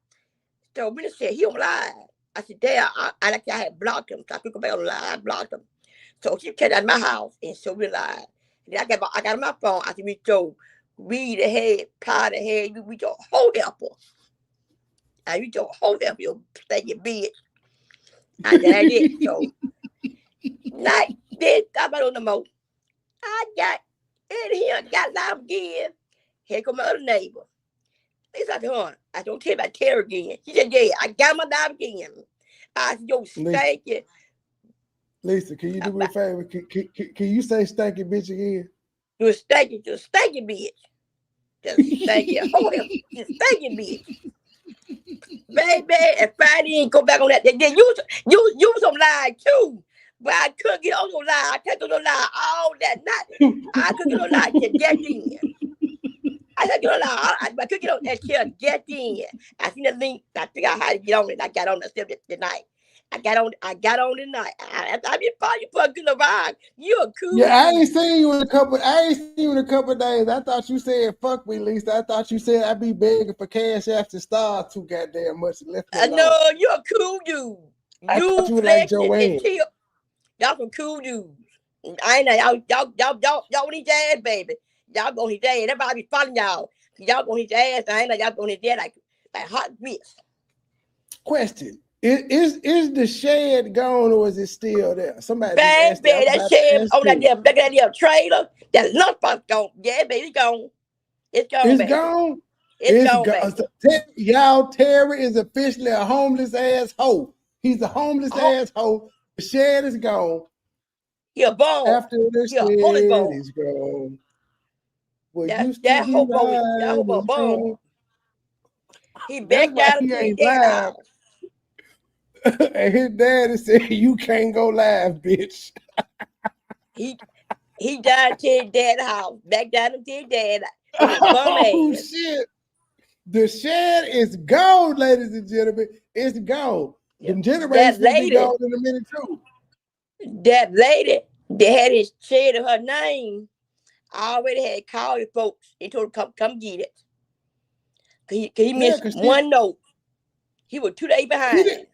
Speaker 13: So when he said he don't lie, I said, Dad, I had blocked him. So I took him back on the line. I blocked him. So she came out of my house and so we lied. Then I got on my phone. I said, we told weed ahead, pot ahead, we told whole apple. And you told whole apple, you stinking bitch. And then I did. So night, then I got on the moat. I got in here, got loud again. Here come my other neighbor. He said, I don't tell you about Terry again. She said, yeah, I got my dog again. I said, yo, stanky.
Speaker 10: Lisa, can you do me a favor? Can you say stanky bitch again?
Speaker 13: You a stanky bitch. Just stanky, just stanky bitch. Baby, and Friday ain't go back on that. Then you was on lie too. But I couldn't get on no lie. I couldn't get on lie all that night. I couldn't get on lie till get in. I couldn't get on lie. I couldn't get on that till get in. I seen the link. I figured out how to get on it. I got on the night. I got on tonight. I been following you for a good ride. You a cool.
Speaker 10: Yeah, I ain't seen you in a couple of days. I thought you said fuck me, Lisa. I thought you said I'd be begging for cash after stars too goddamn much.
Speaker 13: I know you're a cool dude.
Speaker 10: I
Speaker 13: You
Speaker 10: thought you were like
Speaker 13: flexing and
Speaker 10: Joann.
Speaker 13: chill. Y'all some cool dudes. I ain't know y'all on his ass, baby. Y'all on his ass. Everybody be following y'all. Y'all on his ass. I ain't know y'all on his ass like hot grits.
Speaker 10: Question. Is the shed gone or is it still there? Somebody just asked
Speaker 13: Baby, that shed on that
Speaker 10: too.
Speaker 13: damn back of that damn trailer. That lunchbox gone. Yeah, baby, it's gone. It's gone,
Speaker 10: It's
Speaker 13: baby.
Speaker 10: gone.
Speaker 13: It's gone, baby.
Speaker 10: So, y'all, Terry is officially a homeless ass hoe. He's a homeless ass hoe. The shed is gone.
Speaker 13: He a bone.
Speaker 10: After the
Speaker 13: He a homeless
Speaker 10: shed
Speaker 13: bone.
Speaker 10: is gone. Well,
Speaker 13: That hobo a bone. He back down to his dad's house.
Speaker 10: And his daddy said, "You can't go live, bitch."
Speaker 13: He died to his dad's house. Back down to his dad. Oh
Speaker 10: shit! The shed is gone, ladies and gentlemen. It's gone. The generator's gonna be gone in a minute too.
Speaker 13: That lady that had his shed in her name, I already had called the folks and told them come get it. He missed one note. He was 2 days behind.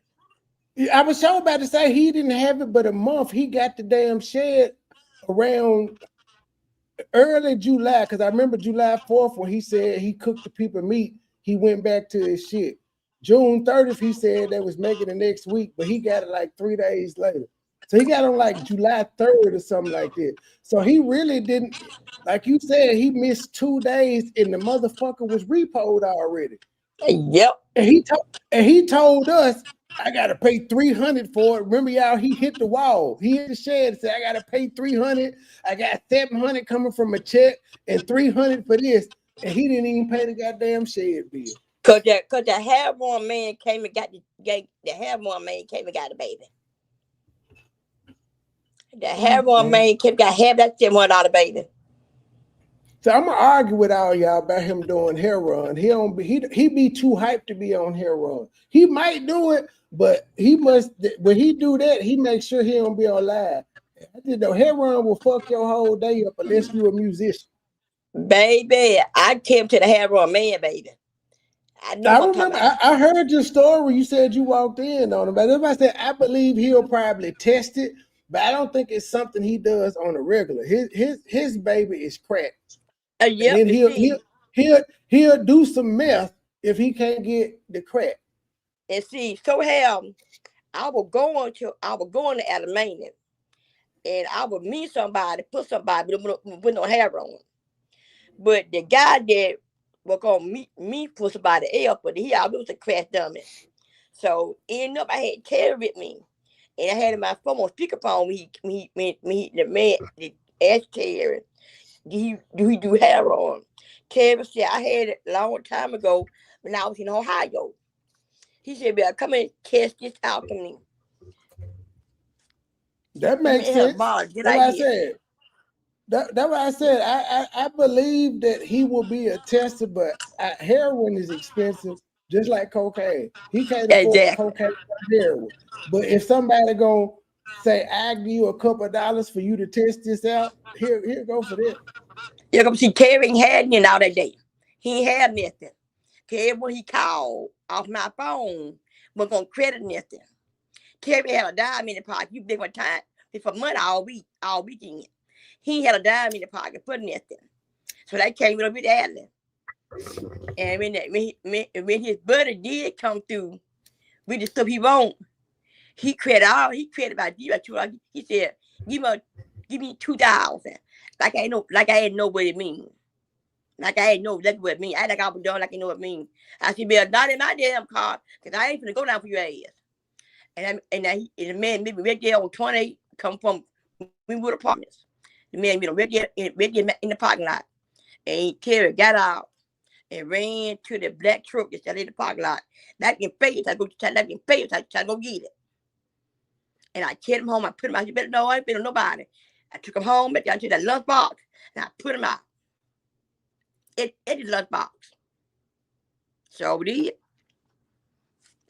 Speaker 10: I was so about to say he didn't have it but a month. He got the damn shed around early July, because I remember July 4th when he said he cooked the people meat. He went back to his shit. June 30th, he said they was making it next week, but he got it like 3 days later. So he got on like July 3rd or something like that. So he really didn't, like you said, he missed 2 days and the motherfucker was repoed already.
Speaker 13: Yep.
Speaker 10: And he told us, I gotta pay $300 for it. Remember, y'all, he hit the wall. He hit the shed and said, I gotta pay $300. I got $700 coming from a check and $300 for this. And he didn't even pay the goddamn shed bill.
Speaker 13: Cause the have-one man came and got the have-one man came and got the baby. The have-one man came and got half that $700 baby.
Speaker 10: So I'm gonna argue with all y'all about him doing hair run. He be too hyped to be on hair run. He might do it, but he must. When he do that, he makes sure he don't be on live. I did know hair run will fuck your whole day up unless you're a musician.
Speaker 13: Baby, I came to the hair run man, baby. I
Speaker 10: remember. I heard your story. You said you walked in on him, but if I said I believe he'll probably test it, but I don't think it's something he does on a regular. His baby is crack.
Speaker 13: Yeah,
Speaker 10: and he'll do some meth if he can't get the crack.
Speaker 13: And see, so I was going to Alamania, and I would meet somebody, put somebody with no hair on. But the guy that was gonna meet me put somebody else, but he always was a crash dummy. So ended up I had Terry with me, and I had my phone on speakerphone when the man asked Terry, do he do hair on? Terry said, I had it a long time ago when I was in Ohio. He said, "Well, come and test this out for me."
Speaker 10: That makes sense. That's what I said. That's what I said. I believe that he will be a tester, but heroin is expensive, just like cocaine. He can't afford cocaine or heroin. But if somebody gonna say, "I give you a couple of dollars for you to test this out," here go for that.
Speaker 13: You're gonna see Terry ain't had nothing all that day. He ain't had nothing. Terry, when he called off my phone, was gonna credit nothing. Terry had a dime in the pocket. You big one time for money all weekend. He had a dime in the pocket for nothing. So that came with a bit adley. And when his buddy did come through with the stuff he want, he credit about you. He said, give me $2,000. Like I didn't know what it means. Like I didn't know that's what it means. I like I was done like I know what it means. I said, "Well, not in my damn car, because I ain't gonna go down for your ass." And the man made me right there on 28, come from Greenwood Apartments. The man made me right there in the parking lot. And Terry got out and ran to the black truck that's in the parking lot. That can pay it. I go to go get it. And I carried him home. I put him out. You better know I ain't been on nobody. I took him home, back down to that lunchbox, and I put him out. In the lunchbox. So did.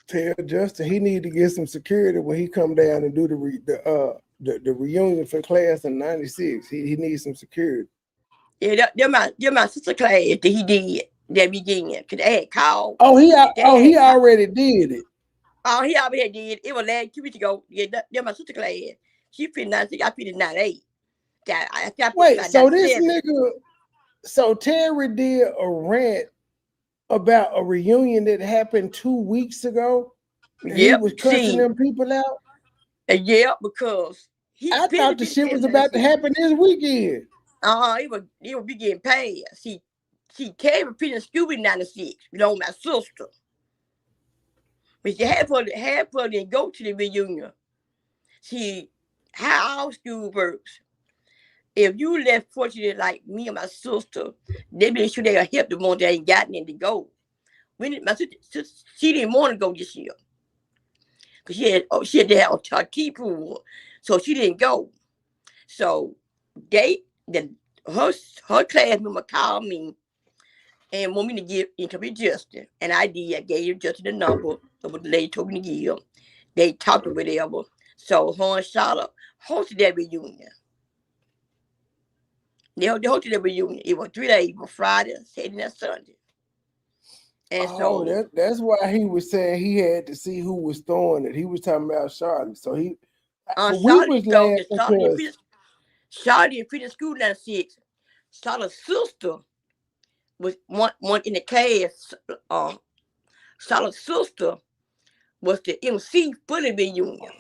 Speaker 10: Tell Justin he need to get some security when he come down and do the reunion for class in '96. He needs some security.
Speaker 13: Yeah, they're my sister class that he did that beginning. Cause they had called.
Speaker 10: He already did it.
Speaker 13: Oh, he over here did. It was last 2 weeks ago. Yeah, that my sister class. She fit 96. I fit 98.
Speaker 10: Wait, so this nigga, so Terry did a rant about a reunion that happened 2 weeks ago. And he was cussing them people out.
Speaker 13: Yeah, because
Speaker 10: I thought the shit was about to happen this weekend.
Speaker 13: It would be getting paid. See, Terry repeating school in 96. You know, my sister. But she had for to go to the reunion. See, how our school works. If you left fortunate like me and my sister, they made sure they got help the ones that ain't gotten in to go. My sister, she didn't want to go this year. Because she had to have a tea pool. So she didn't go. So her class member called me and want me to give interview Justin. And I did. I gave Justin the number of what the lady told me to give. They talked or whatever. So her and Charlotte hosted that reunion. They hosted that reunion. It was 3 days. It was Friday, Saturday, and Sunday. And so
Speaker 10: that's why he was saying he had to see who was throwing it. He was talking about Charlotte. So we was laughing because
Speaker 13: Charlotte didn't fit in school 96. Charlotte's sister was one in the class. Charlotte's sister was the MC for the reunion.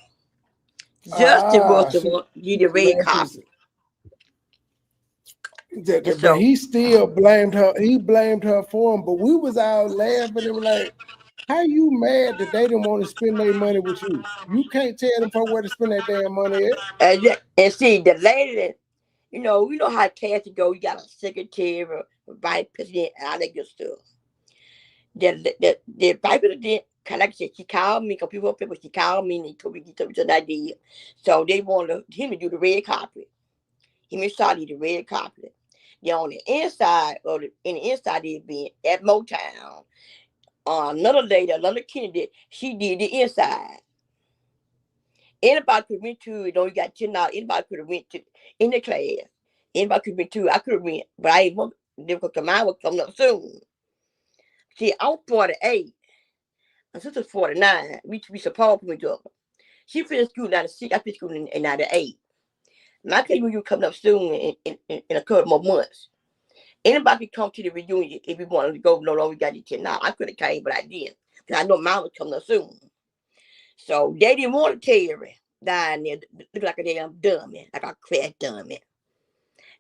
Speaker 13: Justin was the one get the red carpet.
Speaker 10: But he still blamed her. He blamed her for him. But we was all laughing and like, how you mad that they didn't want to spend their money with you? You can't tell them for where to spend that damn money at.
Speaker 13: And see, the lady, you know how class go. You got a secretary, a vice president, and all that good stuff. The vice president, like I said, she called me because people up there, but she called me and he told me an idea. So they wanted him to do the red carpet. Him and Charlie the red carpet. Then on the inside in the inside of the event at Motown, another lady, another candidate, she did the inside. Anybody could went to, you know, you got $10. Anybody could have went to in the class. Anybody could have went to, I could have went, but I ain't want because mine was coming up soon. See, I'm 48. My sister's 49. We supposed to each other. She finished school in 96. I finished school in 98. My class reunion coming up soon in a couple more months. Anybody could come to the reunion if we wanted to go. No longer got the $10. I could have came, but I didn't. Because I know mine was coming up soon. So they didn't want to Terry down there look like a damn dummy, like a crack dummy.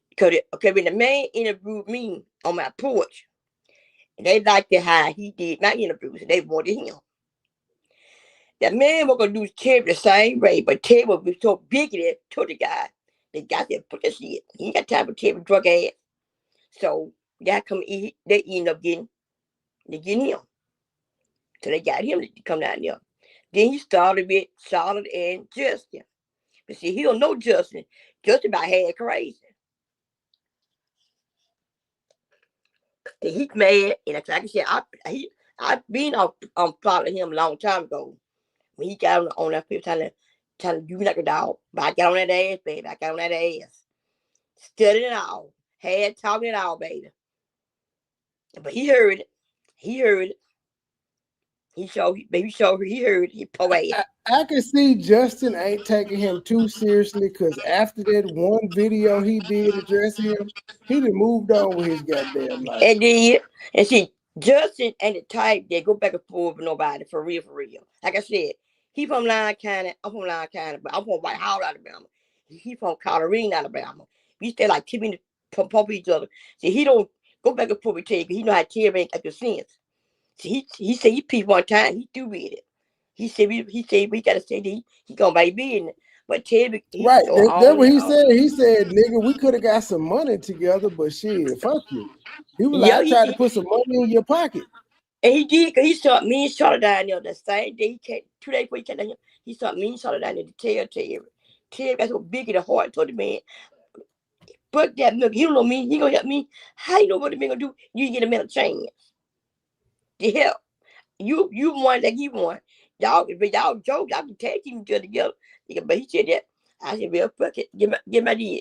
Speaker 13: Because when the man interviewed me on my porch, and they liked it how he did my interviews, and they wanted him. The man was going to do Terry the same way, but Terry was so bigoted to the guy. They got that put this shit. He ain't got time for Terry drug ass. So they come eat. They end up getting him. So they got him to come down there. Then he started with Charlotte and Justin. But see, he don't know Justin. Justin about half crazy. Then he's mad, and like I said, I've been on following him a long time ago. When he got on that people telling you like a dog. But I got on that ass, baby. I got on that ass. Studied it all. Had talking it all, baby. But he heard it. He heard it. He heard it. He poet.
Speaker 10: I can see Justin ain't taking him too seriously because after that one video he did addressing him, he done moved on with his goddamn life.
Speaker 13: And then, and see, Justin ain't the type that go back and forth with nobody for real. Like I said, he from Line County, I'm from Line County, but I'm from White House, Alabama. He from Colorado, Alabama. We stay like 10 minutes from each other. See, he don't go back and forth with Terry because he know how Terry ain't got the sense. See, he said he peeped one time, he threw with it. He said we gotta say that he gonna buy business. But Terry,
Speaker 10: right, that's what he said. He said, nigga, we could have got some money together, but shit, fuck you. He was like trying to put some money in your pocket.
Speaker 13: And he did, because he saw me and Charlotte down there the same day. He came 2 days before he came down here. He saw me and Charlotte down there to tell Terry. Terry got so big in the heart, told the man, fuck that milk. He don't know me. He gonna help me. How you know what the man gonna do? You get a man a chance to help. You won like he won. Y'all joke. Y'all can tag team each other together. But he said that. I said, well, fuck it. Get my deal.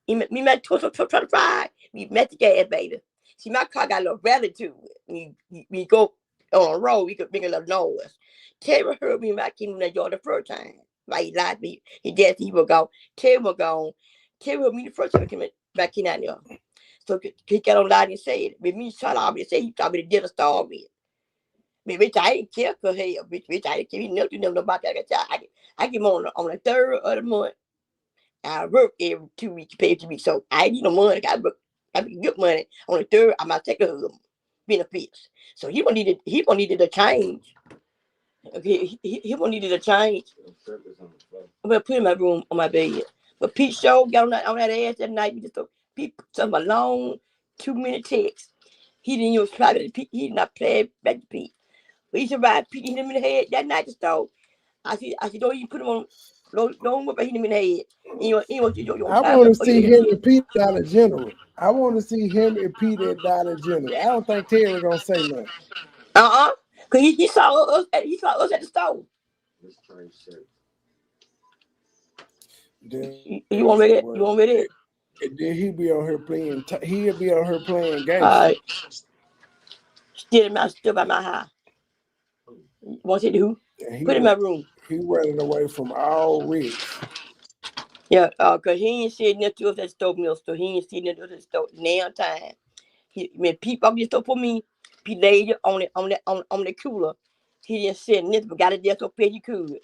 Speaker 13: Me my 25. We met the gas, baby. See, my car got a little rally to it. We go on a road, we could make a little noise. Terry heard me when I came in that yard the first time. Like he lied to me. He just he was gone. Terry was gone. Terry heard me the first time I came back in there. So he got on line and said, with me shut off, he said he thought me to dinner star with. Bitch, I didn't care for hell. Bitch, I didn't care. He never know about that. I get on the 3rd of the month. I work every 2 weeks, pay 2 weeks. So I ain't need no money. I get money. On the 3rd, I might take a benefits. So he gonna needed a change. Okay, he gonna needed a change. I'm gonna put him in my room on my bed. But Pete Show got on that ass that night. We just Pete some a long 2-minute text. He didn't even try to Pete. He did not play back to Pete. But he survived. Pete hit him in the head that night. The stove. I said, don't even put him on. Don't hit him in the head. I want
Speaker 10: to see him and Pete at Dollar General. I want to see him and Pete at Dollar General. I don't think Terry gonna say nothing.
Speaker 13: Cause he saw us at the store. You want read it? You want read it?
Speaker 10: And then he'll be on here playing. He'll be on here playing games.
Speaker 13: All right. Still by my house. Want to see who? Put in my room.
Speaker 10: He running away from all risks.
Speaker 13: Yeah, cause he ain't said nothing to us at the stove mill store. He ain't said nothing to us at the stove now time. Pete up the store for me. Pete laid it on the cooler. He didn't say nothing, but got it there so fast he could.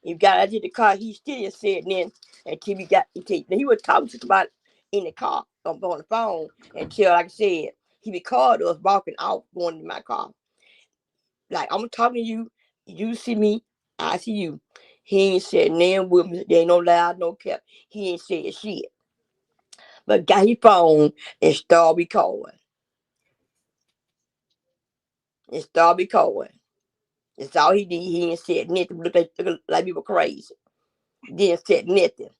Speaker 13: He got out of the car, he still didn't say nothing until he was talking to somebody in the car on the phone until, like I said, he recorded us walking out going to my car. Like, I'm talking to you, you see me, I see you. He ain't said nothing with me. There ain't no loud, no cap. He ain't said shit. But got his phone and started recording. That's all he did. He ain't said nothing. Look like people crazy. Didn't said nothing.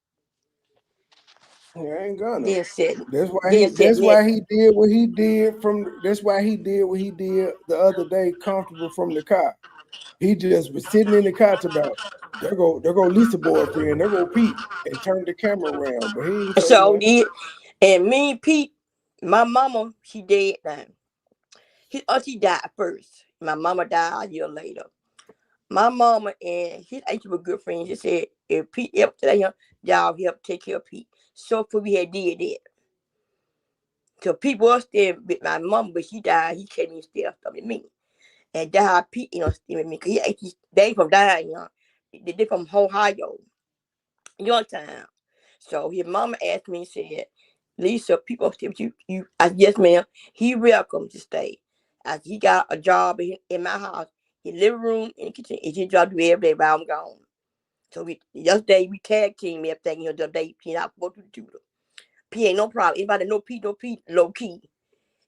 Speaker 10: He ain't gonna.
Speaker 13: Didn't said.
Speaker 10: That's why he did what he did the other day, comfortable from the car. He just was sitting in the couch about, there go Lisa boyfriend, there go Pete, and turned the camera around. But he ain't
Speaker 13: so did, and me and Pete, my mama, she dead now. His auntie died first. My mama died a year later. My mama and his auntie were good friends. He said, if Pete ever tell him, y'all help take care of Pete. So for we had did that. So Pete was staying with my mom, but she died. He came and stayed with me. And that's how Pete, staying with me. Because they from dying, They from Ohio. Youngtown. So his mama asked me and said, Lisa, people stay with you. I said, yes, ma'am. He welcome to stay. As he got a job in my house, his living room and kitchen. It's his job to do every day while I'm gone. So yesterday we tag team everything. The other day, P and I go to the tutor. P ain't no problem. Anybody know P? No P, low key.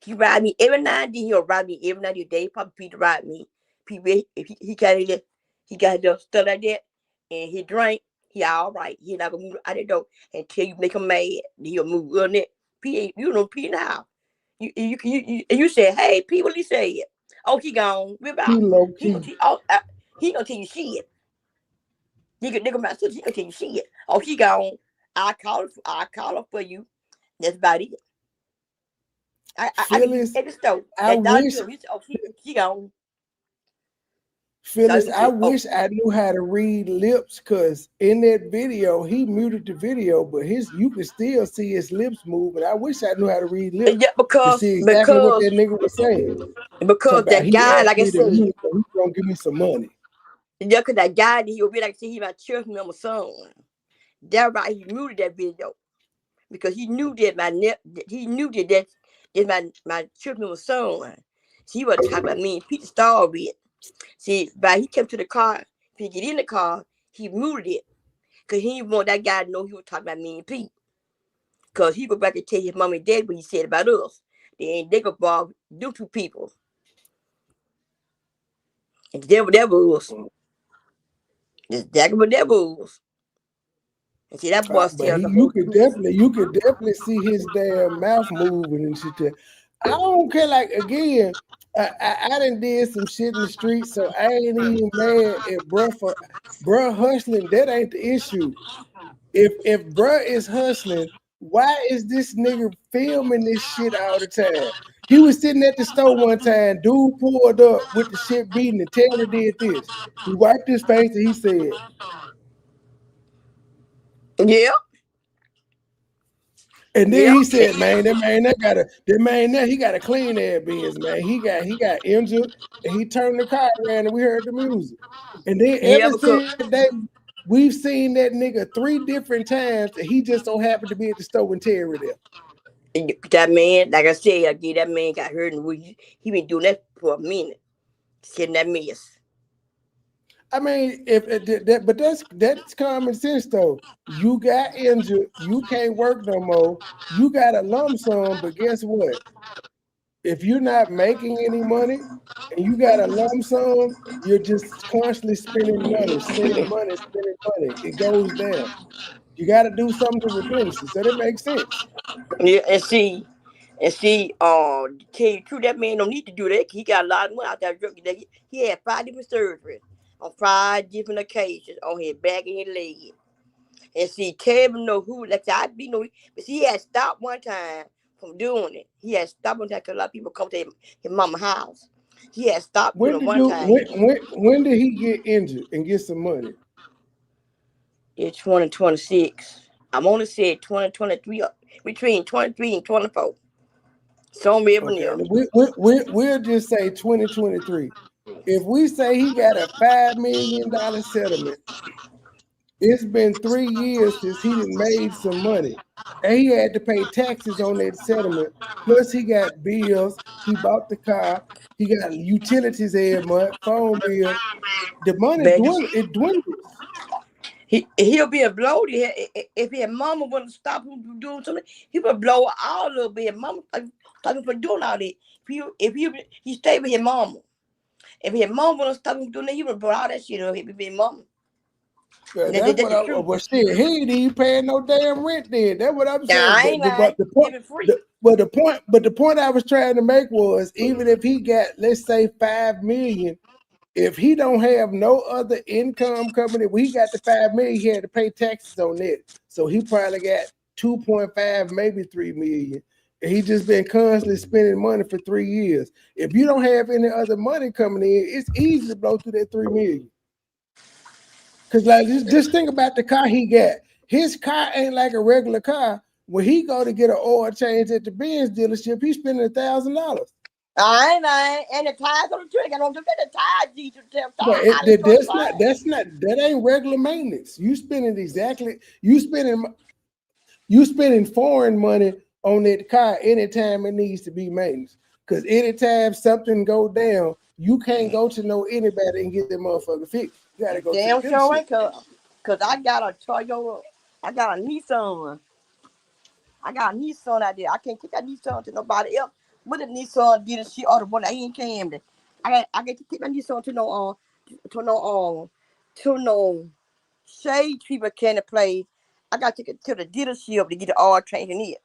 Speaker 13: He ride me every night. He'll ride me every night of the day. Probably P to ride me. P, if he got the stuff like that, and he drank. He all right. He not gonna move out the door until you make him mad. He'll move on it. P ain't know P now. You say, hey, P, what he say? Oh, he gone. We're about. He gonna tell you shit. You can nigga my sister. He gonna tell you shit. Oh, he gone. I call her for you. That's about it. I at the stove. She gone.
Speaker 10: Phyllis, I wish I knew how to read lips, because in that video, he muted the video, but you can still see his lips moving. I wish I knew how to read lips.
Speaker 13: Yeah, because
Speaker 10: to see exactly what that nigga was saying.
Speaker 13: Because that guy, like I said,
Speaker 10: he's gonna give me some money.
Speaker 13: Yeah, because that guy, he'll be like, see, he my church member son. That's right, he muted that video because he knew that my church member son. See, he was talking about me and Peter Starr with. See, but he came to the car. If he get in the car, he muted it because he didn't want that guy to know he was talking about me and Pete. Because he go back and tell his mom and dad what he said about us. They go involve them two people. And the devils. The devils. And see that boy
Speaker 10: you could definitely see his damn mouth moving and shit. I don't care. Like, again, I done did some shit in the street, so I ain't even mad at bruh hustling. That ain't the issue. If bruh is hustling, why is this nigga filming this shit all the time? He was sitting at the store one time. Dude pulled up with the shit beating, and Terry did this. He wiped his face and he said,
Speaker 13: Yeah.
Speaker 10: and then he said, man, he got a clean air biz, man. He got injured and he turned the car around and we heard the music. And then ever since that, we've seen that nigga 3 different times and he just so happened to be at the store when Terry there.
Speaker 13: That man, like I said again, that man got hurt and he been doing that for a minute. Getting that mess.
Speaker 10: I mean, but that's common sense though. You got injured, you can't work no more. You got a lump sum, but guess what? If you're not making any money and you got a lump sum, you're just constantly spending money. It goes down. You got to do something to replenish it. So that makes sense.
Speaker 13: Yeah, and see, tell you the truth, that man don't need to do that. He got a lot of money out there. He had 5 different surgeries on 5 different occasions on his back and his leg. And see, Kevin know who, like I be know, but see, he had stopped one time from doing it. He had stopped one time because a lot of people come to his mama's house. He had stopped doing it one time.
Speaker 10: When did he get injured and get some money?
Speaker 13: It's 2026. I'm only said 2023, between 23 and 24. Somewhere in there.
Speaker 10: We'll just say 2023. If we say he got a $5 million settlement, it's been 3 years since he done made some money. And he had to pay taxes on that settlement. Plus he got bills. He bought the car. He got utilities every month, phone bill. The money dwindles.
Speaker 13: He'll be a blow. If his mama wouldn't stop him from doing something, he would blow out a little bit. Mama stop him from doing all that. If he stayed with his mama. If his mama wouldn't stop him from doing that, he would blow all that shit up. He'd be his mama.
Speaker 10: Well, shit, he ain't even paying no damn rent then. That's what I'm saying. But the point I was trying to make was, even if he got, let's say, $5 million, if he don't have no other income coming in, he got the $5 million, he had to pay taxes on that. So he probably got 2.5, maybe 3 million. And he just been constantly spending money for 3 years. If you don't have any other money coming in, it's easy to blow through that 3 million. Cause like just think about the car he got. His car ain't like a regular car. When he go to get an oil change at the Benz dealership, he's spending $1,000.
Speaker 13: I and the tires on the tree. I don't get the tires.
Speaker 10: That ain't regular maintenance. You spending foreign money on that car anytime it needs to be maintenance. Cause anytime something go down, you can't go to anybody and get that motherfucker fixed. You gotta go
Speaker 13: damn
Speaker 10: to
Speaker 13: sure ain't, cause I got a Toyota. I got a Nissan. Out there. I can't take that Nissan to nobody else. What if Nissan did a shit or the one that he ain't came to? I get to take my Nissan to no shade treatment kind of place. I got to take it to the dealership to get the oil change in it.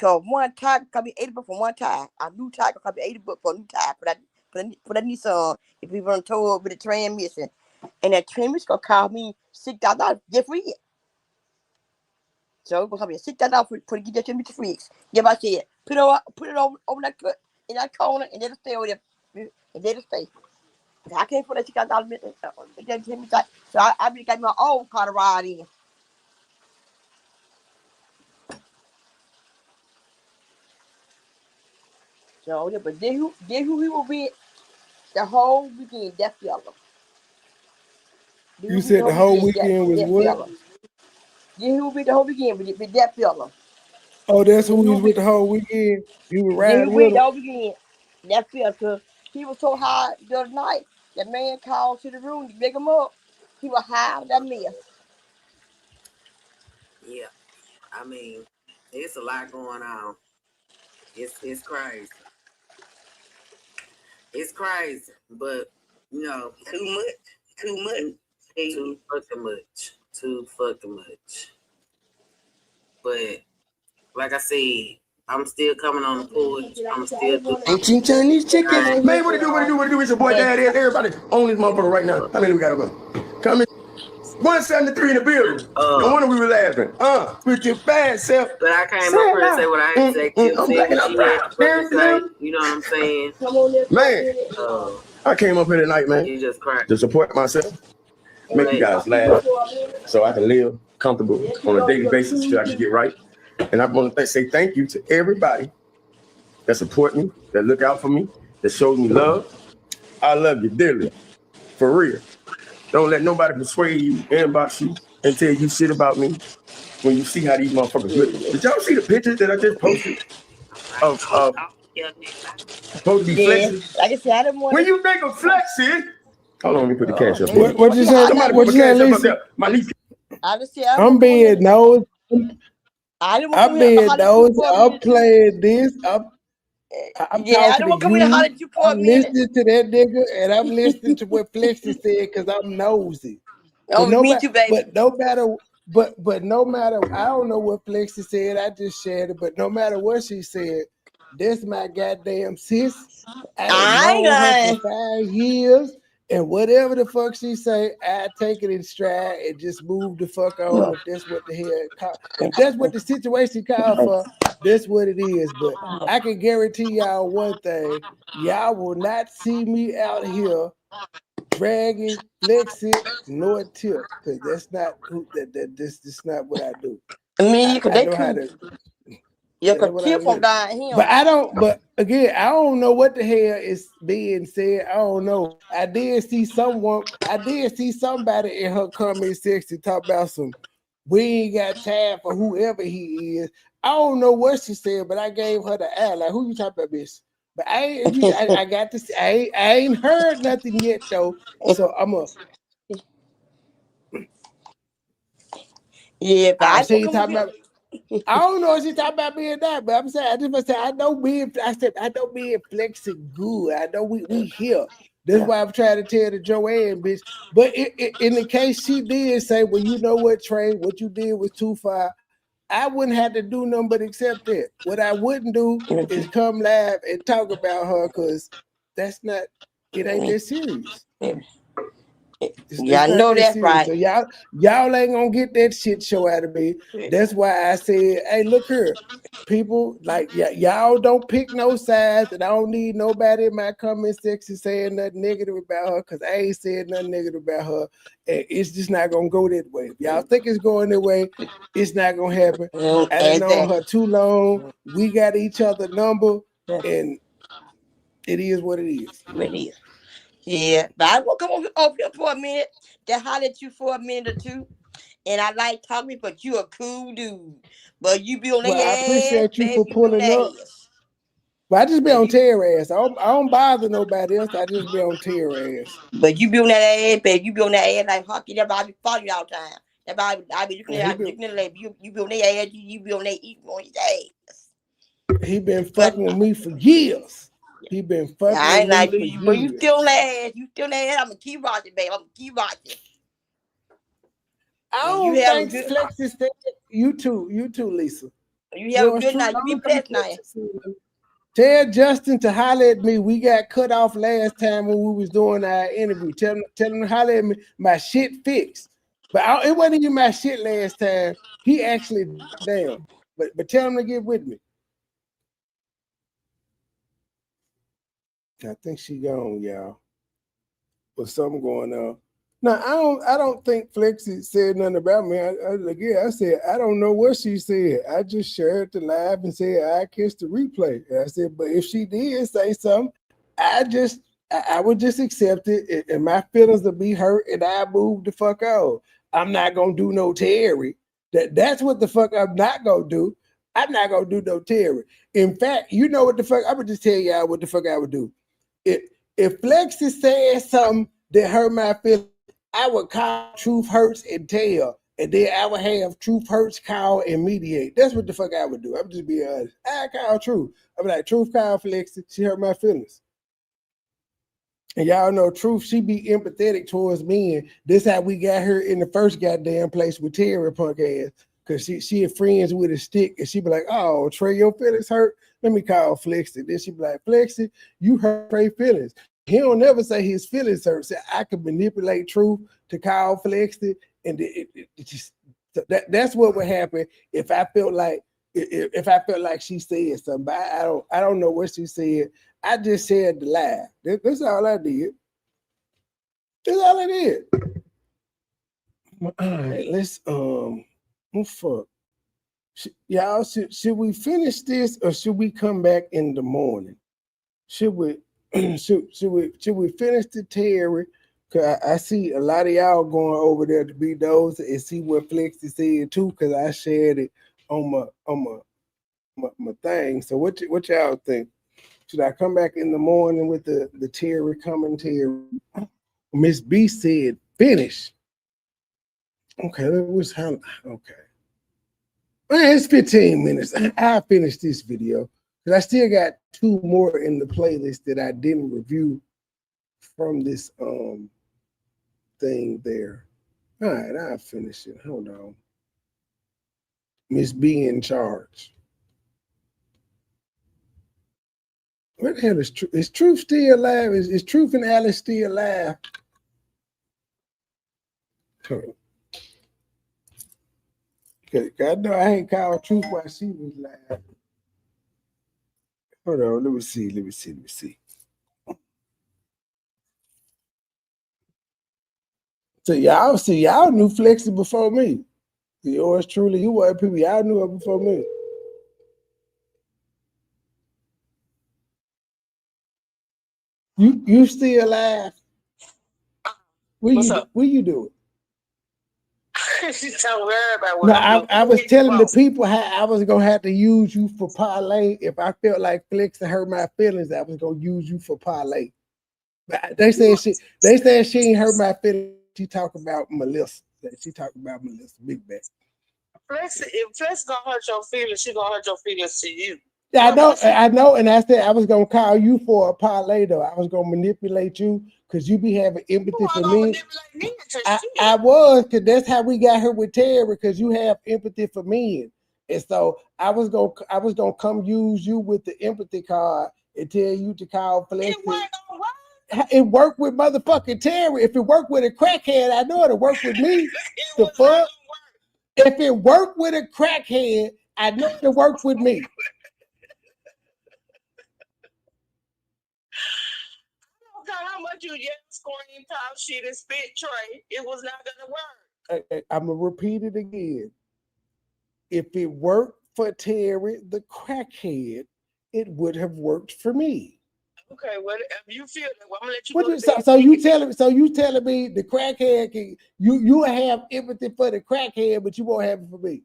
Speaker 13: Cause one tire could be $80 for one tire. A new tire could be $80 for a new tire for that Nissan. If we run toward with the transmission, and that transmission gonna cost me $6,000 just for it. So it's gonna be $6,000 for to get that transmission fixed. Yeah, I said put it over that cut in that corner and let it stay over there and let it stay. I can't put that $6,000 so I really got my own car to ride in. So yeah, but then who he will be the whole weekend? That fella.
Speaker 10: You said the whole weekend was what?
Speaker 13: Yeah, he will be the whole weekend with that fella.
Speaker 10: Oh, that's who he was with the whole weekend. He was riding with him.
Speaker 13: The whole weekend. That fella, cause he was so high the other night. That man called to the room to pick him up. He was high with that mess.
Speaker 14: Yeah, I mean, it's a lot going on. It's crazy. It's crazy, but too fucking much. But like I said, I'm still coming on the porch. I'm still doing.
Speaker 12: 18 Chinese chickens. Man, what it do? It's your boy Daddy. Everybody on this motherfucker right now. How many we gotta go? Come in. 173 in the building. No wonder we were laughing. With your bad self.
Speaker 14: But I came up here to say what I had to say. Kim said what she had to say. You know what I'm saying?
Speaker 12: Man, I came up here tonight, man.
Speaker 14: You just cried.
Speaker 12: To support myself. Make you guys laugh. So I can live comfortable on a daily basis so I can get right. And I want to say thank you to everybody that support me, that look out for me, that shows me love. I love you dearly. For real. Don't let nobody persuade you, inbox you, and tell you shit about me when you see how these motherfuckers look. Did y'all see the pictures that I just posted of supposed to be flexing?
Speaker 13: Like I said, I didn't want
Speaker 12: when you think of flexing, hold on, let me put the cash up.
Speaker 10: What you say?
Speaker 12: Somebody
Speaker 10: What
Speaker 12: put
Speaker 10: you
Speaker 12: the
Speaker 10: say,
Speaker 12: cash up
Speaker 10: Lisa?
Speaker 12: there. My niece.
Speaker 10: I'm being nosy. I'm being nosy. I'm playing this. I'm talking to you. I'm listening to that nigga, and I'm listening to what Flexi said because I'm nosy.
Speaker 13: Me too, baby.
Speaker 10: But no matter, I don't know what Flexi said. I just shared it. But no matter what she said, that's my goddamn sis. I ain't known her for 5 years, and whatever the fuck she say, I take it in stride and just move the fuck on. If that's what the hell, if that's what the situation called for, that's what it is. But I can guarantee y'all one thing: y'all will not see me out here dragging, flexing, nor tip, because that's not that's not what I do.
Speaker 13: I mean,
Speaker 10: I know how to. But I don't. But again, I don't know what the hell is being said. I don't know. I did see somebody in her comment section talk about some. We ain't got time for whoever he is. I don't know what she said, but I gave her the eye. Like, who you talking about, bitch? But I got to see. I ain't heard nothing yet though. So I'm a.
Speaker 13: Yeah, but
Speaker 10: I see you talking about. I don't know if she's talking about me or not, but I'm saying I know being flexing good. I know we here. That's why I'm trying to tell the Joann bitch. But in the case she did say, well, you know what, Trey, what you did was too far. I wouldn't have to do nothing but accept it. What I wouldn't do is come live and talk about her because it ain't that serious.
Speaker 13: Yeah, I know that's right.
Speaker 10: So y'all ain't gonna get that shit show out of me. That's why I said, hey, look here, people, like y'all don't pick no sides, and I don't need nobody in my comment section saying nothing negative about her because I ain't said nothing negative about her. And it's just not gonna go that way. If y'all think it's going that way, it's not gonna happen. I done known her too long. We got each other number, and it is what it is.
Speaker 13: It is. Yeah, but I will come over here for a minute to holler at you for a minute or two. And I like talking, but you a cool dude. But you be on their ass.
Speaker 10: I appreciate you for pulling up.
Speaker 13: Ass.
Speaker 10: But I just be on Terry ass. I don't bother nobody else. I just be on Terry ass.
Speaker 13: But you be on that ass, baby. You be on that ass like hockey. That's why I be following you all the time. That's why I be looking at the lady. You be on their ass. You be on their eating on his ass.
Speaker 10: He been fucking with me for years. He been fucking with me for years.
Speaker 13: But you still on that ass. You still on that ass. I'm gonna keep watching, baby. I'm gonna keep watching.
Speaker 10: I don't think Flexi said you too, Lisa.
Speaker 13: You have a good night. You be blessed night.
Speaker 10: Tell Justin to holler at me. We got cut off last time when we was doing our interview. Tell him to holler at me. My shit fixed. But it wasn't even my shit last time. He actually down. But tell him to get with me. I think she gone, y'all. But something going on. Now I don't think Flexi said nothing about me. I said I don't know what she said. I just shared the live and said I kissed the replay. And I said, but if she did say something, I would just accept it, and my feelings would be hurt, and I move the fuck out. I'm not gonna do no Terry. That's what the fuck I'm not gonna do. I'm not gonna do no Terry. In fact, you know what the fuck? I'm gonna just tell y'all what the fuck I would do. If Flexi said something that hurt my feelings, I would call Truth Hurts and tell, and then I would have Truth Hurts call and mediate. That's what the fuck I would do. I'm just being honest. I call Truth. I'm like, Truth call Flexi. She hurt my feelings. And y'all know Truth, she be empathetic towards me, and this how we got her in the first goddamn place with Terry punk ass. Cause she had friends with a stick, and she be like, oh, Trey, your feelings hurt. Let me call Flexi. Then she be like, Flexi, you hurt Trey's feelings. He don't never say his feelings hurt. Say I can manipulate Truth to call Flexi and it just that's what would happen if I felt like she said something. But I don't know what she said. I just said the lie. That's all I did. That's all I did. All right, let's fuck. Y'all, should we finish this or should we come back in the morning? Should we should we finish the Terry? Cause I see a lot of y'all going over there to be those and see what Flexi said too. Cause I shared it on my thing. So what y'all think? Should I come back in the morning with the Terry commentary? Miss B said finish. Okay, that was how. Okay, well, it's 15 minutes. I'll finish this video because I still got 2 more in the playlist that I didn't review from this thing there. All right, I'll finish it. Hold on. Miss B in charge. What the hell is Truth? Is Truth still alive? Is Truth and Alice still alive? Hold on. I know I ain't called Truth while she was live. Hold on, let me see. So y'all knew Flexi before me. Yours truly, you were people, y'all knew her before me. You still alive? What's up? What you doing?
Speaker 11: Don't worry about what
Speaker 10: No,
Speaker 11: I'm
Speaker 10: I was telling the people how I was gonna have to use you for parlay. If I felt like Flexi hurt my feelings, I was gonna use you for parlay. But they said she ain't hurt my feelings. She talk about Melissa. Big bad.
Speaker 11: If Flexi gonna hurt your feelings, she gonna hurt your feelings to you.
Speaker 10: Yeah, I know, and I said I was gonna call you for a parlay though. I was gonna manipulate you because you be having empathy for me. I was, because that's how we got her with Terry, because you have empathy for men. And so I was gonna come use you with the empathy card and tell you to call Flexi. It worked with motherfucking Terry. If it worked with a crackhead, I know it'll work with me. The fuck? If it worked with a crackhead, I know it'll work with me.
Speaker 11: How much you yell, scream, talk shit, and spit, Trey? It was not gonna work.
Speaker 10: I'm gonna repeat it again. If it worked for Terry, the crackhead, it would have worked for me.
Speaker 11: Okay, well, if you feel that, well, I'm gonna let you go to bed.
Speaker 10: So you telling me the crackhead can you have empathy for the crackhead, but you won't have it for me?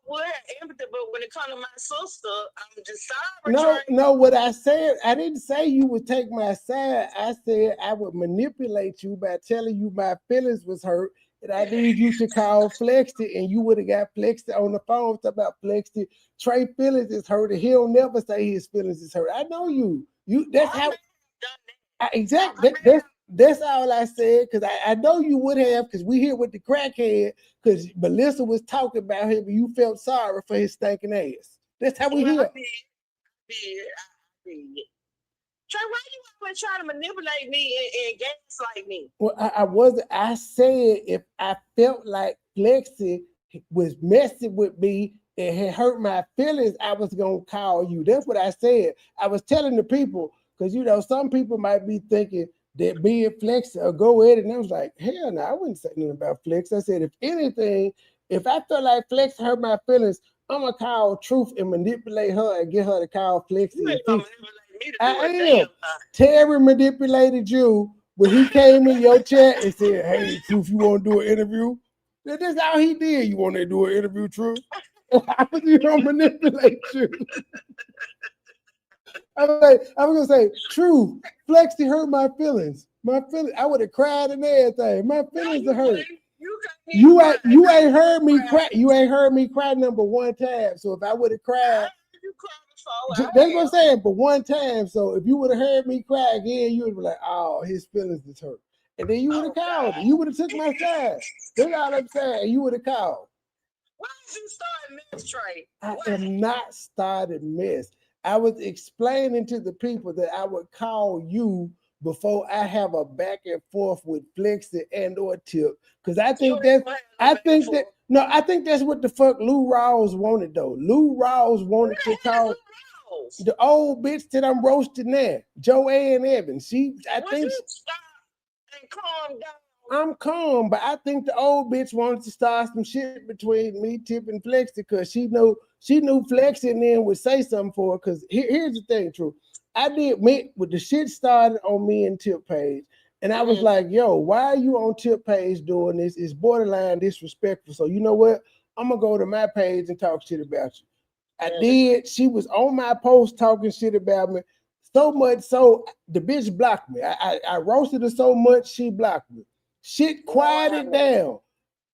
Speaker 11: Well, empathy, but when it comes to my sister, I'm just sorry.
Speaker 10: No, what I said, I didn't say you would take my side. I said I would manipulate you by telling you my feelings was hurt, and I need you to call Flexi, and you would have got Flexi on the phone about Flexi. Trey feelings is hurt, and he'll never say his feelings is hurt. I know you. That's how. Exactly. That's all I said, because I know you would have, because we here with the crackhead, because Melissa was talking about him and you felt sorry for his stinking ass. That's how we hear.
Speaker 11: I did. Trey, why you always trying to manipulate me and gaslight me?
Speaker 10: Well, I wasn't. I said if I felt like Flexi was messing with me and had hurt my feelings, I was going to call you. That's what I said. I was telling the people, because, some people might be thinking that me and Flex go at it, and I was like, hell no, I wouldn't say nothing about Flex. I said, if anything, if I feel like Flex hurt my feelings, I'm gonna call Truth and manipulate her and get her to call Flex.
Speaker 11: You ain't gonna manipulate me to do
Speaker 10: I
Speaker 11: a
Speaker 10: am. Terry manipulated you when he came in your chat and said, hey, Truth, you want to do an interview? That's all he did. You want to do an interview, Truth? I was gonna manipulate you. I was gonna say, Truth, Flexi hurt my feelings. I would have cried and everything. My feelings are hurt. You ain't heard me cry. You ain't heard me cry number one time. So if I would have cried, that's what I'm saying. But one time. So if you would have heard me cry again, you would be like, oh, his feelings is hurt. And then you would have called. You would have took my side. That's all I'm saying. You would have called.
Speaker 11: Why did you start mess, Trey?
Speaker 10: I am not starting mess. I was explaining to the people that I would call you before I have a back and forth with Flexi and or Tip. Because I think I think that's what the fuck Lou Rawls wanted though. Lou Rawls wanted to call the old bitch that I'm roasting there, Joann Evans. I'm calm, but I think the old bitch wanted to start some shit between me, Tip, and Flexi because she knew Flexi and then would say something for her. Because here's the thing, True. I did with the shit started on me and Tip page, and I was like, yo, why are you on Tip page doing this? It's borderline disrespectful. So you know what? I'm gonna go to my page and talk shit about you. I did. She was on my post talking shit about me. So much so the bitch blocked me. I roasted her so much she blocked me. Shit quieted down.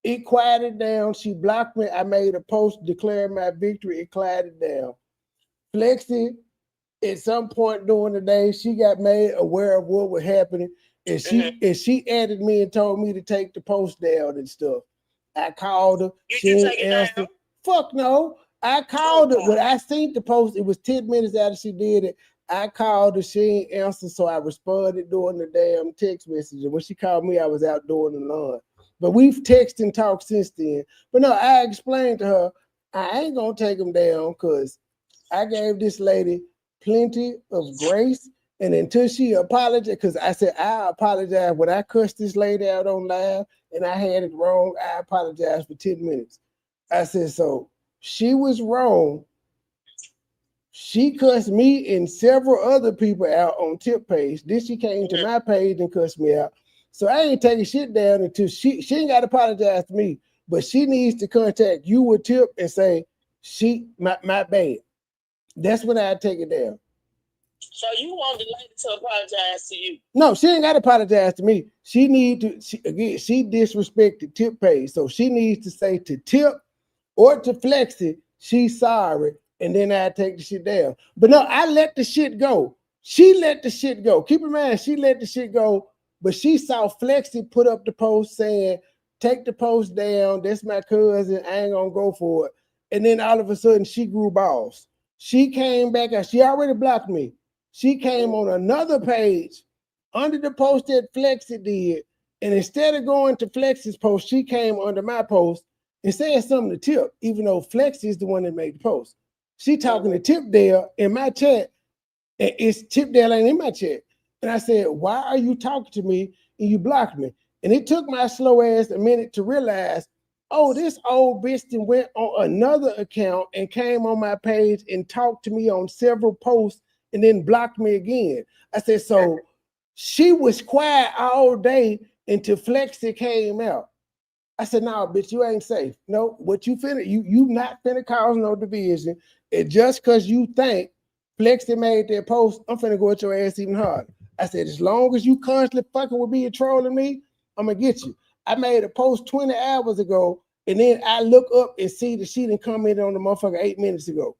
Speaker 10: It quieted down. She blocked me. I made a post declaring my victory. It quieted down. Flexi, at some point during the day, she got made aware of what was happening. And she added me and told me to take the post down and stuff. I called her. She didn't answer. Fuck no. I called her. When I seen the post, it was 10 minutes after she did it. I called her, she didn't answer, so I responded during the damn text message. And when she called me, I was out doing the lawn. But we've texted and talked since then. But no, I explained to her, I ain't gonna take them down because I gave this lady plenty of grace. And until she apologized, because I said, I apologize when I cussed this lady out on live and I had it wrong, I apologized for 10 minutes. I said, so she was wrong. She cussed me and several other people out on Tip page. Then she came to my page and cussed me out. So I ain't taking shit down until she ain't got to apologize to me, but she needs to contact you with Tip and say, my bad. That's when I take it down.
Speaker 11: So you want the lady to apologize to you?
Speaker 10: No, she ain't got to apologize to me. She she disrespected Tip page. So she needs to say to Tip or to Flexi, she's sorry. And then I take the shit down. But no, I let the shit go. She let the shit go. Keep in mind, she let the shit go, but she saw Flexi put up the post saying, take the post down. That's my cousin. I ain't gonna go for it. And then all of a sudden, she grew balls. She came back out. She already blocked me. She came on another page under the post that Flexi did. And instead of going to Flexi's post, she came under my post and said something to Tip, even though Flexi is the one that made the post. She talking to Tipdale in my chat, and it's Tipdale ain't in my chat. And I said, why are you talking to me and you blocked me? And it took my slow ass a minute to realize, oh, this old bitch then went on another account and came on my page and talked to me on several posts and then blocked me again. I said, so she was quiet all day until Flexi came out. I said, no, bitch, you ain't safe. No, what you finna, you not finna cause no division. And just because you think Flexi made that post, I'm finna go at your ass even harder. I said, as long as you constantly fucking with me and trolling me, I'm gonna get you. I made a post 20 hours ago, and then I look up and see that she didn't comment on the motherfucker 8 minutes ago.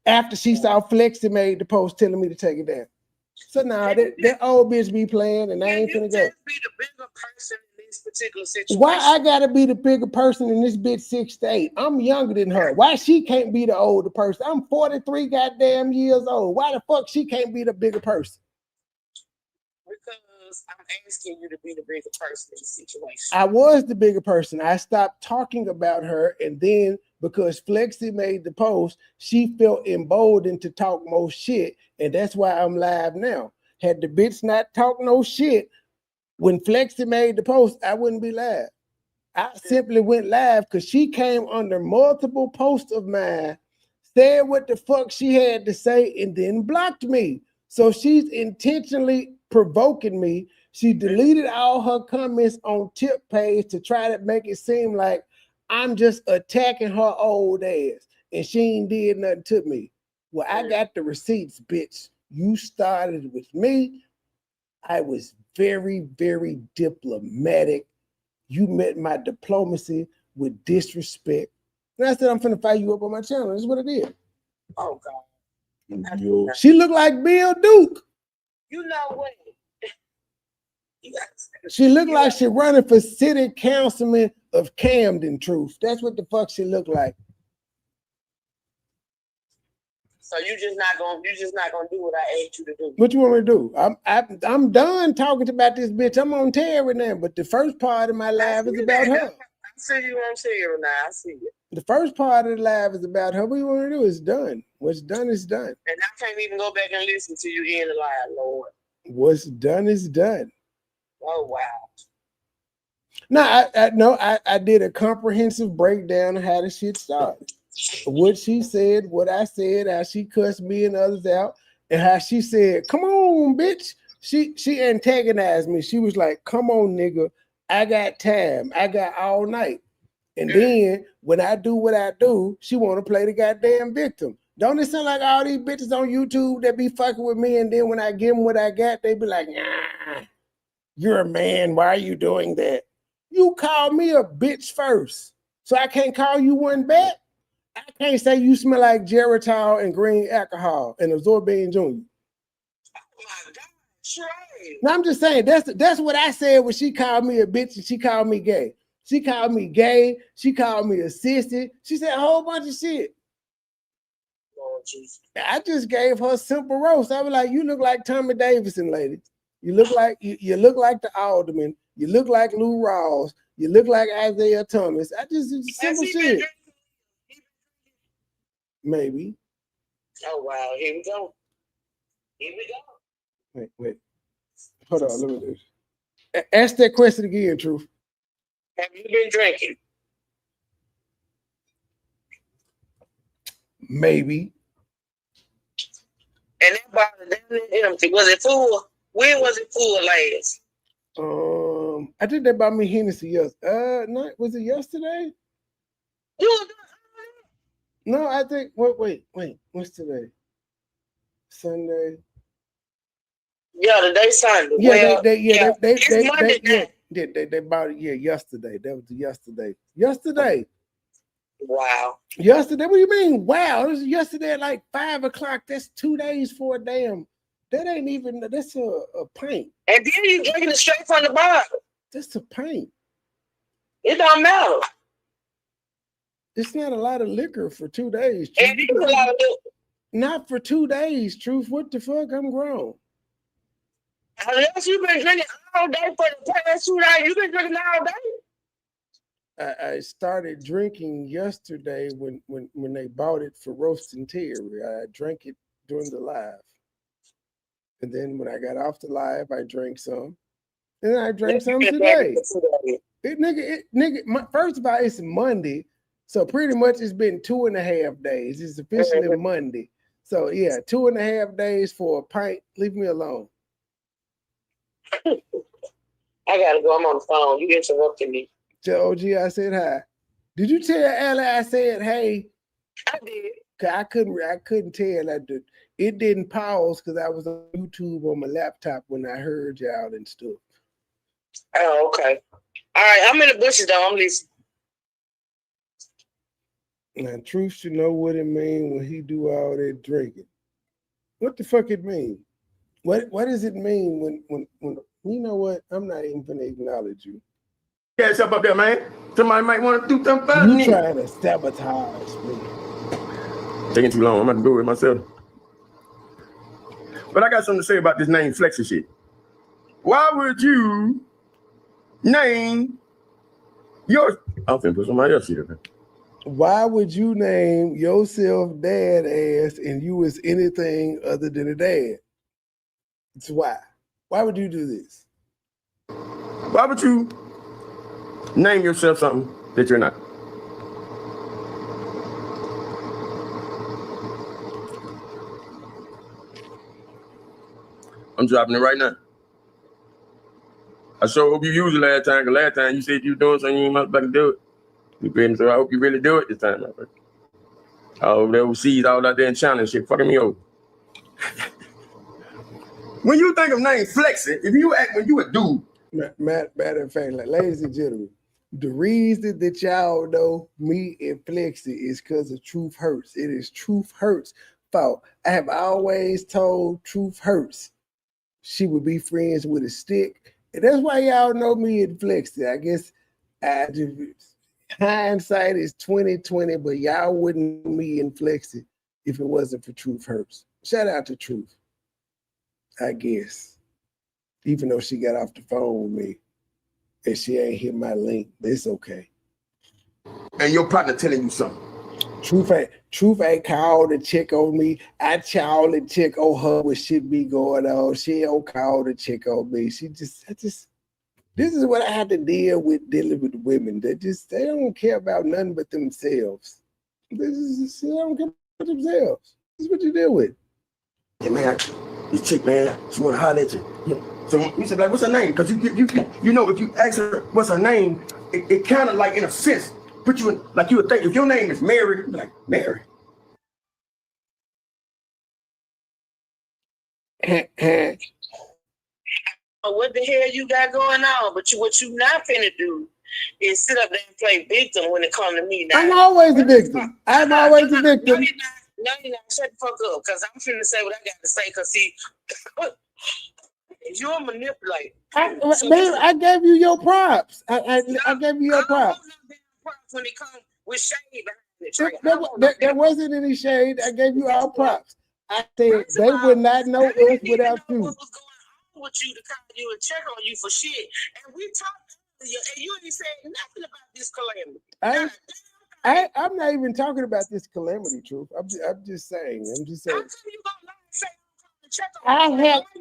Speaker 10: After she saw Flexi made the post telling me to take it down. So now that old bitch be playing, and I ain't finna go.
Speaker 11: Be the bigger person in this particular situation.
Speaker 10: Why I gotta be the bigger person in this bitch 6 to 8? I'm younger than her. Why she can't be the older person? I'm 43 goddamn years old. Why the fuck she can't be the bigger person?
Speaker 11: Because I'm asking you to be the bigger person in the situation.
Speaker 10: I was the bigger person. I stopped talking about her, and then because Flexi made the post, she felt emboldened to talk more shit, and that's why I'm live now. Had the bitch not talk no shit when Flexi made the post, I wouldn't be live. I simply went live because she came under multiple posts of mine, said what the fuck she had to say, and then blocked me. So she's intentionally provoking me. She deleted all her comments on Tip page to try to make it seem like I'm just attacking her old ass, and she ain't did nothing to me. Well, I got the receipts, bitch. You started with me. I was very, very diplomatic. You met my diplomacy with disrespect. And I said, I'm finna fire you up on my channel. That's what it is.
Speaker 11: Oh, God.
Speaker 10: She looked like Bill Duke.
Speaker 11: You know what?
Speaker 10: She looked like she running for city councilman of Camden, truth. That's what the fuck she looked like.
Speaker 15: So you just not gonna do what I asked you to do.
Speaker 10: What you want me to do? I'm done talking about this bitch. I'm on Terry now, but the first part of my life is about her.
Speaker 15: I see you on Terry now. I see it.
Speaker 10: The first part of the life is about her. What you want to do is done. What's done is done.
Speaker 15: And I can't even go back and listen to you in the live, Lord.
Speaker 10: What's done is done.
Speaker 15: Oh wow.
Speaker 10: No, I did a comprehensive breakdown of how the shit started. What she said, what I said, how she cussed me and others out, and how she said, "Come on, bitch." She antagonized me. She was like, "Come on, nigga. I got time. I got all night." And then when I do what I do, she want to play the goddamn victim. Don't it sound like all these bitches on YouTube that be fucking with me, and then when I give them what I got, they be like, "Nah, you're a man. Why are you doing that?" You call me a bitch first, so I can't call you one back. I can't say you smell like Geritol and green alcohol and Absorbane Jr.
Speaker 15: Oh my God, Trey.
Speaker 10: Now I'm just saying that's what I said when she called me a bitch and she called me gay. She called me gay. She called me a sissy. She said a whole bunch of shit.
Speaker 15: Lord Jesus.
Speaker 10: I just gave her simple roast. I was like, "You look like Tommy Davidson, lady. You look like you look like the Alderman. You look like Lou Rawls. You look like Isaiah Thomas." I just simple shit. Maybe.
Speaker 15: Oh wow, here we go.
Speaker 10: Wait. Hold on, let me do this. Ask that question again, Truth.
Speaker 15: Have you been drinking?
Speaker 10: Maybe.
Speaker 15: And that bottle definitely empty. Was it full? When was it full last?
Speaker 10: I think they bought me Hennessy yesterday. No, was it yesterday? No, I think. Wait. What's today? Sunday.
Speaker 15: Yeah, today's Sunday.
Speaker 10: Yeah,
Speaker 15: Monday
Speaker 10: they bought it. Yeah, yesterday. That was yesterday. Yesterday.
Speaker 15: Wow.
Speaker 10: Yesterday. What do you mean? Wow, it was yesterday at like 5 o'clock. That's 2 days for a damn. That ain't even. That's a pint.
Speaker 15: And then you drinking it straight from the bottle.
Speaker 10: That's a pint.
Speaker 15: It don't matter.
Speaker 10: It's not a lot of liquor for 2 days.
Speaker 15: It is a lot of liquor.
Speaker 10: Not for 2 days, Truth. What the fuck? I'm grown.
Speaker 15: Unless you've been drinking all day for the past 2 days, you've been drinking all day.
Speaker 10: I started drinking yesterday when they bought it for roasting Terry. I drank it during the live. And then when I got off the live, I drank some. And then I drank some today. First of all, it's Monday. So pretty much it's been 2.5 days. It's officially Monday. So yeah, 2.5 days for a pint. Leave me alone.
Speaker 15: I gotta go. I'm on the phone. You interrupted me.
Speaker 10: Tell OG I said hi. Did you tell Ellie I said hey?
Speaker 15: I did.
Speaker 10: Cause I couldn't tell that it didn't pause because I was on YouTube on my laptop when I heard y'all and stuff.
Speaker 15: Oh, okay. All right, I'm in the bushes though. I'm listening.
Speaker 10: Now, Truth should know what it means when he do all that drinking. What the fuck it mean? What does it mean when you know what? I'm not even gonna acknowledge you.
Speaker 12: Yeah, something up there, man. Somebody might want to do something about
Speaker 10: You
Speaker 12: me.
Speaker 10: trying to sabotage me.
Speaker 12: Taking too long. I'm about to do it myself. But I got something to say about this name Flexi shit. Why would you name your... I'm finna put somebody else here.
Speaker 10: Why would you name yourself dad ass and you was anything other than a dad? It's why. Why would you do this?
Speaker 12: Why would you name yourself something that you're not? I'm dropping it right now. I sure hope you used it last time, because last time you said you were doing something, you ain't about to do it. You feel me? So I hope you really do it this time, my friend. All the overseas, all out there in China and shit, fucking me over. When you think of name Flexi, if you act when you a dude.
Speaker 10: Matter of fact, like, ladies and gentlemen, the reason that y'all know me and Flexi is because of Truth Hurts. It is Truth Hurts' fault. I have always told Truth Hurts she would be friends with a stick. And that's why y'all know me and Flexi. I guess hindsight is 20/20, but y'all wouldn't know me and Flexi if it wasn't for Truth Hurts. Shout out to Truth, I guess. Even though she got off the phone with me and she ain't hit my link, but it's okay.
Speaker 12: And your partner telling you something.
Speaker 10: Truth ain't called to check on me. I call and check on her when shit be going on. She don't call to check on me. This is what I have to deal with dealing with women. They don't care about nothing but themselves. They don't care about themselves. This is what you deal with.
Speaker 12: Hey man, this chick, man, she wanna holler at you. So you said, like, what's her name? Because you know, if you ask her what's her name, it kind of like, in a sense, put you in, like, you would think if your name is Mary, you'd be like, Mary.
Speaker 15: What the hell you got going on? But what you not finna do is sit up there and play victim when it comes to me now.
Speaker 10: I'm always the victim. I'm always the victim.
Speaker 15: No, you're not. Shut the fuck up, because I'm finna say what I got to say, because see, you're a manipulator.
Speaker 10: I gave you your props. I gave you your props.
Speaker 15: When it comes with shade behind it.
Speaker 10: There wasn't any shade. I gave you all props. I said they would not know us without you.
Speaker 15: What was going on with you to call you and check on you for shit? And we talked earlier, and you ain't said nothing about this calamity.
Speaker 10: I'm not even talking about this calamity, Truth. I'm just saying. I'm just saying.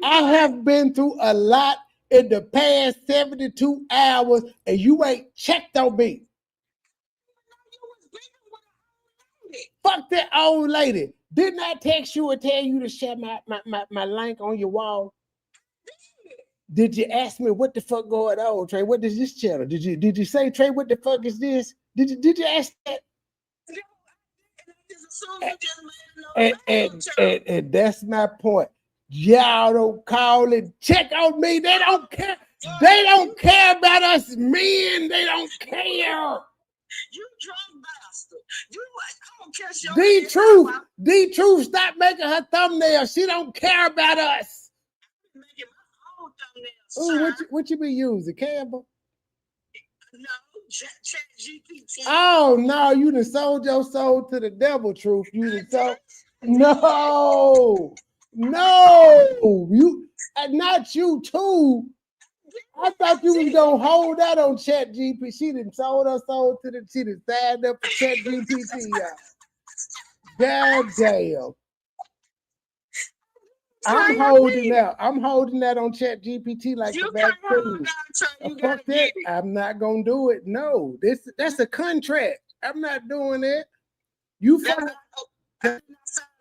Speaker 10: I have been through a lot in the past 72 hours, and you ain't checked on me. Fuck that old lady. Didn't I text you and tell you to share my link on your wall? Did you ask me what the fuck going on, Trey? What is this channel? Did you say, Trey, what the fuck is this? Did you ask that? And that's my point. Y'all don't call and check on me. They don't care. They don't care about us men. They don't care.
Speaker 15: You drunk bastard. I don't care.
Speaker 10: The truth, stop making her thumbnail. She don't care about us.
Speaker 15: I'm making my own thumbnails.
Speaker 10: What you be using, Campbell?
Speaker 15: No, chat GPT.
Speaker 10: Oh no, you done sold your soul to the devil, Truth. You done sold. No, you not you too. I thought you was gonna hold that on Chat GPT. She done sold her soul to she done signed up for Chat GPT. God damn. I'm holding that on Chat GPT like the back food. Fuck that. I'm not gonna do it. No, that's a contract. I'm not doing it. You fucking
Speaker 15: the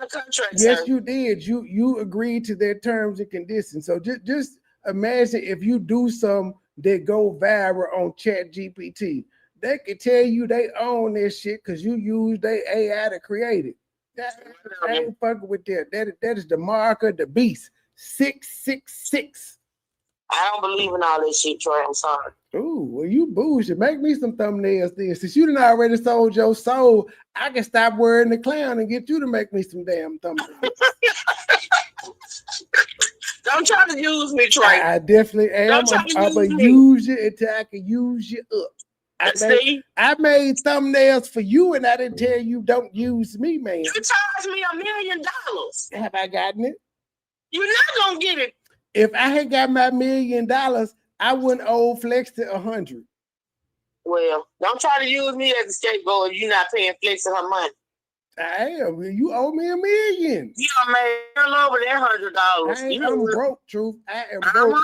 Speaker 15: contract.
Speaker 10: Yes,
Speaker 15: sir.
Speaker 10: you did. You agreed to their terms and conditions. So just imagine if you do some that go viral on Chat GPT. They can tell you they own this shit because you use their AI to create it. I ain't fucking with that. That is the mark of the beast. 666.
Speaker 15: I don't believe in all this shit, Troy. I'm sorry.
Speaker 10: Ooh, well, you bullshit. Make me some thumbnails then. Since you done already sold your soul, I can stop wearing the clown and get you to make me some damn thumbnails.
Speaker 15: Don't try to use me, Troy.
Speaker 10: I definitely am. I'm going to use you until I can use you up. I made thumbnails for you, and I didn't tell you don't use me, man.
Speaker 15: You charged me $1 million.
Speaker 10: Have I gotten it?
Speaker 15: You're not gonna get it.
Speaker 10: If I had got my $1 million, I wouldn't owe Flex to 100.
Speaker 15: Well, don't try to use me as a scapegoat if you're not paying Flex her money.
Speaker 10: I am. You owe me $1 million.
Speaker 15: You done made all over that $100.
Speaker 10: I'm broke, Truth. I am broke.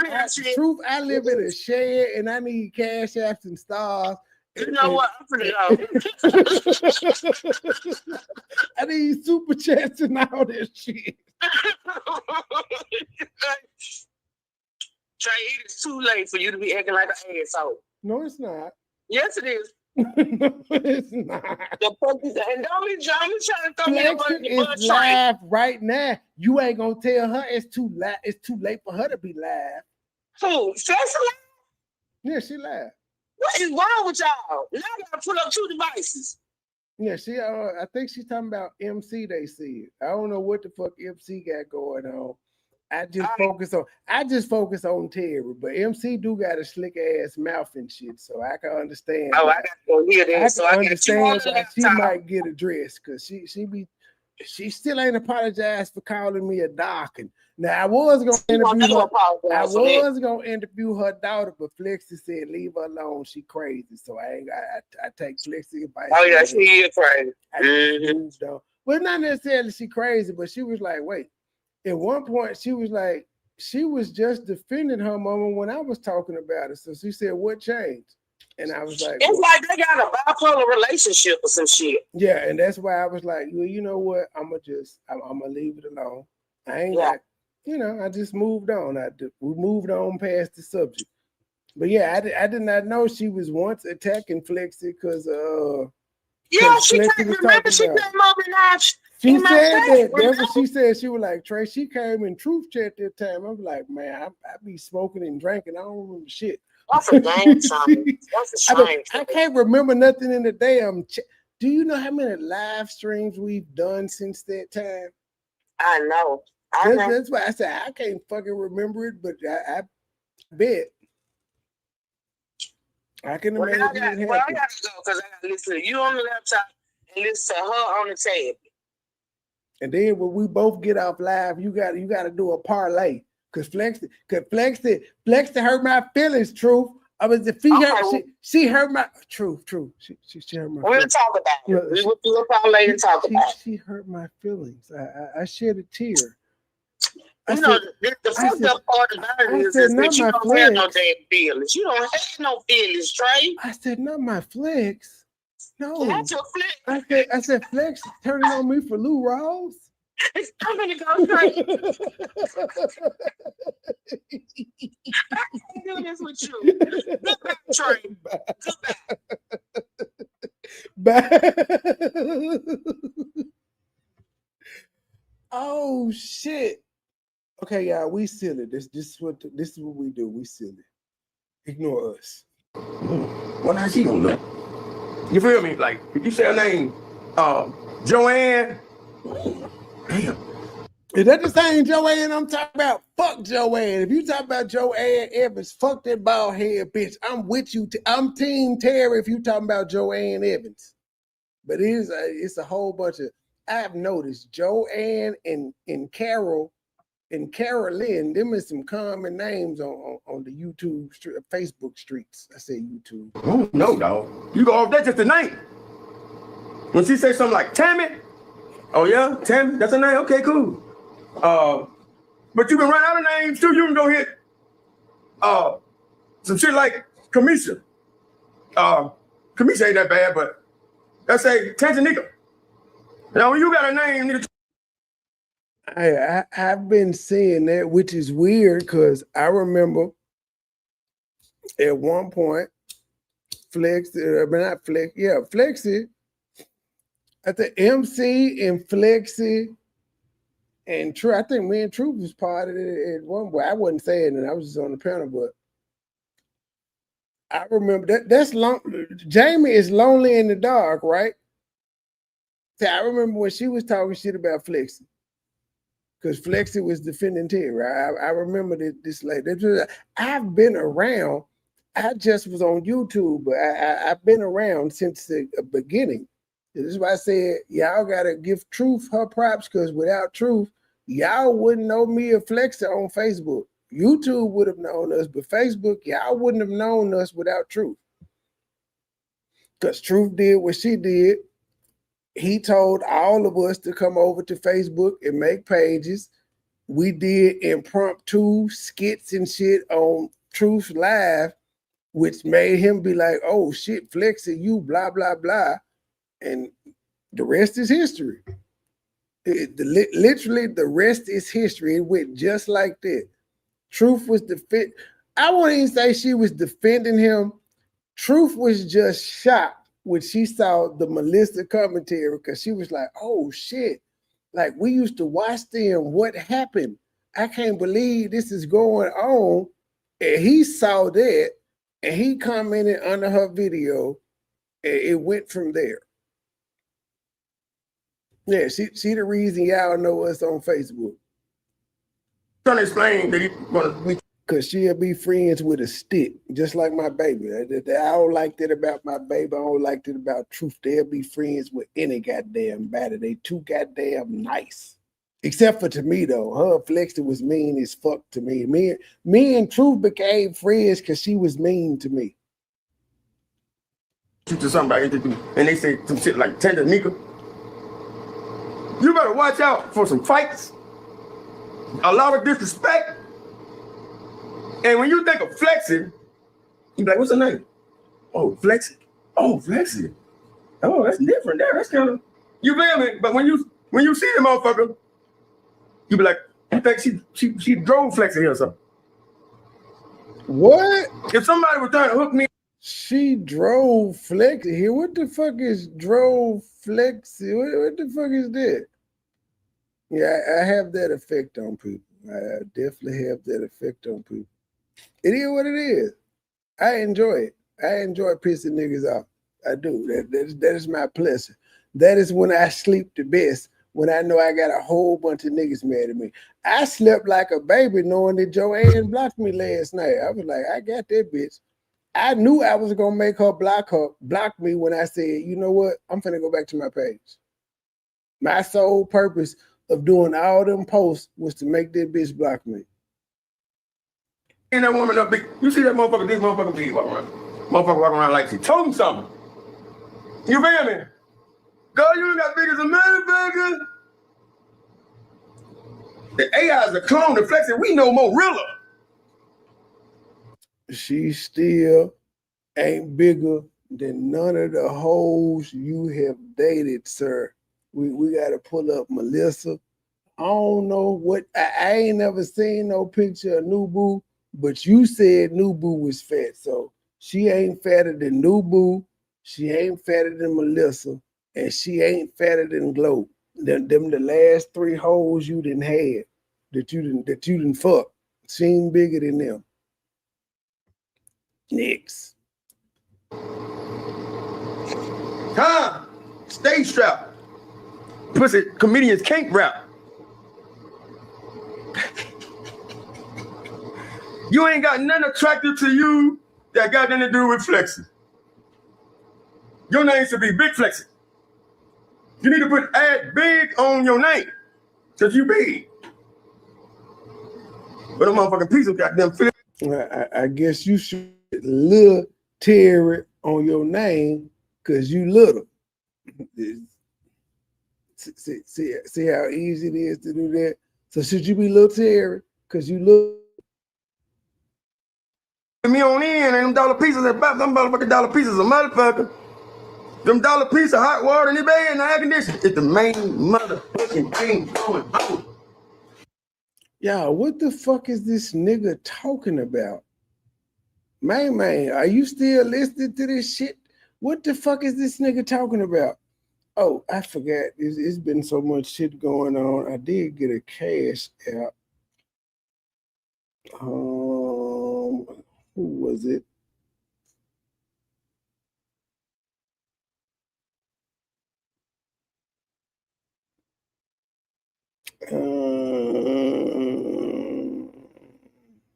Speaker 10: Truth, I live in a shed and I need cash apps and stars.
Speaker 15: You know what? I'm finna go.
Speaker 10: I need super chats and all this shit.
Speaker 15: Trey, it is too late for you to be acting like an asshole.
Speaker 10: No, it's not.
Speaker 15: Yes, it is.
Speaker 10: No, it's not.
Speaker 15: The fuck is that? And don't be trying to throw me up under your butt,
Speaker 10: live right now. You ain't gonna tell her it's too late for her to be live.
Speaker 15: Who? Flex live?
Speaker 10: Yeah, she live.
Speaker 15: What is wrong with y'all? Now I gotta put up 2 devices.
Speaker 10: Yeah, I think she's talking about MC. They see it. I don't know what the fuck MC got going on. I just focus on Terry, but MC do got a slick ass mouth and shit, so I can understand.
Speaker 15: Oh, I got to go hear that.
Speaker 10: I can understand why she might get addressed because she be she still ain't apologized for calling me a doc. And now I was gonna interview her daughter, but Flexi said leave her alone. She crazy, so I take Flexi advice.
Speaker 15: Oh yeah, she is crazy.
Speaker 10: Moved on. Well, not necessarily she crazy, but she was like, wait. At one point, she was like, she was just defending her mama when I was talking about it. So she said, what changed? And I was like,
Speaker 15: it's like they got a bipolar relationship or some shit.
Speaker 10: Yeah, and that's why I was like, well, you know what? I'm gonna leave it alone. I ain't got, I just moved on. We moved on past the subject. But yeah, I did not know she was once attacking Flexi because
Speaker 15: she came. Remember, she came over and
Speaker 10: she said that. That's what she said. She was like, Trey, she came in truth chat that time. I was like, man, I be smoking and drinking. I don't remember shit.
Speaker 15: That's a damn shame. That's a shame.
Speaker 10: I can't remember nothing in the damn chat. Do you know how many live streams we've done since that time?
Speaker 15: I know.
Speaker 10: That's why I said I can't fucking remember it, but I bet. I can imagine.
Speaker 15: I gotta go because I gotta listen to you on the laptop and listen to her on the tab.
Speaker 10: And then when we both get off live, you got to do a parlay. Cause Flexi hurt my feelings. Truth. I was she hurt my truth. She hurt my.
Speaker 15: We'll talk about it. We will do a parlay and talk about it.
Speaker 10: She hurt my feelings. I shed a tear.
Speaker 15: The fucked up part about it is that you don't have no damn feelings. You don't have no feelings, Trey.
Speaker 10: I said, not my Flex. No.
Speaker 15: That's your Flex.
Speaker 10: I said, Flex turning on me for Lou Rawls.
Speaker 15: I'm gonna go Trey. I can't do this with you. Goodbye, Trey.
Speaker 10: Goodbye. Oh shit. Okay, y'all, we silly. This is what we do. We silly. Ignore us.
Speaker 12: Well, now she don't know. You feel me? Like, if you say her name, Joann. Damn.
Speaker 10: Is that the same Joann I'm talking about? Fuck Joann. If you talk about Joann Evans, fuck that bald head bitch. I'm with you. I'm Team Terry if you talking about Joann Evans. But it's a whole bunch of. I've noticed Joann and Carol. And Carolyn, them is some common names on the YouTube, Facebook streets. I say YouTube.
Speaker 12: Oh, no, dog. You go off that just a name. When she say something like Tammy, oh yeah, Tammy, that's a name. Okay, cool. But you can run out of names too. You can go hit some shit like Kamisha. Kamisha ain't that bad, but let's say Tanjanika. Now, when you got a name, you need to.
Speaker 10: I've been seeing that, which is weird because I remember at one point, Flexi, at the MC and Flexi and True. I think me and Truth was part of it at one point. I wasn't saying it, I was just on the panel, but I remember that's long. Jamie is lonely in the dark, right? So I remember when she was talking shit about Flexi. Because Flexi was defending Terry. I remember this lady. I've been around. I just was on YouTube, but I've been around since the beginning. This is why I said, y'all got to give Truth her props, because without Truth, y'all wouldn't know me or Flexi on Facebook. YouTube would have known us, but Facebook, y'all wouldn't have known us without Truth. Because Truth did what she did. He told all of us to come over to Facebook and make pages. We did impromptu skits and shit on Truth Live, which made him be like, oh shit, Flexi, you blah, blah, blah. And the rest is history. Literally, the rest is history. It went just like that. Truth was I won't even say she was defending him. Truth was just shocked when she saw the Melissa commentary, because she was like, oh shit, like we used to watch them, what happened? I can't believe this is going on. And he saw that and he commented under her video and it went from there. Yeah, she the reason y'all know us on Facebook.
Speaker 12: Trying to explain that
Speaker 10: Cause she'll be friends with a stick, just like my baby. I don't like that about my baby. I don't like that about Truth. They'll be friends with any goddamn body. They too goddamn nice. Except for to me though. Her Flexi was mean as fuck to me. Me and Truth became friends because she was mean to me.
Speaker 12: To somebody and they say some shit like Tender Nika. You better watch out for some fights, a lot of disrespect. And when you think of Flexi, you be like, what's her name? Oh, Flexi. Oh, Flexi. Oh, that's different there. That's kind of, you feel me? But when you see the motherfucker, you be like, you think she drove Flexi here or something.
Speaker 10: What?
Speaker 12: If somebody was trying to hook me,
Speaker 10: she drove Flexi here. What the fuck is drove Flexi? What the fuck is that? Yeah, I have that effect on people. I definitely have that effect on people. It is what it is. I enjoy it. I enjoy pissing niggas off. I do. That is my pleasure. That is when I sleep the best, when I know I got a whole bunch of niggas mad at me. I slept like a baby knowing that Joann blocked me last night. I was like, I got that bitch. I knew I was gonna make her block me when I said, you know what? I'm finna go back to my page. My sole purpose of doing all them posts was to make that bitch block me.
Speaker 12: And that woman up big, you see that motherfucker, this motherfucker big walking around. Motherfucker walking around like she told him something. You feel me? Girl, you ain't got big as a motherfucker. The AI is a clone, the Flexi, we know more realer.
Speaker 10: She still ain't bigger than none of the hoes you have dated, sir. We gotta pull up Melissa. I don't know what, I ain't never seen no picture of Nubu, but you said Nubu was fat, so she ain't fatter than Nubu, she ain't fatter than Melissa, and she ain't fatter than Glow. Them the last three hoes you done had that you done fuck. She ain't bigger than them. Next.
Speaker 12: Huh? Stage strap. Pussy comedians can't rap. You ain't got nothing attractive to you that got nothing to do with Flexi. Your name should be Big Flexi. You need to put add big on your name, cause you big. But a motherfucking piece of goddamn Flexi.
Speaker 10: I guess you should Lil Terry on your name cause you little. See how easy it is to do that? So should you be Lil Terry cause you look?
Speaker 12: Me on in and them dollar pieces at about them motherfucking dollar pieces a motherfucker. Them dollar pieces of hot water in the bed and the air conditioning. It's the main motherfucking thing going on.
Speaker 10: Y'all, what the fuck is this nigga talking about? Man, are you still listening to this shit? What the fuck is this nigga talking about? Oh, I forgot. It's been so much shit going on. I did get a cash app. Who was it?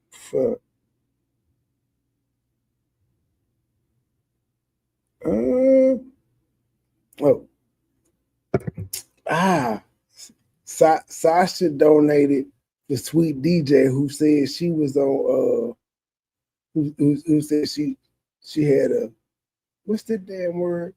Speaker 10: Fuck. Sasha donated the Sweet DJ who said she was on who said she had a, what's that damn word?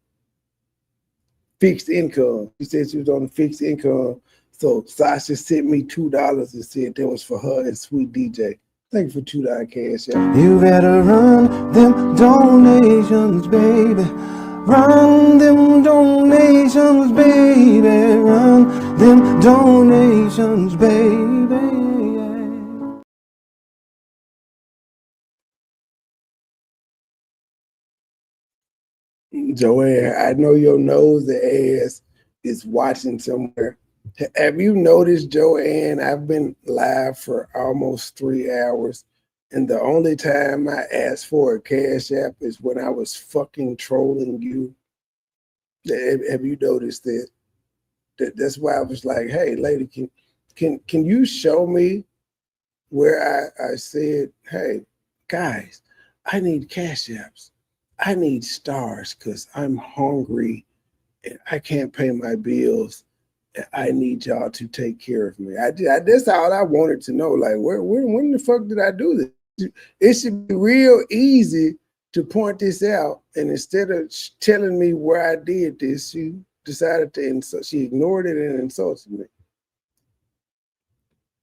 Speaker 10: Fixed income. She said she was on a fixed income. So Sasha sent me $2 and said that was for her and Sweet DJ. Thank you for $2 cash out.
Speaker 9: You better run them donations, baby. Run them donations, baby. Run them donations, baby.
Speaker 10: Joann, I know your nose and ass is watching somewhere. Have you noticed, Joann, I've been live for almost 3 hours, and the only time I asked for a cash app is when I was fucking trolling you. Have you noticed that? That's why I was like, hey, lady, can you show me where I said, hey, guys, I need cash apps. I need stars because I'm hungry and I can't pay my bills. I need y'all to take care of me. That's all I wanted to know. Like, when the fuck did I do this? It should be real easy to point this out. And instead of telling me where I did this, she decided to insult. She ignored it and insulted me.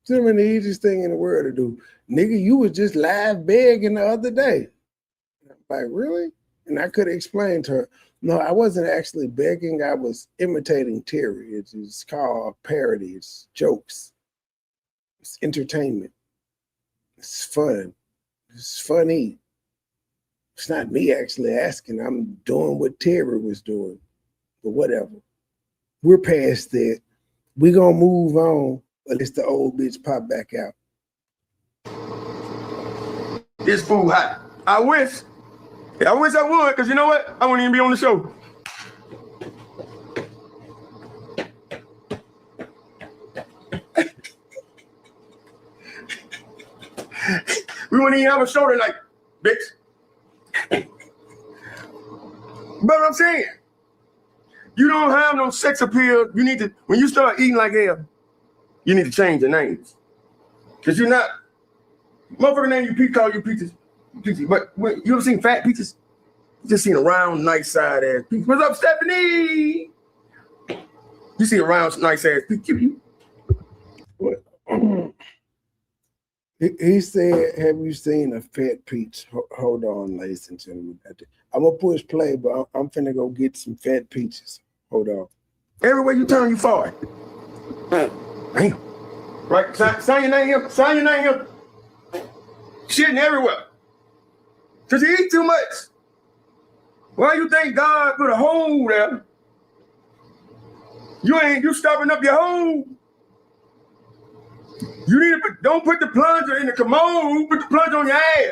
Speaker 10: It's the easiest thing in the world to do. Nigga, you was just live begging the other day. Like, really? And I could have explained to her, no, I wasn't actually begging. I was imitating Terry. It's called parody. It's jokes. It's entertainment. It's fun. It's funny. It's not me actually asking. I'm doing what Terry was doing. But whatever. We're past that. We're going to move on unless the old bitch pop back out.
Speaker 12: This food hot. I wish I would, because you know what? I wouldn't even be on the show. We wouldn't even have a show tonight, bitch. But I'm saying, you don't have no sex appeal. You need to, when you start eating like hell, you need to change your names. Because you're not, motherfucker name you Pete, call you Peaches. But you ever seen fat Peaches? You just seen a round, nice side ass Peach. What's up, Stephanie? You see a round, nice ass Peach.
Speaker 10: He said, have you seen a fat peach? Hold on, ladies and gentlemen. I'm going to push play, but I'm finna go get some fat peaches. Hold on.
Speaker 12: Everywhere you turn, you fall. Damn. Right? Sign your name here. Sign your name here. Shitting everywhere. Because you eat too much. Why you think God put a hole there? You stopping up your hole. You need to don't put the plunger in the commode, put the plunger on your ass.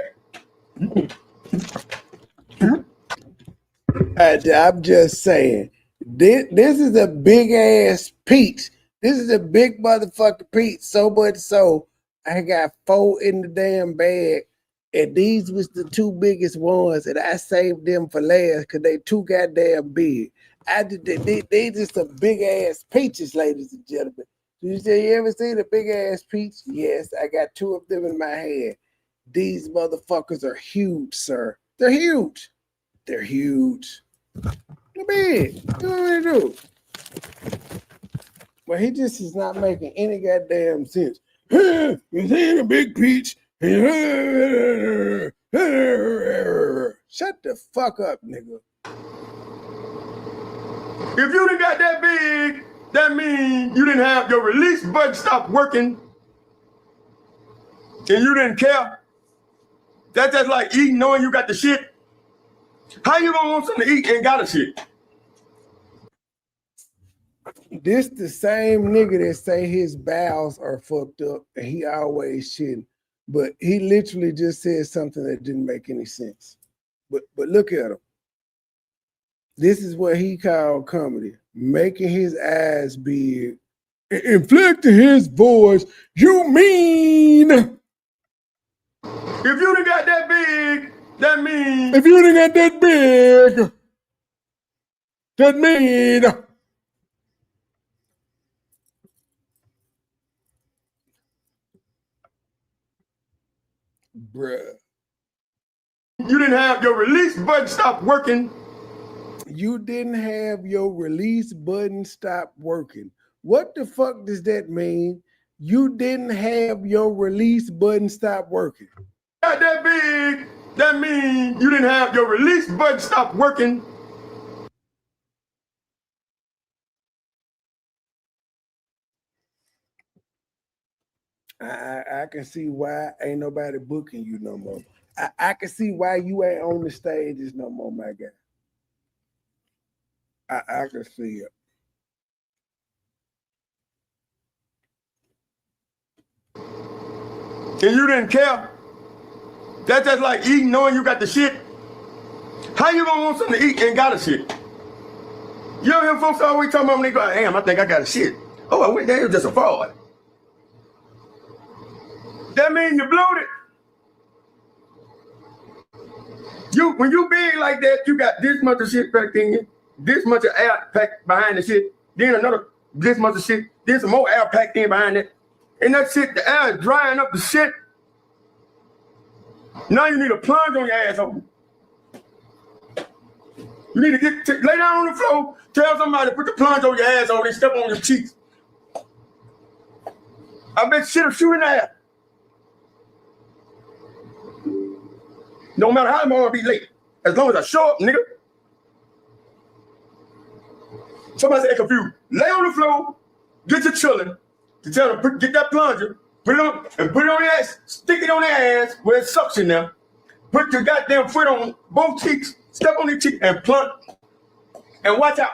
Speaker 10: I'm just saying, this is a big ass peach. This is a big motherfucking peach. So much so, I got 4 in the damn bag, and these was the 2 biggest ones, and I saved them for last because they too goddamn big. They just some big ass peaches, ladies and gentlemen. You say you ever seen a big ass peach? Yes, I got 2 of them in my hand. These motherfuckers are huge, sir. They're huge. They're huge. They're big. What do they do? Well, he just is not making any goddamn sense. You seen a big peach? Shut the fuck up, nigga.
Speaker 12: If you done got that big, that means you didn't have your release button stop working and you didn't care. That's just like eating knowing you got the shit. How you gonna want something to eat and got a shit?
Speaker 10: This the same nigga that say his bowels are fucked up and he always shitting. But he literally just said something that didn't make any sense. But look at him. This is what he called comedy. Making his eyes big, inflecting his voice. You mean?
Speaker 12: If you done got that big, that means.
Speaker 10: If you done got that big, that mean. Bruh.
Speaker 12: You didn't have your release button stop working.
Speaker 10: You didn't have your release button stop working. What the fuck does that mean? You didn't have your release button stop working.
Speaker 12: Got that big, that means you didn't have your release button stop working.
Speaker 10: I can see why ain't nobody booking you no more. I can see why you ain't on the stages no more, my guy. I can see it.
Speaker 12: And you didn't care. That's just like eating knowing you got the shit. How you gonna want something to eat and got a shit? You know hear folks always talking about when they go, damn, I think I got a shit. Oh, I went there, it was just a fraud. That means you bloated. When you big like that, you got this much of shit packed in you, this much of air packed behind the shit, then another this much of shit, then some more air packed in behind it. And that shit, the air is drying up the shit. Now you need a plunge on your asshole. You need to lay down on the floor, tell somebody to put the plunge on your asshole, and step on your cheeks. I bet shit'll shoot in the air. No matter how long I'll be late, as long as I show up, nigga. Somebody say confused. Lay on the floor, get your children, to tell them get that plunger, put it on their ass, stick it on their ass where it sucks in there. Put your goddamn foot on both cheeks, step on their cheek and plunge. And watch out.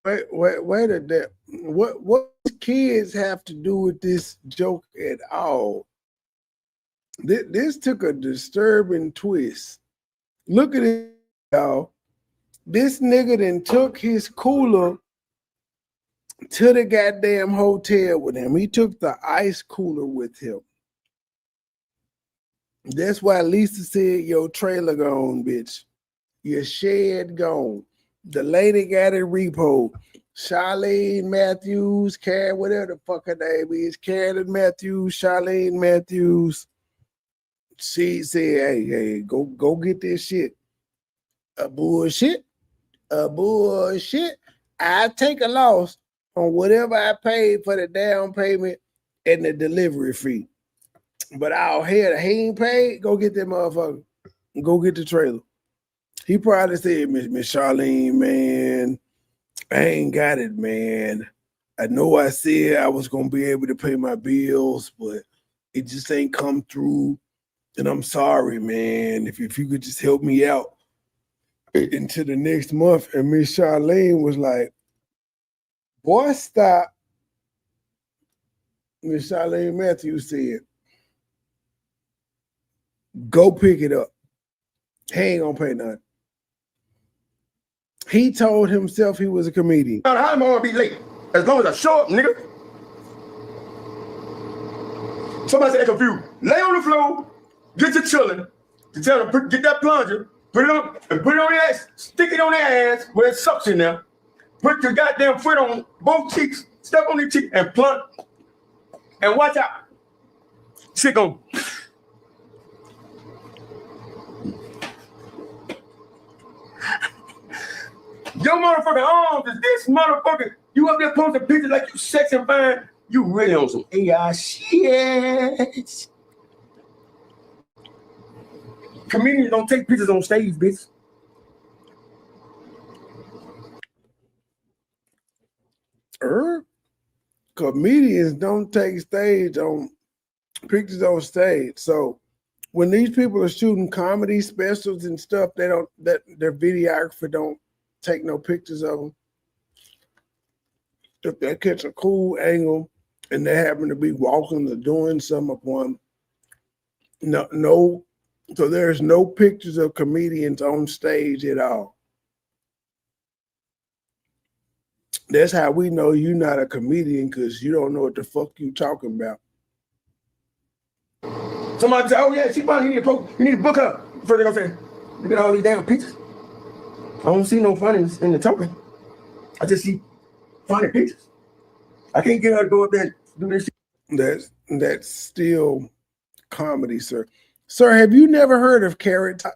Speaker 10: Wait a minute. What kids have to do with this joke at all? This took a disturbing twist. Look at it, y'all. This nigga then took his cooler to the goddamn hotel with him. He took the ice cooler with him. That's why Lisa said, your trailer gone, bitch. Your shed gone. The lady got a repo. Charlene Matthews, Karen, whatever the fuck her name is, Karen Matthews, Charlene Matthews. She said, hey, go get this shit. A bullshit. I take a loss on whatever I paid for the down payment and the delivery fee. But I'll hear he ain't paid, go get that motherfucker. Go get the trailer. He probably said, Miss Charlene, man, I ain't got it, man. I know I said I was going to be able to pay my bills, but it just ain't come through. And I'm sorry, man. If you could just help me out into the next month. And Miss Charlene was like, boy, stop. Miss Charlene Matthews said, go pick it up. He ain't gonna pay nothing. He told himself he was a comedian. How am I gonna be late? As long as I show up, nigga. Somebody said confused. Lay on the floor, get your children, to tell them get that plunger, put it on their ass, stick it on their ass where it sucks in there. Put your goddamn foot on both cheeks, step on their cheek and plunge. And watch out. Shit gon' your motherfucking arms is this motherfucker. You up there posting pictures like you sex and fine. You really on some AI shit. Comedians don't take pictures on stage, bitch. Comedians don't take pictures on stage. So when these people are shooting comedy specials and stuff, their videographer don't take no pictures of them. If they catch a cool angle and they happen to be walking or doing something upon, no. So there's no pictures of comedians on stage at all. That's how we know you're not a comedian, because you don't know what the fuck you talking about. Somebody say, oh yeah, she probably need to book her. First they're gonna say, look at all these damn pictures. I don't see no funniness in the talking. I just see funny pictures. I can't get her to go up there and do this shit. That's still comedy, sir. Sir, have you never heard of Carrot Top?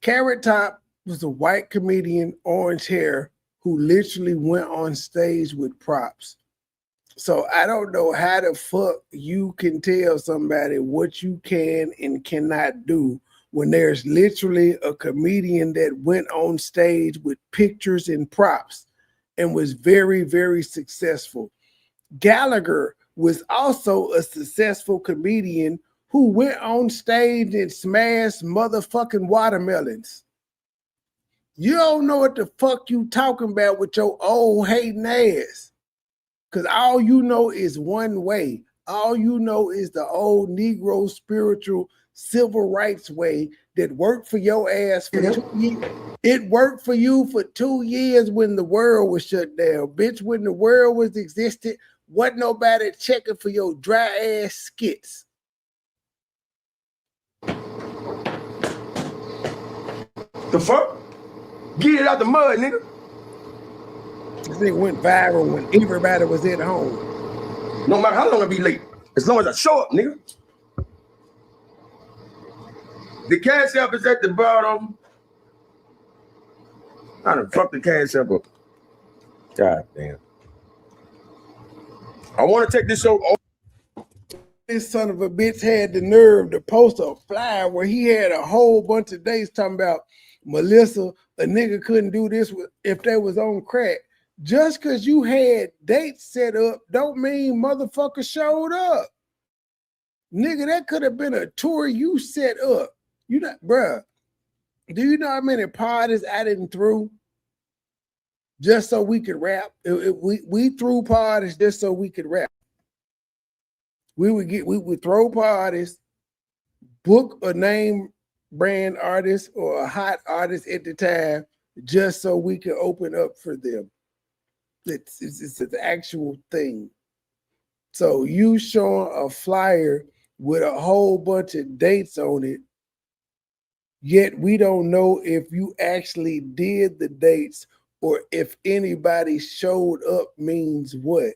Speaker 10: Carrot Top was a white comedian, orange hair, who literally went on stage with props. So I don't know how the fuck you can tell somebody what you can and cannot do when there's literally a comedian that went on stage with pictures and props and was very, very successful. Gallagher was also a successful comedian who went on stage and smashed motherfucking watermelons. You don't know what the fuck you talking about with your old hating ass. Because all you know is one way. All you know is the old Negro spiritual civil rights way that worked for your ass for 2 years. It worked for you for 2 years when the world was shut down. Bitch, when the world was existed, Wasn't nobody checking for your dry ass skits.
Speaker 12: The fuck? Get it out the mud, nigga.
Speaker 10: This thing went viral when everybody was at home.
Speaker 12: No matter how long I be late, as long as I show up, nigga. The cash app is at the bottom. I done fucked the cash app up. God damn. I want to take this show.
Speaker 10: This son of a bitch had the nerve to post a flyer where he had a whole bunch of dates talking about Melissa, a nigga couldn't do this if they was on crack. Just because you had dates set up don't mean motherfucker showed up. Nigga, that could have been a tour you set up. You not, bruh. Do you know how many parties I didn't throw just so we could rap? We threw parties just so we could rap. We would throw parties, book a name brand artist or a hot artist at the time just so we could open up for them. It's an actual thing. So you showing a flyer with a whole bunch of dates on it, yet we don't know if you actually did the dates or if anybody showed up means what?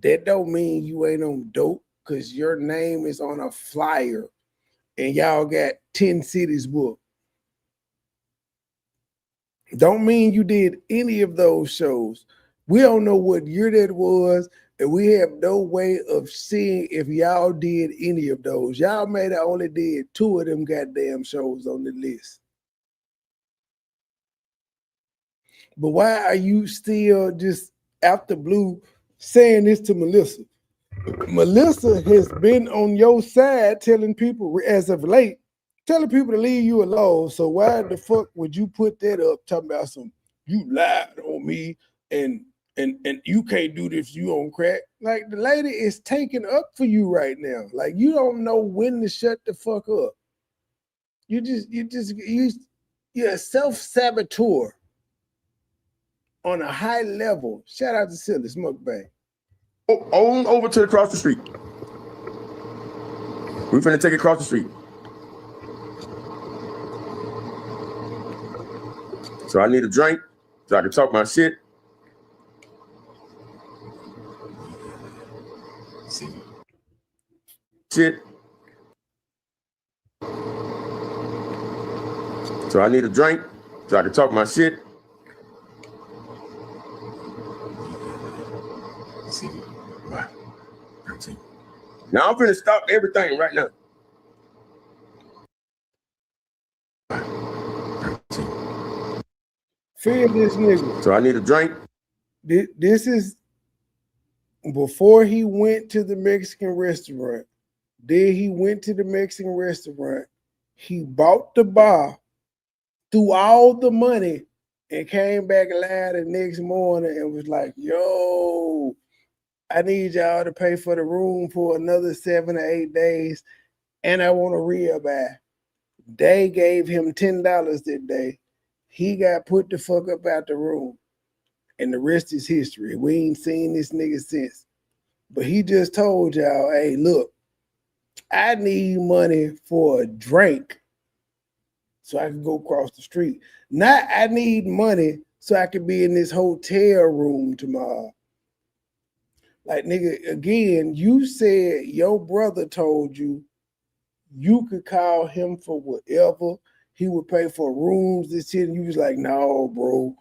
Speaker 10: That don't mean you ain't on dope because your name is on a flyer and y'all got 10 cities booked. Don't mean you did any of those shows. We don't know what year that was, and we have no way of seeing if y'all did any of those. Y'all may have only did 2 of them goddamn shows on the list. But why are you still just out the blue saying this to Melissa? Melissa has been on your side telling people as of late, telling people to leave you alone. So why the fuck would you put that up talking about some you lied on me and you can't do this, you on crack? Like the lady is taking up for you right now. Like you don't know when to shut the fuck up. You're a self-saboteur on a high level. Shout out to Silly Smoke Bang.
Speaker 12: On over to across the street. We finna take it across the street. So I need a drink so I can talk my shit. So I need a drink so I can talk my shit. Now I'm finna stop everything right now.
Speaker 10: Fear this nigga.
Speaker 12: So I need a drink.
Speaker 10: This is before he went to the Mexican restaurant. Then he went to the Mexican restaurant. He bought the bar, threw all the money, and came back alive the next morning and was like, yo, I need y'all to pay for the room for another 7 or 8 days, and I want a ribeye. They gave him $10 that day. He got put the fuck up out the room, and the rest is history. We ain't seen this nigga since. But he just told y'all, hey, look, I need money for a drink so I can go across the street. Not I need money so I can be in this hotel room tomorrow. Like, nigga, again, you said your brother told you you could call him for whatever. He would pay for rooms, this shit. And you was like, no, bro,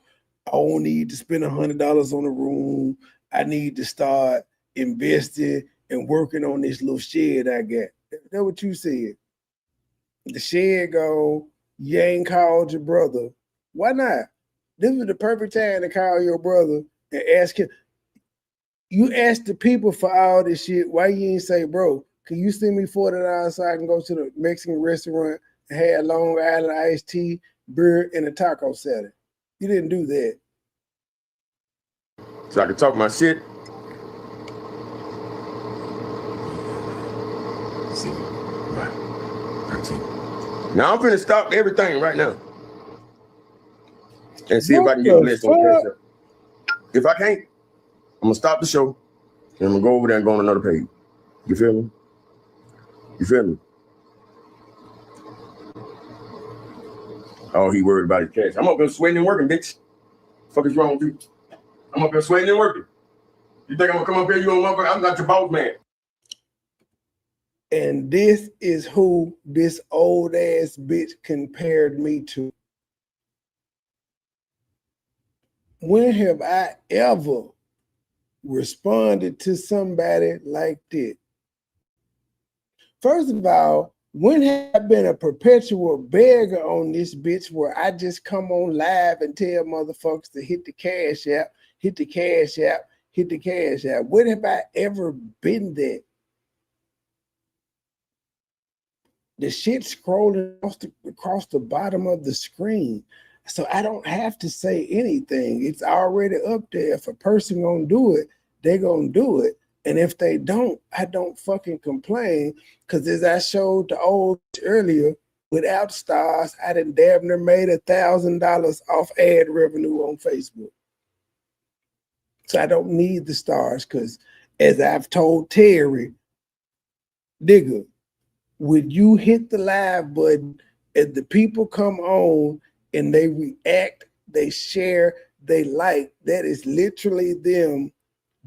Speaker 10: I don't need to spend $100 on a room. I need to start investing and working on this little shed I got. That's what you said. The shed go, you ain't called your brother. Why not? This was the perfect time to call your brother and ask him. You asked the people for all this shit. Why you ain't say, bro, can you send me $40 so I can go to the Mexican restaurant and have Long Island iced tea, beer, and a taco salad? You didn't do that.
Speaker 12: So I can talk my shit. Now I'm finna stop everything right now and see if I can get blessed on the cash app. If I can't, I'm gonna stop the show And I'm gonna go over there and go on another page. You feel me? You feel me? Oh, he worried about his cash. I'm up here sweating and working, bitch. Fuck is wrong with you? I'm up here sweating and working. You think I'm gonna come up here? You gonna I'm not your boss man.
Speaker 10: And this is who this old ass bitch compared me to. When have I ever responded to somebody like that? First of all, when have I been a perpetual beggar on this bitch where I just come on live and tell motherfuckers to hit the cash app, hit the cash app, hit the cash app? When have I ever been that? The shit scrolling across the bottom of the screen. So I don't have to say anything. It's already up there. If a person gonna do it, they gonna do it. And if they don't, I don't fucking complain. Because as I showed the old earlier, without stars, I done damn near made $1,000 off ad revenue on Facebook. So I don't need the stars because as I've told Terry, nigga, when you hit the live button and the people come on and they react, they share, they like, that is literally them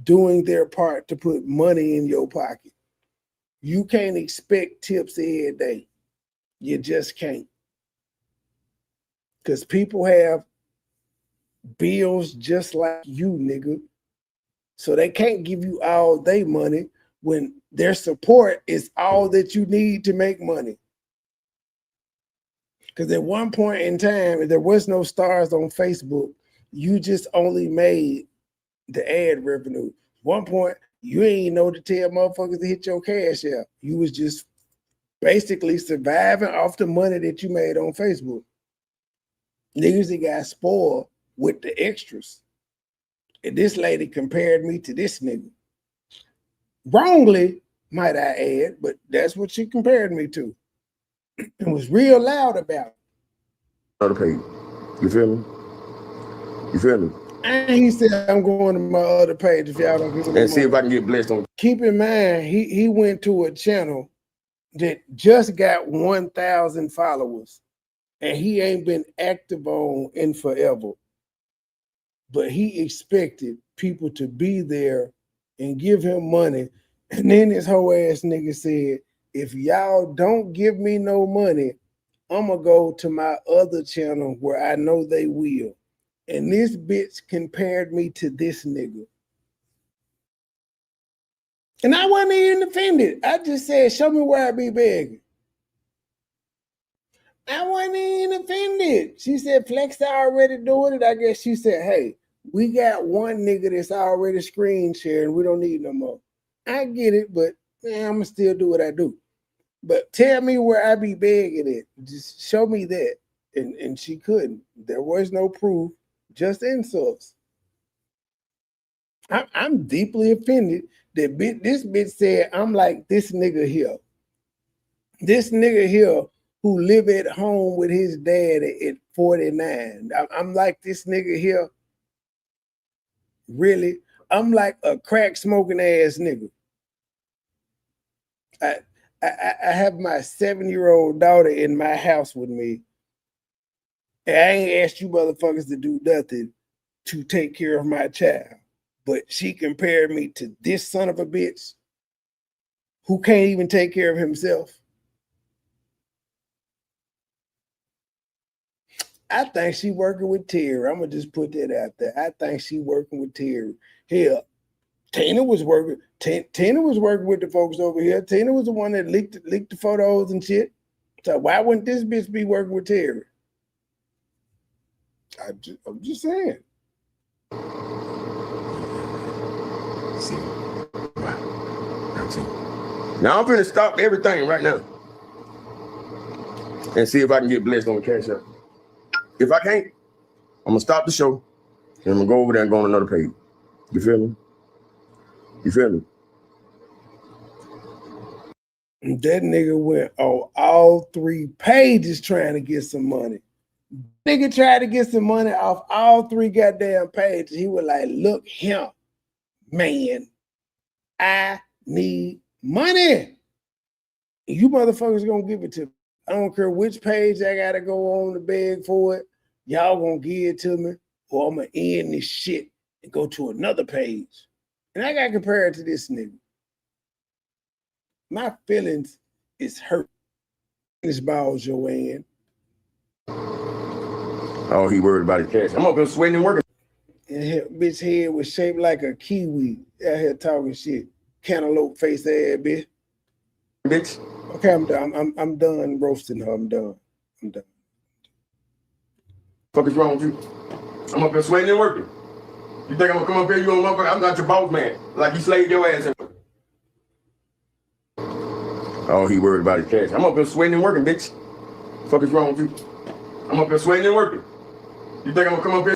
Speaker 10: doing their part to put money in your pocket. You can't expect tips every day. You just can't. Because people have bills just like you, nigga. So they can't give you all their money when their support is all that you need to make money. Because at one point in time, if there was no stars on Facebook, you just only made the ad revenue. One point, you ain't know to tell motherfuckers to hit your cash out. You was just basically surviving off the money that you made on Facebook. Niggas that got spoiled with the extras. And this lady compared me to this nigga. Wrongly, might I add, but that's what she compared me to. And was real loud about it.
Speaker 12: Another page. You feel me? You feel me?
Speaker 10: And he said, I'm going to my other page if y'all don't give me
Speaker 12: and see if I can get blessed on.
Speaker 10: Keep in mind, he went to a channel that just got 1,000 followers. And he ain't been active on in forever. But he expected people to be there and give him money. And then this whole ass nigga said, if y'all don't give me no money, I'm going to go to my other channel where I know they will. And this bitch compared me to this nigga. And I wasn't even offended. I just said, show me where I be begging. I wasn't even offended. She said, Flex already doing it. I guess she said, hey, we got one nigga that's already screen sharing. We don't need no more. I get it, but man, I'm going to still do what I do. But tell me where I be begging it. Just show me that. And she couldn't. There was no proof, just insults. I'm deeply offended that this bitch said, I'm like this nigga here. This nigga here who live at home with his dad at 49. I'm like this nigga here. Really? I'm like a crack smoking ass nigga. I have my 7-year-old daughter in my house with me. And I ain't asked you motherfuckers to do nothing to take care of my child. But she compared me to this son of a bitch who can't even take care of himself. I think she working with Terry. I'm going to just put that out there. I think she working with Terry. Hell, Tina was working. Tina was working with the folks over here. Tina was the one that leaked the photos and shit. So why wouldn't this bitch be working with Terry? I'm just saying.
Speaker 12: Now I'm finna stop everything right now and see if I can get blessed on the cash app. If I can't, I'm gonna stop the show and I'm gonna go over there and go on another page. You feel me? You feel me?
Speaker 10: That nigga went on all 3 pages trying to get some money. Nigga tried to get some money off all 3 goddamn pages. He was like, look him, man. I need money. You motherfuckers gonna give it to me. I don't care which page I gotta go on to beg for it. Y'all gonna give it to me, or I'm gonna end this shit and go to another page. And I gotta compare it to this nigga. My feelings is hurt. This ball, Joann.
Speaker 12: Oh, he worried about his cash. I'm up here sweating and working.
Speaker 10: And her bitch head was shaped like a kiwi. Out here talking shit. Cantaloupe face ass bitch.
Speaker 12: Bitch.
Speaker 10: Okay, I'm done. I'm done roasting her. I'm done.
Speaker 12: Fuck is wrong with you? I'm up here sweating and working. You think I'm gonna come up here? You gonna motherfucker? I'm not your boss man. Like you slaved your ass. Oh, he worried about his cash. I'm up here sweating and working, bitch. Fuck is wrong with you? I'm up here sweating and working. You think I'm gonna come up here?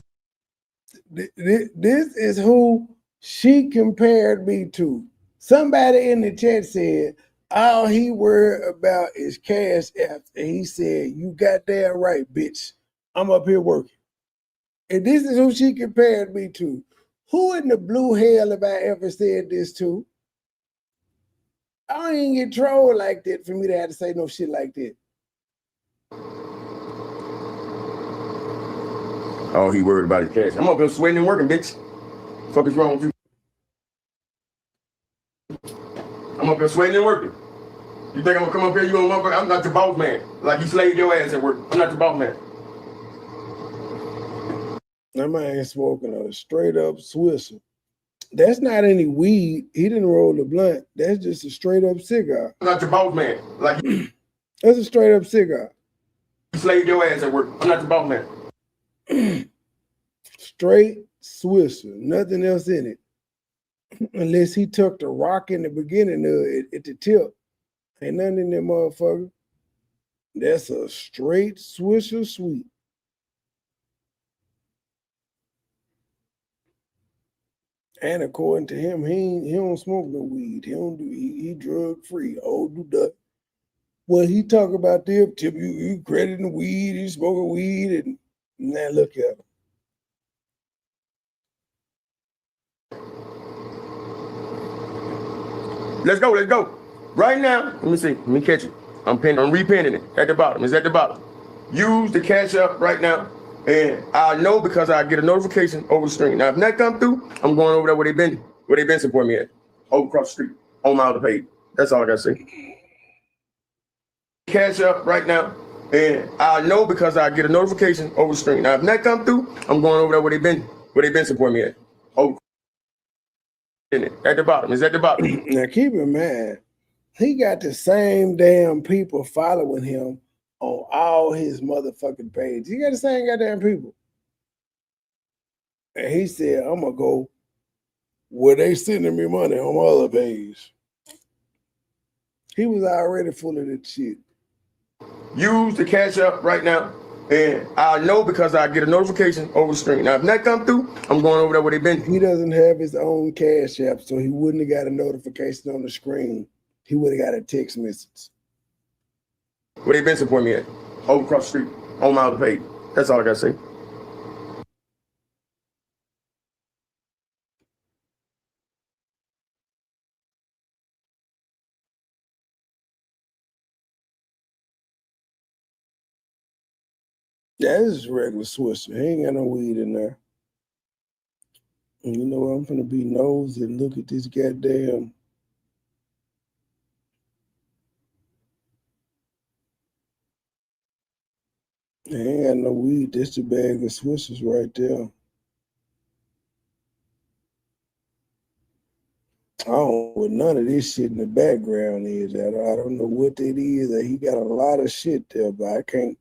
Speaker 10: This is who she compared me to. Somebody in the chat said, all he worried about is cash apps. And he said, you goddamn right, bitch. I'm up here working. And this is who she compared me to. Who in the blue hell have I ever said this to? I don't even get trolled like that for me to have to say no shit like that.
Speaker 12: Oh, he worried about his cash. I'm up here sweating and working, bitch. Fuck is wrong with you? I'm up here sweating and working. You think I'm gonna come up here? You gonna motherfucker? I'm not your boss man. Like you slaved your ass at work. I'm not your boss man.
Speaker 10: That man smoking a straight up Swisser. That's not any weed. He didn't roll the blunt. That's just a straight up cigar.
Speaker 12: I'm not your boss man. Like
Speaker 10: that's a straight up cigar.
Speaker 12: You slaved your ass at work. I'm not your boss man.
Speaker 10: Straight Swisser, nothing else in it. Unless he took the rock in the beginning of it at the tip. Ain't nothing in there, motherfucker. That's a straight Swisher sweet. And according to him, he don't smoke no weed. He drug free. Oh, do that. Well, he talk about tip, you crediting weed, you smoking weed, and now look at him.
Speaker 12: Let's go. Right now, let me see. Let me catch it. I'm repinning it at the bottom. It's at the bottom. Use the cash up right now. And I know because I get a notification over the screen. Now, if that come through, I'm going over there where they been supporting me at. Over across the street, on my other page. That's all I gotta say. Cash up right now. And I know because I get a notification over the screen. Now, if that come through, I'm going over there where they been supporting me at. Over at the bottom. It's at the bottom.
Speaker 10: Now keep in mind, he got the same damn people following him on all his motherfucking pages. He got the same goddamn people. And he said, I'm gonna go where they sending me money on my other page. He was already full of that shit.
Speaker 12: Use the cash up right now. And I know because I get a notification over the screen. Now, if that come through, I'm going over there where they been.
Speaker 10: He doesn't have his own cash app, so he wouldn't have got a notification on the screen. He would have got a text message.
Speaker 12: Where they been supporting me at? Over across the street, on my other page. That's all I gotta say.
Speaker 10: Yeah, this is regular Swisher. He ain't got no weed in there. And you know what? I'm gonna be nosy and look at this goddamn. He ain't got no weed. That's the bag of Swishers right there. I don't know what none of this shit in the background is. I don't know what that is. He got a lot of shit there, but I can't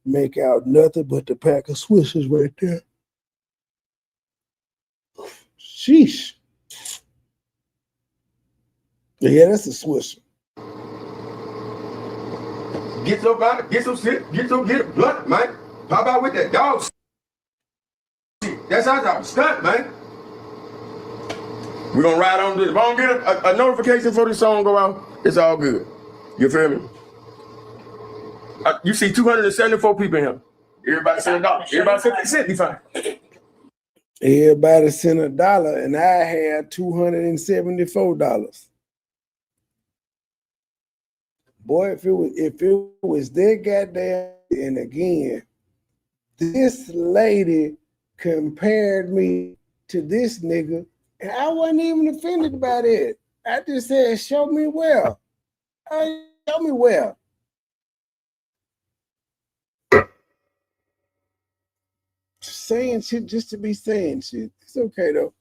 Speaker 10: make out nothing but the pack of Swishers right there. Sheesh. Yeah, that's a Swisher.
Speaker 12: Get some shit, get a blunt, man. Pop out with that dog shit. That's our stunt, man. We're gonna ride on this. If I don't get a notification for this song go out, it's all good. You feel me? You see 274 people in here. Everybody $7. Everybody 50 cents, be fine.
Speaker 10: Everybody sent $1 and I had $274. Boy, if it was that goddamn, and again, this lady compared me to this nigga, and I wasn't even offended by it. I just said, show me where. Show me where. Saying shit just to be saying shit. It's okay though.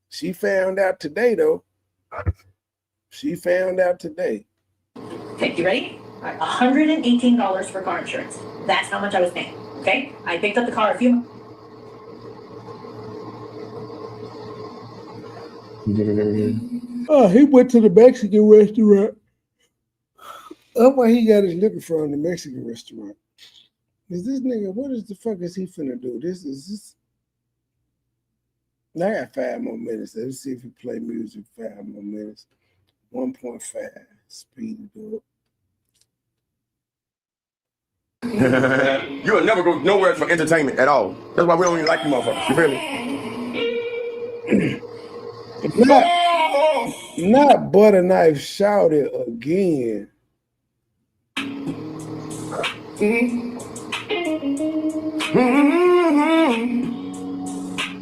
Speaker 10: She found out today though. She found out today.
Speaker 16: Okay, you ready? All right, $118 for car insurance. That's how much I was paying. Okay, I picked up the car a few.
Speaker 10: Oh, he went to the Mexican restaurant. That's why he got his liquor from, the Mexican restaurant. Is this nigga, what is the fuck is he finna do? This. I got 5 more minutes. Let's see if he play music 5 more minutes. 1.5. Speed it up.
Speaker 12: You'll never go nowhere for entertainment at all. That's why we don't even like you motherfuckers. You feel me?
Speaker 10: Not butter knife shouted again.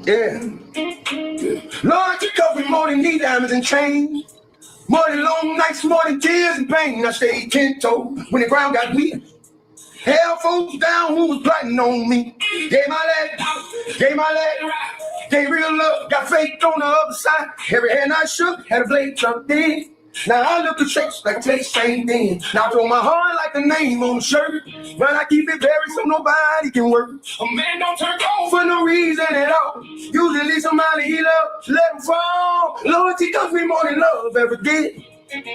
Speaker 12: Yeah. Lord, you cover me more than knee diamonds and chains. More than long nights, more than tears and pain. I stayed 10-toe when the ground got weak. Hell folks down who was plotting on me. Gave my leg, gave real love, got faked on the other side. Every hand I shook had a blade tucked in. Now I look at shapes like a place same thing. Now I throw my heart like the name on the shirt, but I keep it buried so nobody can work. A man don't turn cold for no reason at all. Usually somebody he loves, let him fall. Loyalty does me more than love ever did. Gave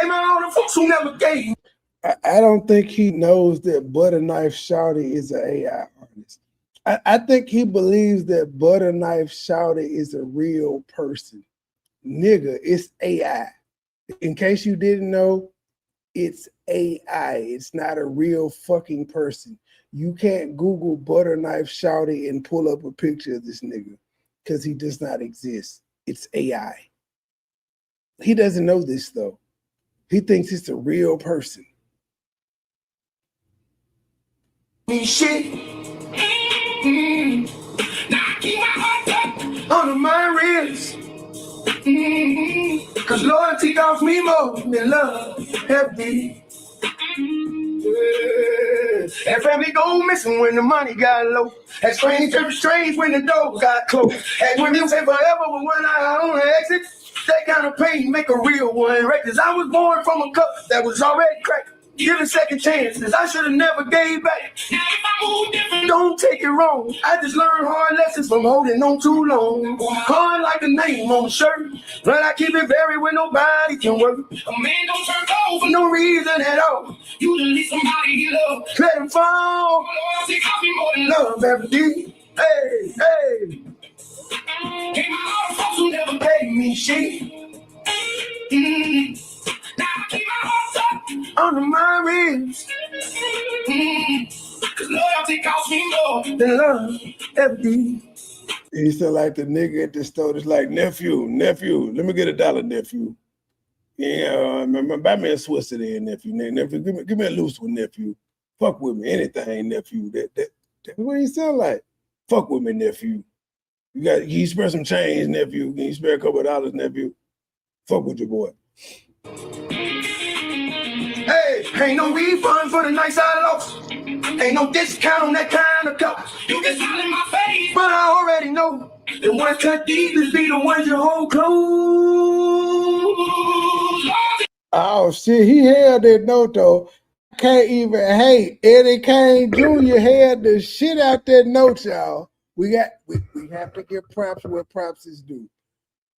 Speaker 12: my all the folks who never gave.
Speaker 10: I don't think he knows that Butter Knife Shouty is an AI artist. I think he believes that Butter Knife Shouty is a real person. Nigga, it's AI. In case you didn't know, it's AI. It's not a real fucking person. You can't Google Butter Knife Shouty and pull up a picture of this nigga because he does not exist. It's AI. He doesn't know this though. He thinks it's a real person.
Speaker 12: Shit. Now I keep my heart tucked under my wrist. Cause loyalty costs me more than love ever did. And family go missing when the money got low. And strange when the door got closed. And when you say forever, but when I on the exit, that kind of pain make a real one. Reckless. I was born from a cup that was already cracked. Given second chances, I should have never gave back. Now if I move different, don't take it wrong. I just learned hard lessons from holding on too long. Hard like a name on the shirt, but I keep it buried where nobody can work. A man don't turn cold for no reason at all. Usually somebody he loves, let him fall. Loyalty cost me more than love ever did. Hey, hey. Gave my heart to folks who never paid me shit. Now I keep my heart up under my ribs. Cause loyalty costs me more than love ever did.
Speaker 10: He said like the nigga at the store that's like, nephew, let me get $1, nephew. Yeah, buy me a Swisser there, nephew. Nephew, give me a loose one, nephew. Fuck with me, anything, nephew. That's what he sound like. Fuck with me, nephew. Can you spare some change, nephew? Can you spare a couple of dollars, nephew? Fuck with your boy.
Speaker 12: Hey, ain't no refund for the nights I lost. Ain't no discount on that kind of cup. You can smile in my face, but I already know the ones cut deepest be the ones you hold close.
Speaker 10: Oh shit, he held that note though. Can't even hate. Eddie Kane Jr. held the shit out that note, y'all. We have to give props where props is due.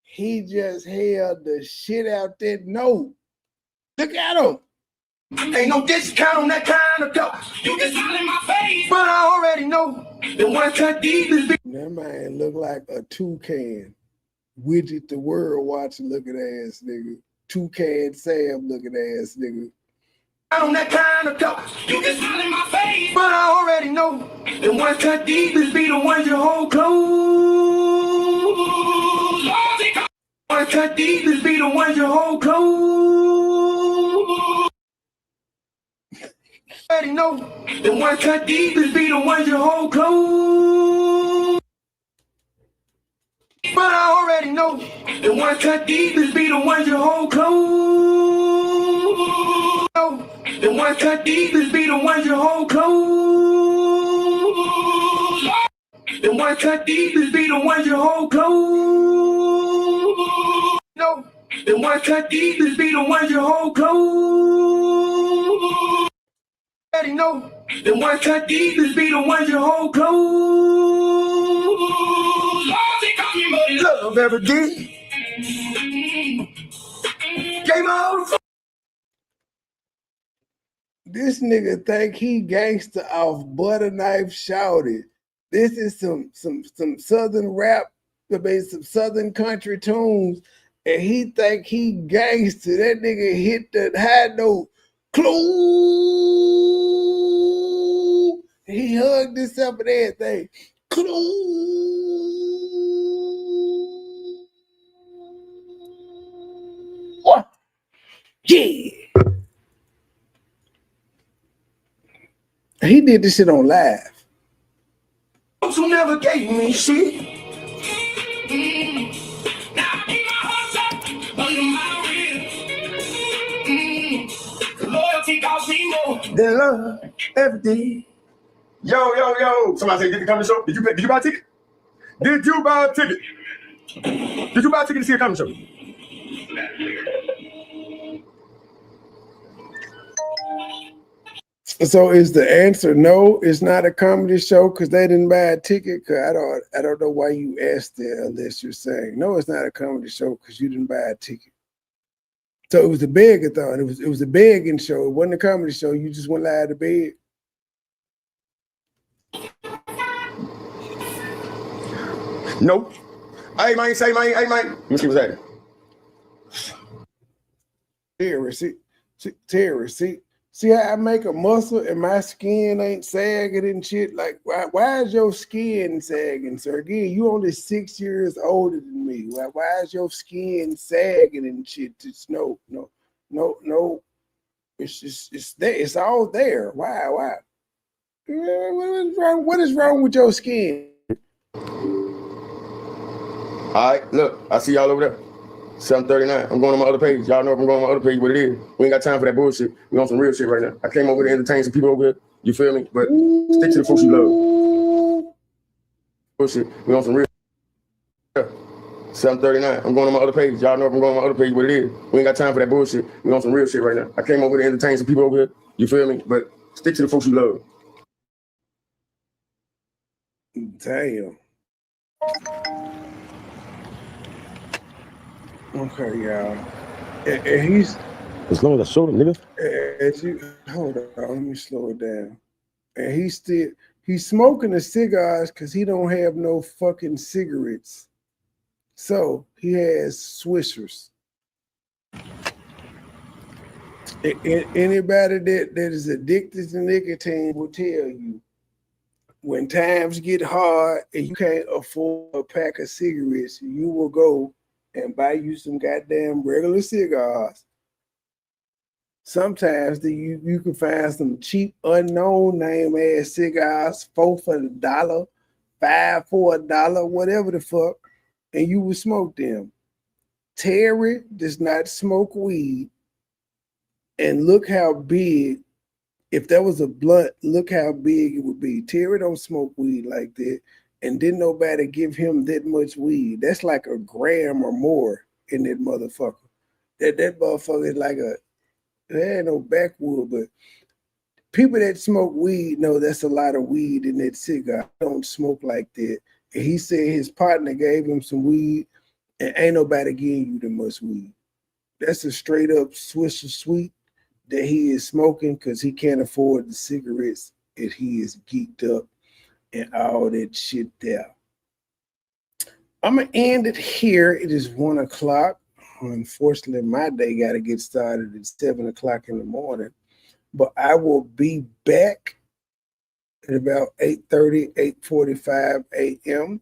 Speaker 10: He just held the shit out that note. Look at him.
Speaker 12: Ain't no discount on that kind of cup. You can smile in my face, but I already know the ones cut deepest.
Speaker 10: That man look like a toucan. Widget the world watching looking ass nigga. Toucan Sam looking ass nigga.
Speaker 9: On that kind of talk, you can smile in my face, but I already know the ones cut deep is be the ones you hold close. Ones cut deep is be the ones you hold close. Already know the ones cut deep is be the ones you hold close. But I already know the ones cut deep is be the ones you hold close. The ones cut deep is be the ones you hold close. The ones cut deep is be the ones you hold close. No, the ones cut deep is be the ones you hold close. Already know the ones cut deep is be the ones you hold close. Love every day. Game on.
Speaker 10: This nigga think he gangster off butter knife shouted. This is some southern rap, some southern country tunes, and he think he gangster. That nigga hit the high note. Clue. He hugged himself and everything. Clue. What? Yeah. He did this shit on live.
Speaker 9: Who never gave me shit. Loyalty costs me more than love every day.
Speaker 12: Yo. Somebody say, did you come to the show? Did you buy a ticket? Did you buy a ticket? Did you buy a ticket to see a comedy show?
Speaker 10: So is the answer no? It's not a comedy show because they didn't buy a ticket. Cause I don't know why you asked that unless you're saying no. It's not a comedy show because you didn't buy a ticket. So it was a begathon. It was a begging show. It wasn't a comedy show. You just went live to beg.
Speaker 12: Nope. Hey man. Let me see what's happening.
Speaker 10: Terry, see how I make a muscle and my skin ain't sagging and shit? Like, why is your skin sagging, sir? Again, you only 6 years older than me. Why is your skin sagging and shit? It's no. It's just, it's there. It's all there. Why? What is wrong with your skin?
Speaker 12: All right, look, I see y'all over there. 7:39. I'm going on my other page. Y'all know if I'm going on my other page what it is. We ain't got time for that bullshit. We on some real shit right now. I came over to entertain some people over here. You feel me? But stick to the folks you love. Bullshit. We on some real shit. 7:39. I'm going on my other page. Y'all know if I'm going on my other page what it is. We ain't got time for that bullshit. We on some real shit right now. I came over to entertain some people over here. You feel me? But stick to the folks you love.
Speaker 10: Damn. Okay, y'all. And he's
Speaker 12: as long as I showed him, nigga.
Speaker 10: Hold on, let me slow it down. And he's smoking the cigars because he don't have no fucking cigarettes. So he has Swishers. Anybody that is addicted to nicotine will tell you when times get hard and you can't afford a pack of cigarettes, you will go and buy you some goddamn regular cigars. Sometimes you can find some cheap, unknown name ass cigars, $4 for $1, $5 for $1, whatever the fuck, and you will smoke them. Terry does not smoke weed, and look how big. If that was a blunt, look how big it would be. Terry don't smoke weed like that. And didn't nobody give him that much weed. That's like a gram or more in that motherfucker. That motherfucker is like there ain't no backwood, but people that smoke weed know that's a lot of weed in that cigar. I don't smoke like that. And he said his partner gave him some weed, and ain't nobody giving you that much weed. That's a straight up Swisher Sweet that he is smoking because he can't afford the cigarettes and he is geeked up and all that shit there. I'm going to end it here. It is 1 o'clock. Unfortunately, my day got to get started at 7 o'clock in the morning. but I will be back at about 8:30, 8:45 a.m.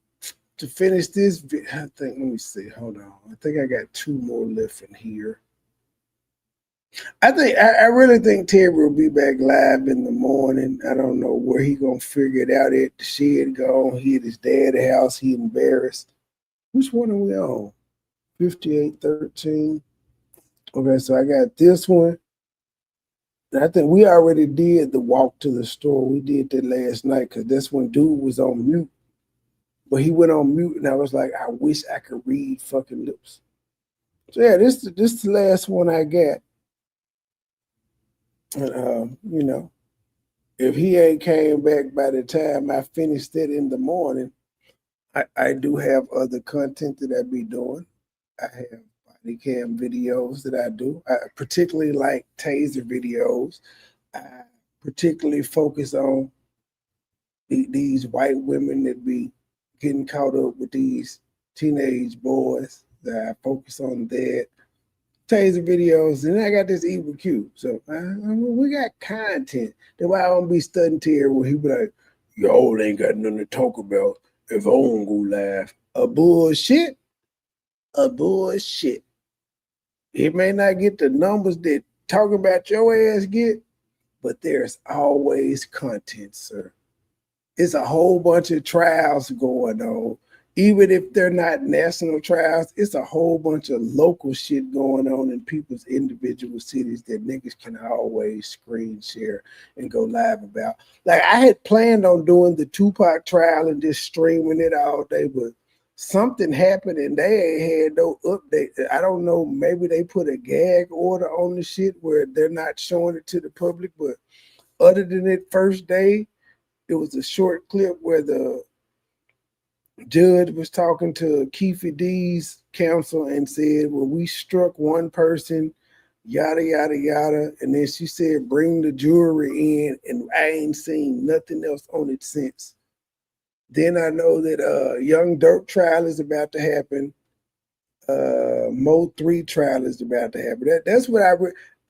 Speaker 10: to finish this. I think, let me see. Hold on. I think I got 2 more left in here. I really think Terry will be back live in the morning. I don't know where he gonna figure it out at. The shed gone. He at his dad's house. He embarrassed. Which one are we on? 5813. Okay, so I got this one. And I think we already did the walk to the store. We did that last night because that's when dude was on mute. But he went on mute, and I was like, I wish I could read fucking lips. So yeah, this is the last one I got. And you know, if he ain't came back by the time I finished it in the morning, I do have other content that I be doing. I have body cam videos that I do. I particularly like taser videos. I particularly focus on these white women that be getting caught up with these teenage boys. That I focus on that. Taser videos, and I got this evil Q. So we got content. That's why I don't be studying Terry when he be like, y'all ain't got nothing to talk about if I don't go live. A bullshit. It may not get the numbers that talking about your ass get, but there's always content, sir. It's a whole bunch of trials going on. Even if they're not national trials, it's a whole bunch of local shit going on in people's individual cities that niggas can always screen share and go live about. Like I had planned on doing the Tupac trial and just streaming it all day, but something happened and they ain't had no update. I don't know, maybe they put a gag order on the shit where they're not showing it to the public, but other than that first day, it was a short clip where the judge was talking to Keefe D's counsel and said, well, we struck one person, yada, yada, yada. And then she said, bring the jury in, and I ain't seen nothing else on it since. Then I know that Young Dirk trial is about to happen. Mo 3 trial is about to happen. That's what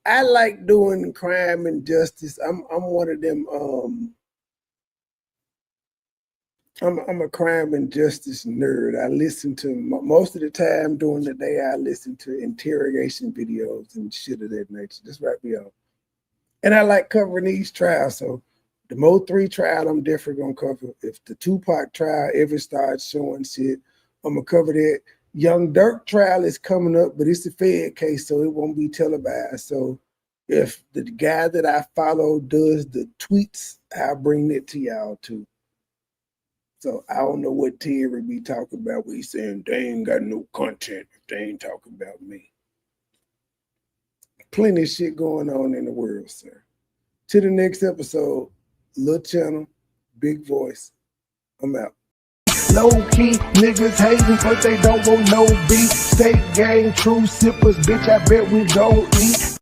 Speaker 10: I like doing crime and justice. I'm one of them I'm a crime and justice nerd. I listen to most of the time during the day. I listen to interrogation videos and shit of that nature. That's right, be on. And I like covering these trials. So the Mo 3 trial, I'm definitely gonna cover. If the Tupac trial ever starts showing shit, I'm gonna cover that. Young Dirk trial is coming up, but it's a Fed case, so it won't be televised. So if the guy that I follow does the tweets, I'll bring it to y'all too. So I don't know what Terry be talking about when he's saying they ain't got no content if they ain't talking about me. Plenty of shit going on in the world, sir. To the next episode, little channel, big voice. I'm out.
Speaker 9: Low key, niggas hating, but they don't want no beef. State gang, true sippers, bitch, I bet we gon' eat.